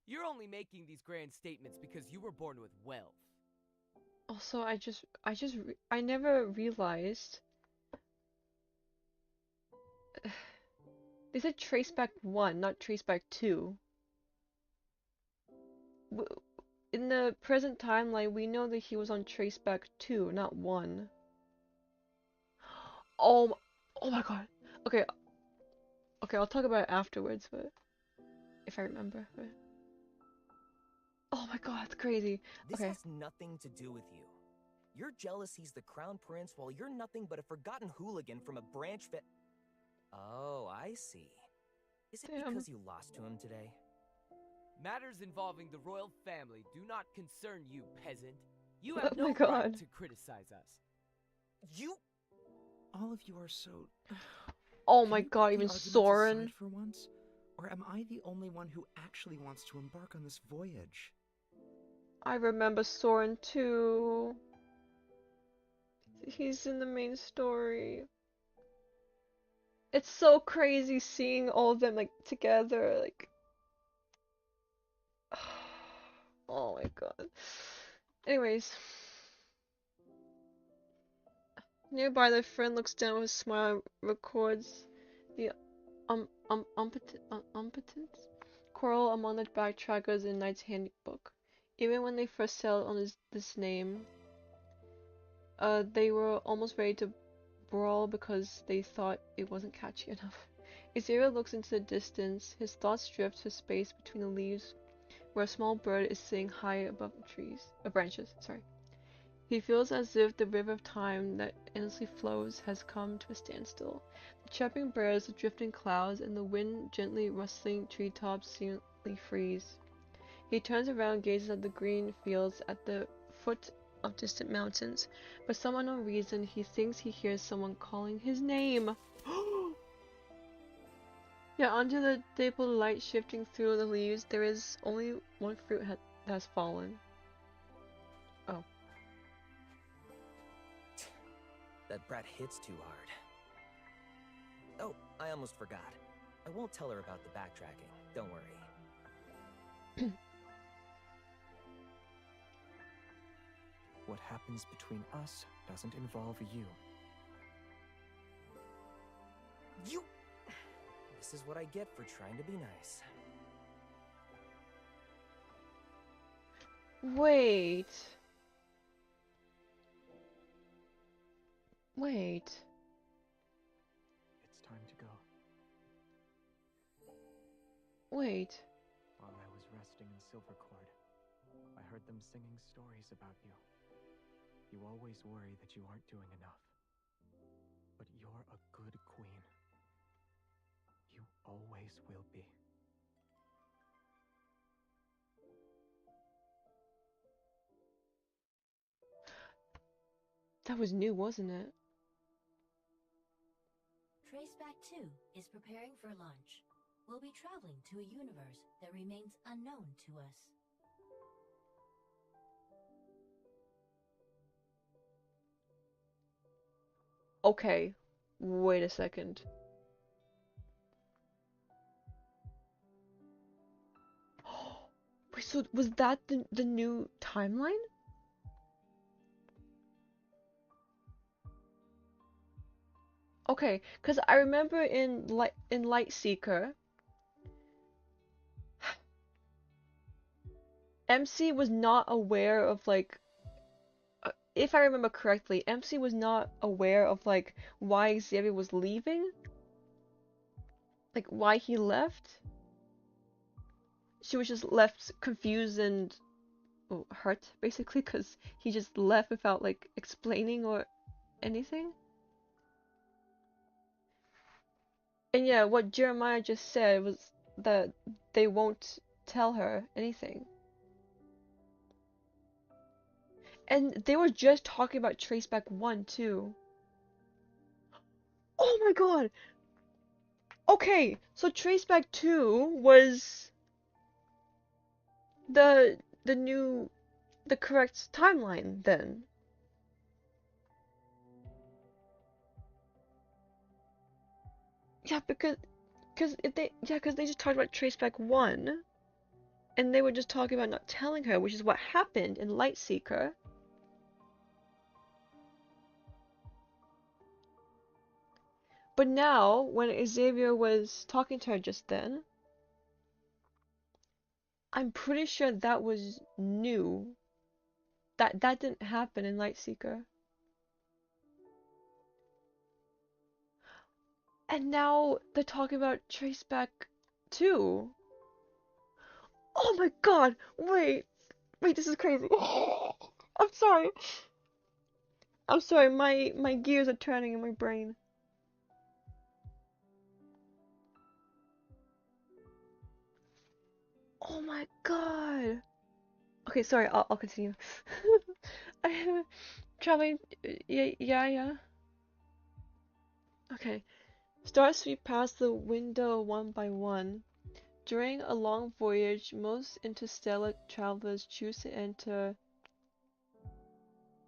You're only making these grand statements because you were born with wealth. Also, I never realized. They said Traceback 1, not Traceback 2. In the present timeline, we know that he was on Traceback 2, not 1. Oh, oh my god. Okay, okay, I'll talk about it afterwards, but if I remember. But... Oh my god, it's crazy. This Okay. has nothing to do with you. You're jealous he's the crown prince while you're nothing but a forgotten hooligan from a branch fit. Oh, I see. Is it because you lost to him today? Matters involving the royal family do not concern you, peasant. You have no right to criticize us. You... All of you are so... Oh my god, even Soren. For once? Or am I the only one who actually wants to embark on this voyage? I remember Soren too. He's in the main story. It's so crazy seeing all of them like together, like oh my god. Anyways. Nearby, their friend looks down with a smile and records the impotence quarrel among the backtrackers in Knight's Handbook. Even when they first settled on this name, they were almost ready to brawl because they thought it wasn't catchy enough. Azira looks into the distance, his thoughts drift to space between the leaves where a small bird is sitting high above the branches. He feels as if the river of time that endlessly flows has come to a standstill. The chirping birds, the drifting clouds, and the wind gently rustling treetops seemingly freeze. He turns around and gazes at the green fields at the foot of distant mountains. For some unknown reason, he thinks he hears someone calling his name. Yeah, under the dappled light shifting through the leaves, there is only one fruit that has fallen. Oh. That brat hits too hard. Oh, I almost forgot. I won't tell her about the backtracking. Don't worry. What happens between us doesn't involve you. You... This is what I get for trying to be nice. Wait. Wait. It's time to go. Wait. While I was resting in Silvercord, I heard them singing stories about you. You always worry that you aren't doing enough. But you're a good queen. You always will be. That was new, wasn't it? Traceback 2 is preparing for launch. We'll be traveling to a universe that remains unknown to us. Okay, wait a second. Wait, so was that the new timeline? Okay, because I remember in Lightseeker, MC was not aware of like, if I remember correctly, MC was not aware of like why Xavier was leaving, like why he left. She was just left confused and hurt basically because he just left without like explaining or anything. And yeah, what Jeremiah just said was that they won't tell her anything. And they were just talking about Traceback 1 too. Oh my god! Okay, so Traceback 2 was the correct timeline then. Yeah, because they just talked about Traceback 1 and they were just talking about not telling her, which is what happened in Lightseeker. But now, when Xavier was talking to her just then, I'm pretty sure that was new. That didn't happen in Lightseeker. And now they're talking about Traceback too. Oh my god! Wait, this is crazy. I'm sorry. I'm sorry. My gears are turning in my brain. Oh my god. Okay, sorry. I'll continue. I traveling. Yeah. Okay. Stars sweep past the window one by one. During a long voyage, most interstellar travelers choose to enter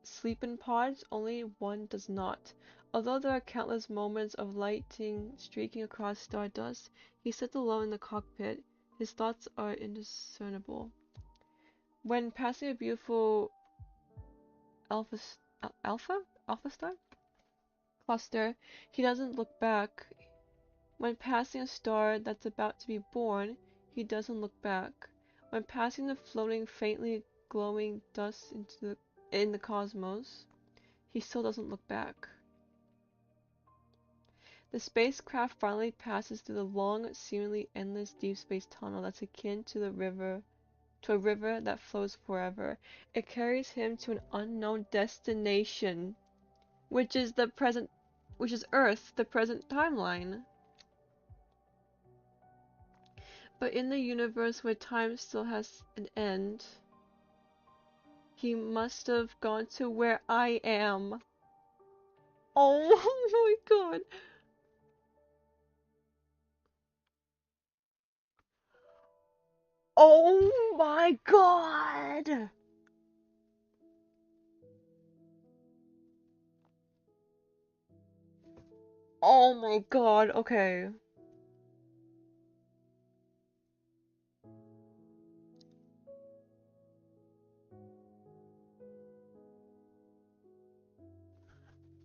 sleep-in pods, only one does not. Although there are countless moments of lighting streaking across stardust, he sits alone in the cockpit. His thoughts are indiscernible. When passing a beautiful alpha star cluster, he doesn't look back. When passing a star that's about to be born, he doesn't look back. When passing the floating, faintly glowing dust in the cosmos, he still doesn't look back. The spacecraft finally passes through the long, seemingly endless deep space tunnel that's akin to a river that flows forever. It carries him to an unknown destination, which is Earth, the present timeline. But in the universe where time still has an end, he must have gone to where I am. Oh my god. Oh my god. Oh my god, okay.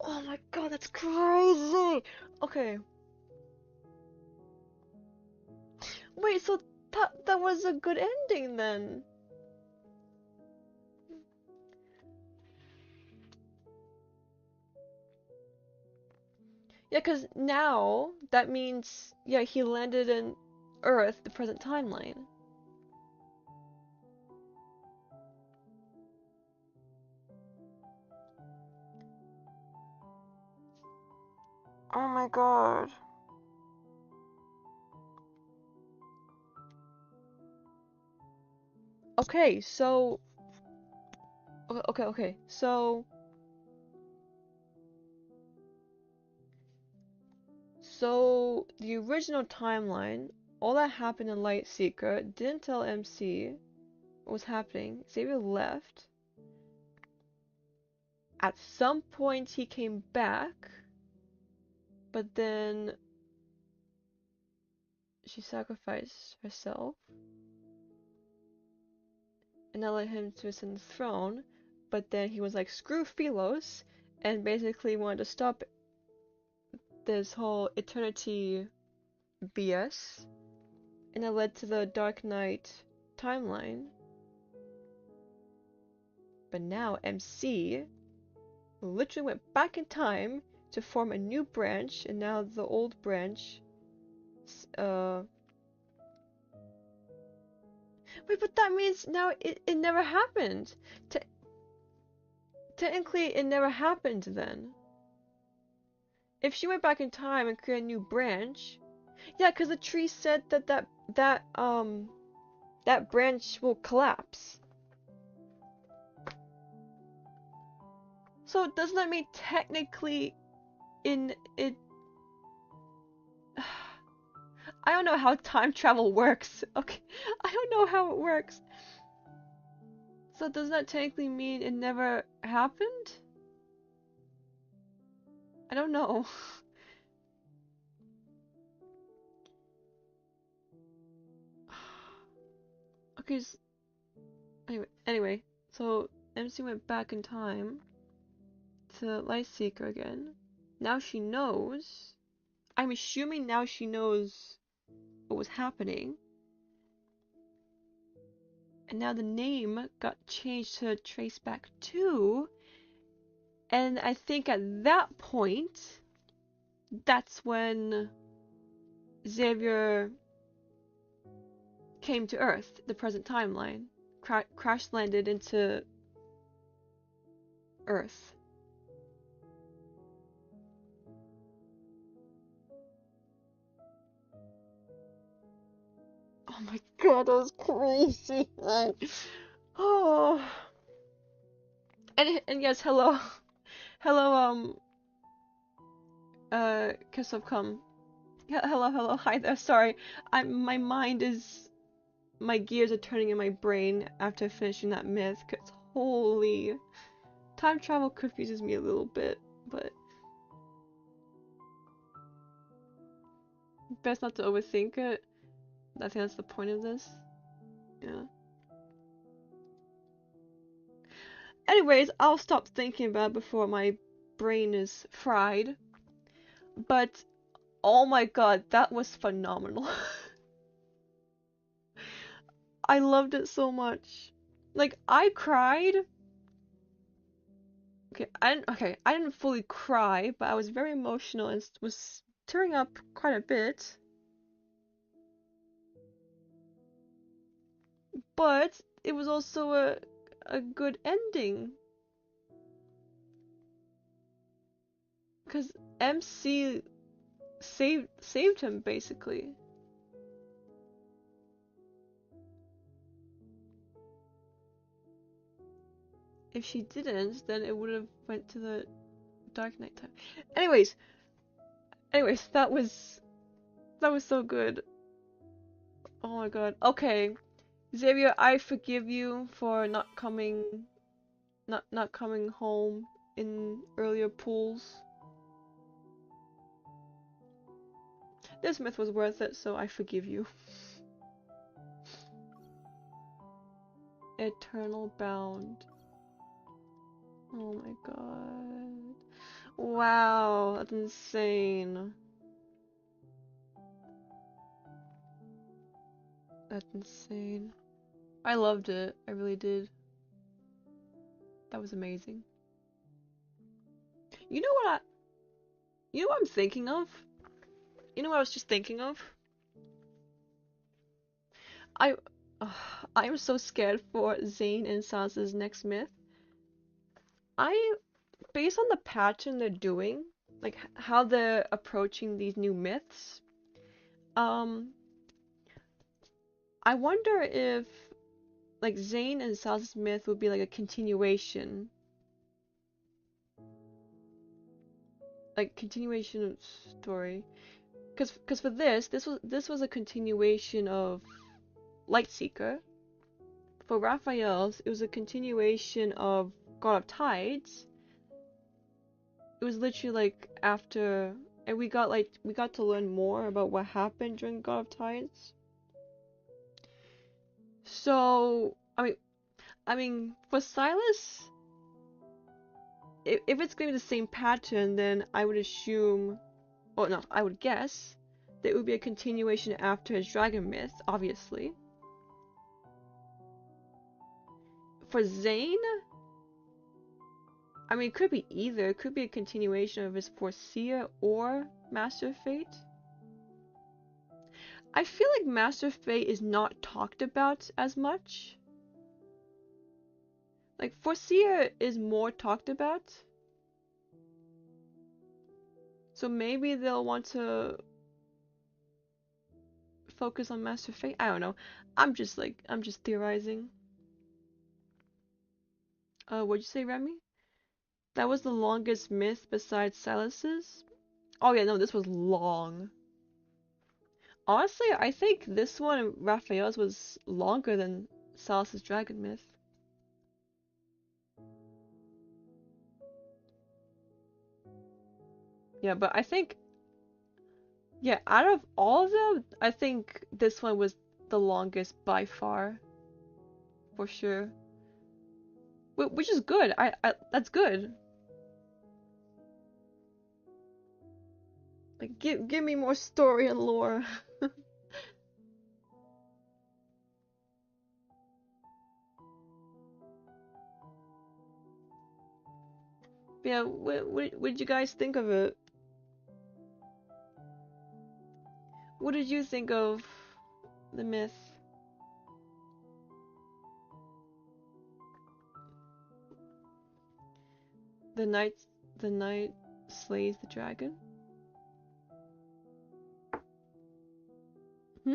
Oh my god, that's crazy! Okay. Wait, so that was a good ending then? Yeah, because now that means, yeah, he landed in Earth, the present timeline. Oh my god. Okay, so okay. So the original timeline, all that happened in Lightseeker, didn't tell MC what was happening. Xavier left. At some point he came back, but then she sacrificed herself. And that led him to ascend the throne, but then he was like, screw Philos, and basically wanted to stop this whole eternity BS, and that led to the Dark Knight timeline. But now MC literally went back in time to form a new branch, and now the old branch, wait, but that means now it never happened. Technically, it never happened then. If she went back in time and created a new branch, yeah, because the tree said that branch will collapse. So doesn't that mean technically in it? I don't know how time travel works. Okay, I don't know how it works. So does that technically mean it never happened? I don't know. Okay, anyway, so MC went back in time to Lightseeker again. Now she knows I'm assuming now she knows what was happening. And now the name got changed to trace back to. And I think at that point, that's when Xavier came to Earth, the present timeline. Crash landed into Earth. Oh my god, that was crazy. Oh. And yes, hello. Hello, Kiss of Come. Hello, hi there, sorry. My mind is, my gears are turning in my brain after finishing that myth, cause holy, time travel confuses me a little bit, but best not to overthink it. I think that's the point of this. Yeah. Anyways, I'll stop thinking about it before my brain is fried. But, oh my god, that was phenomenal. I loved it so much. Like, I cried. I didn't fully cry, but I was very emotional and was tearing up quite a bit. But it was also a good ending. Because MC saved him, basically. If she didn't, then it would have went to the Dark Knight time. Anyways, that was so good. Oh my god. Okay, Xavier, I forgive you for not coming home in earlier pools. This myth was worth it, so I forgive you. Eternal bound. Oh my god. Wow, that's insane. That's insane. I loved it. I really did. That was amazing. You know what I'm thinking of? You know what I was just thinking of? I am so scared for Zane and Sansa's next myth. Based on the pattern they're doing, like how they're approaching these new myths, I wonder if like Zane and Sansa's myth would be like a continuation. Like continuation of story. Cause for this was a continuation of Lightseeker. For Raphael's, it was a continuation of God of Tides. It was literally like after, and we got to learn more about what happened during God of Tides. So I mean for Silas, if it's going to be the same pattern, then I would assume, or no, I would guess that it would be a continuation after his dragon myth, obviously. For Zane, I mean, it could be either. It could be a continuation of his Foreseer or Master Fate. I feel like Master Fate is not talked about as much. Like, Foreseer is more talked about. So maybe they'll want to focus on Master Fate. I don't know. I'm just theorizing. What'd you say, Remy? That was the longest myth besides Silas's? Oh yeah, no, this was long. Honestly, I think this one, Raphael's, was longer than Silas's dragon myth. Yeah, but I think, yeah, out of all of them, I think this one was the longest by far. For sure. Which is good. That's good. Like, give me more story and lore. Yeah, what did you guys think of it? What did you think of the myth? The knight slays the dragon? Hmm?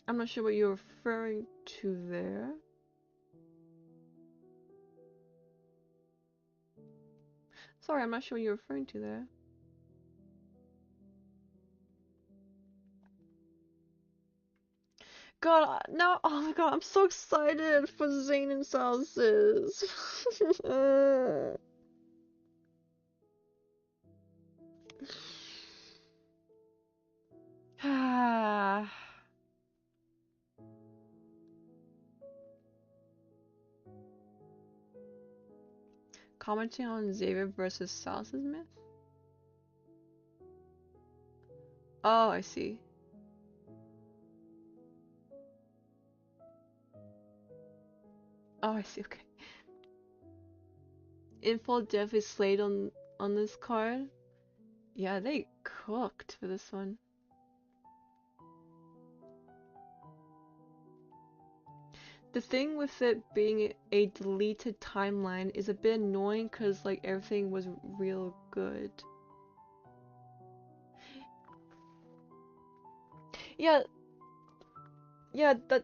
I'm not sure what you're referring to there. Sorry, I'm not sure what you're referring to there. God, now, oh my god, I'm so excited for Zane and Sals's. Commenting on Xavier versus Sals's myth? Oh, I see. Oh, I see, okay. Info definitely slayed on this card. Yeah, they cooked for this one. The thing with it being a deleted timeline is a bit annoying because like everything was real good. Yeah,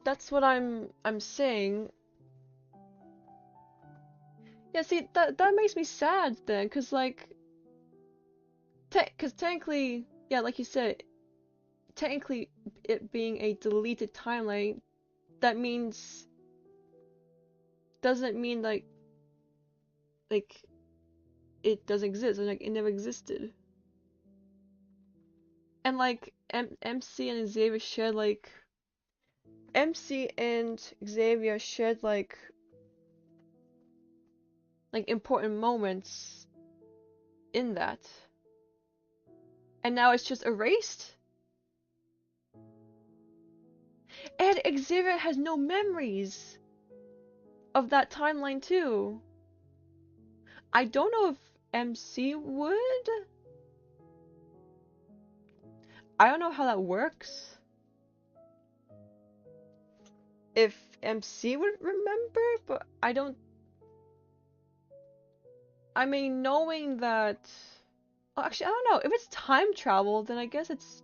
that's what I'm saying. Yeah, see that makes me sad then, cause like, cause technically, yeah, like you said, technically it being a deleted timeline, that means doesn't mean like it doesn't exist, like it never existed. And like MC and Xavier shared like important moments in that. And now it's just erased. And Xavier has no memories of that timeline too. I don't know if MC would. I don't know how that works. If MC would remember, but I don't. I mean, knowing that. Oh, actually, I don't know. If it's time travel, then I guess it's.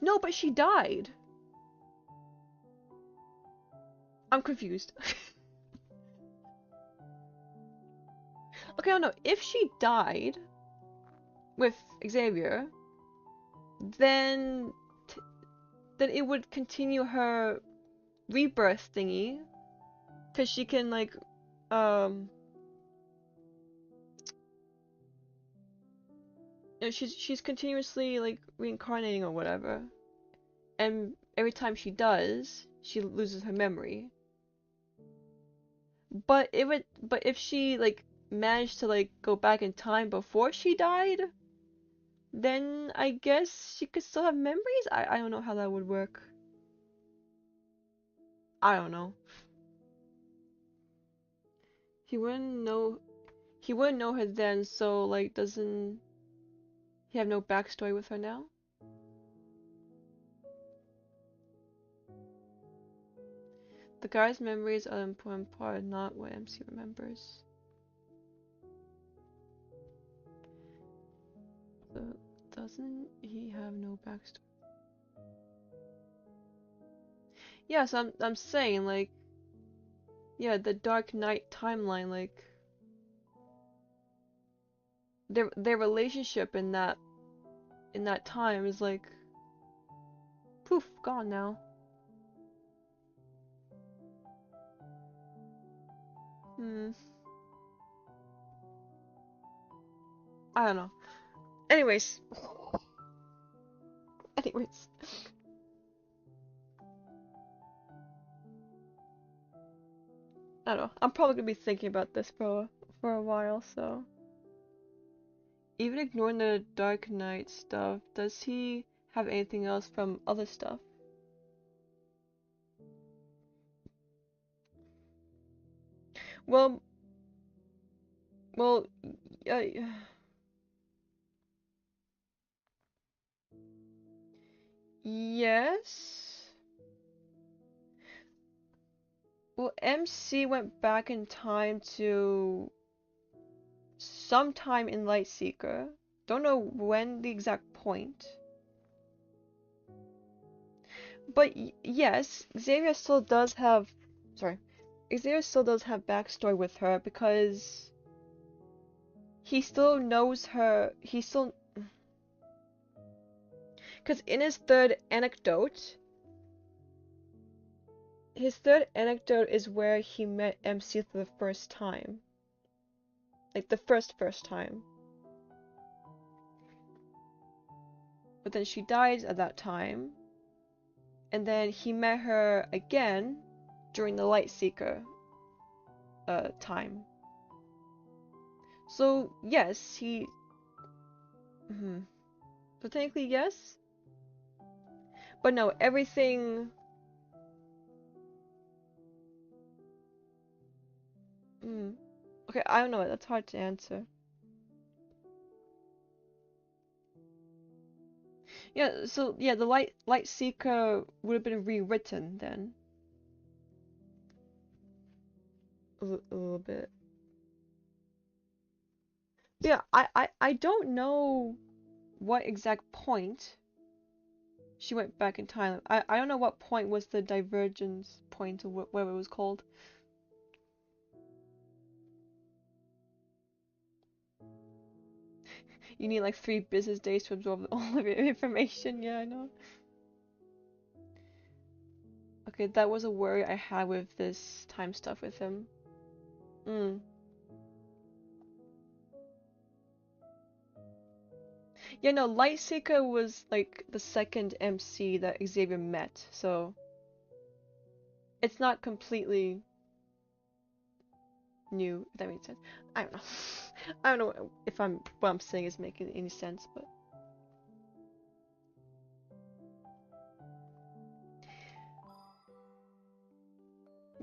No, but she died. I'm confused. Okay, I don't know. If she died with Xavier, then it would continue her rebirth thingy, cause she can like, you know, she's continuously like reincarnating or whatever, and every time she does, she loses her memory. But if she like managed to like go back in time before she died, then I guess she could still have memories. I don't know how that would work. I don't know. He wouldn't know her then, so like doesn't he have no backstory with her now? The guy's memories are the important part, not what MC remembers. So doesn't he have no backstory? Yeah, so I'm saying like, yeah, the Dark Knight timeline, like their relationship in that time is like poof, gone now. I don't know. Anyways. Anyways. I don't know. I'm probably gonna be thinking about this for a while, so. even ignoring the Dark Knight stuff, does he have anything else from other stuff? Well, yes. Well, MC went back in time to sometime in Lightseeker. Don't know when the exact point. But yes, Xavier still does have, sorry, Xavier still does have backstory with her because he still knows her, because in his third anecdote is where he met MC for the first time. Like the first time. But then she died at that time. And then he met her again during the Lightseeker time. So yes, he so technically yes. But no, everything okay, I don't know, that's hard to answer. Yeah, so yeah, the Lightseeker would have been rewritten then. A little bit. Yeah, I don't know what exact point she went back in time. I don't know what point was the divergence point or whatever it was called. You need like 3 business days to absorb all of your information. Yeah, I know. Okay, that was a worry I had with this time stuff with him. Yeah, no, Lightseeker was like the second MC that Xavier met, so it's not completely new, if that makes sense. I don't know. I don't know if what I'm saying is making any sense, but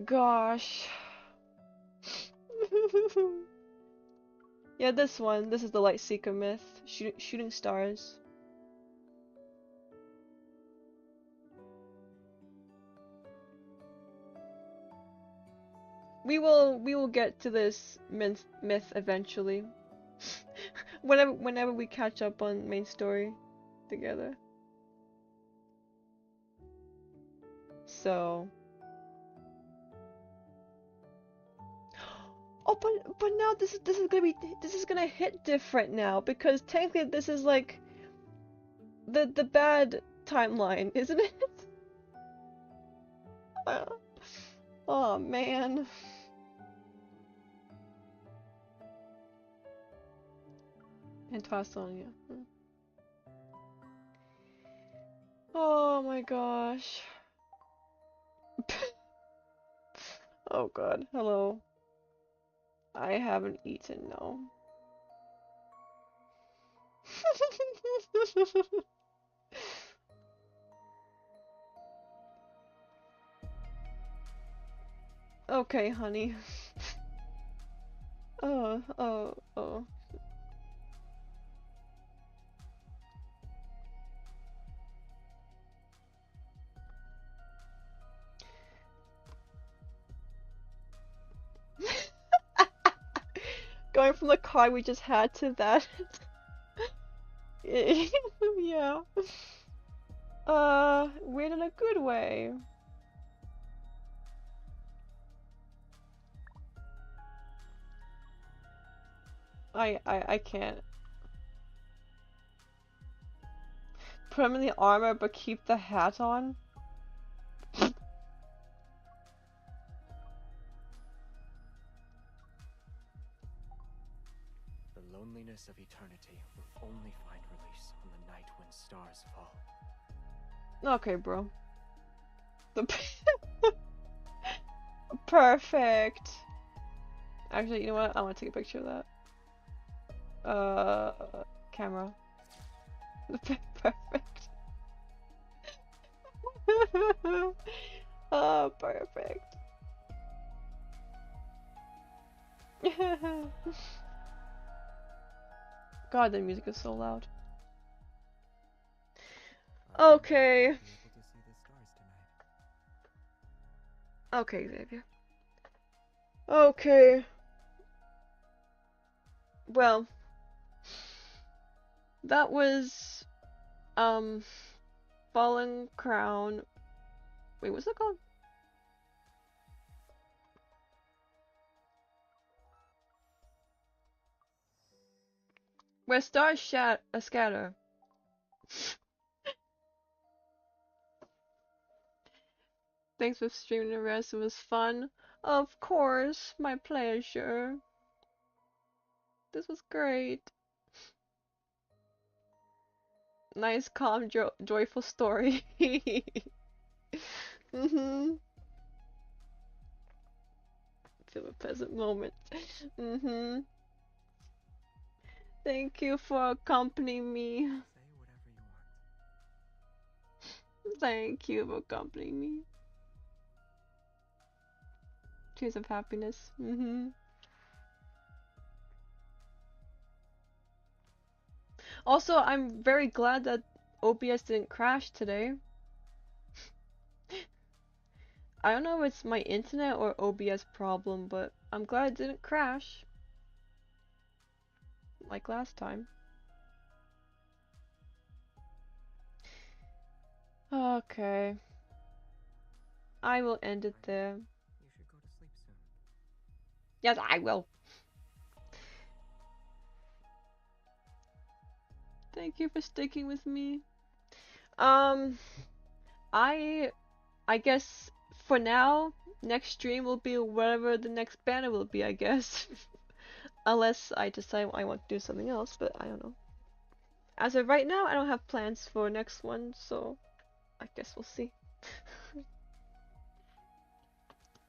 gosh. Yeah, this is the Lightseeker myth. Shooting stars. We will get to this myth eventually. whenever we catch up on main story together. So oh, but now this is gonna hit different now because technically this is like the bad timeline, isn't it? Oh man. And Sonia. Oh my gosh. Oh god. Hello. I haven't eaten, no. Okay, honey. Oh. Going from the car we just had to that. Yeah. Weird in a good way. I can't. Put him in the armor but keep the hat on? The loneliness of eternity will only find release on the night when stars fall. Okay, bro. Perfect. Actually, you know what? I want to take a picture of that. camera. Perfect. Oh, perfect. God, the music is so loud. Okay. Okay, Xavier. Okay. Well, that was Fallen Crown. Wait, what's it called? Where stars scatter. Thanks for streaming the rest. It was fun. Of course, my pleasure. This was great. Nice, calm, joyful story. Mm-hmm. Feel a pleasant moment. Mm-hmm. Thank you for accompanying me. Thank you for accompanying me. Tears of happiness. Mm-hmm. Also, I'm very glad that OBS didn't crash today. I don't know if it's my internet or OBS problem, but I'm glad it didn't crash. Like last time. Okay. I will end it there. You should go to sleep soon. Yes, I will. Thank you for sticking with me. I guess for now, next stream will be whatever the next banner will be, I guess. Unless I decide I want to do something else, but I don't know. As of right now, I don't have plans for next one, so I guess we'll see.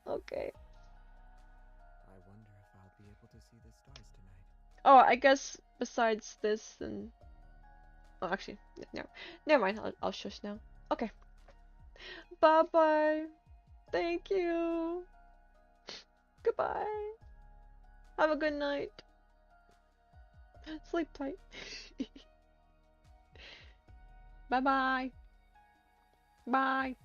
Okay. I wonder if I'll be able to see the stars tonight. Oh, I guess besides this, then. Oh, actually, never mind. I'll shush now. Okay. Bye bye. Thank you. Goodbye. Have a good night. Sleep tight. Bye bye. Bye.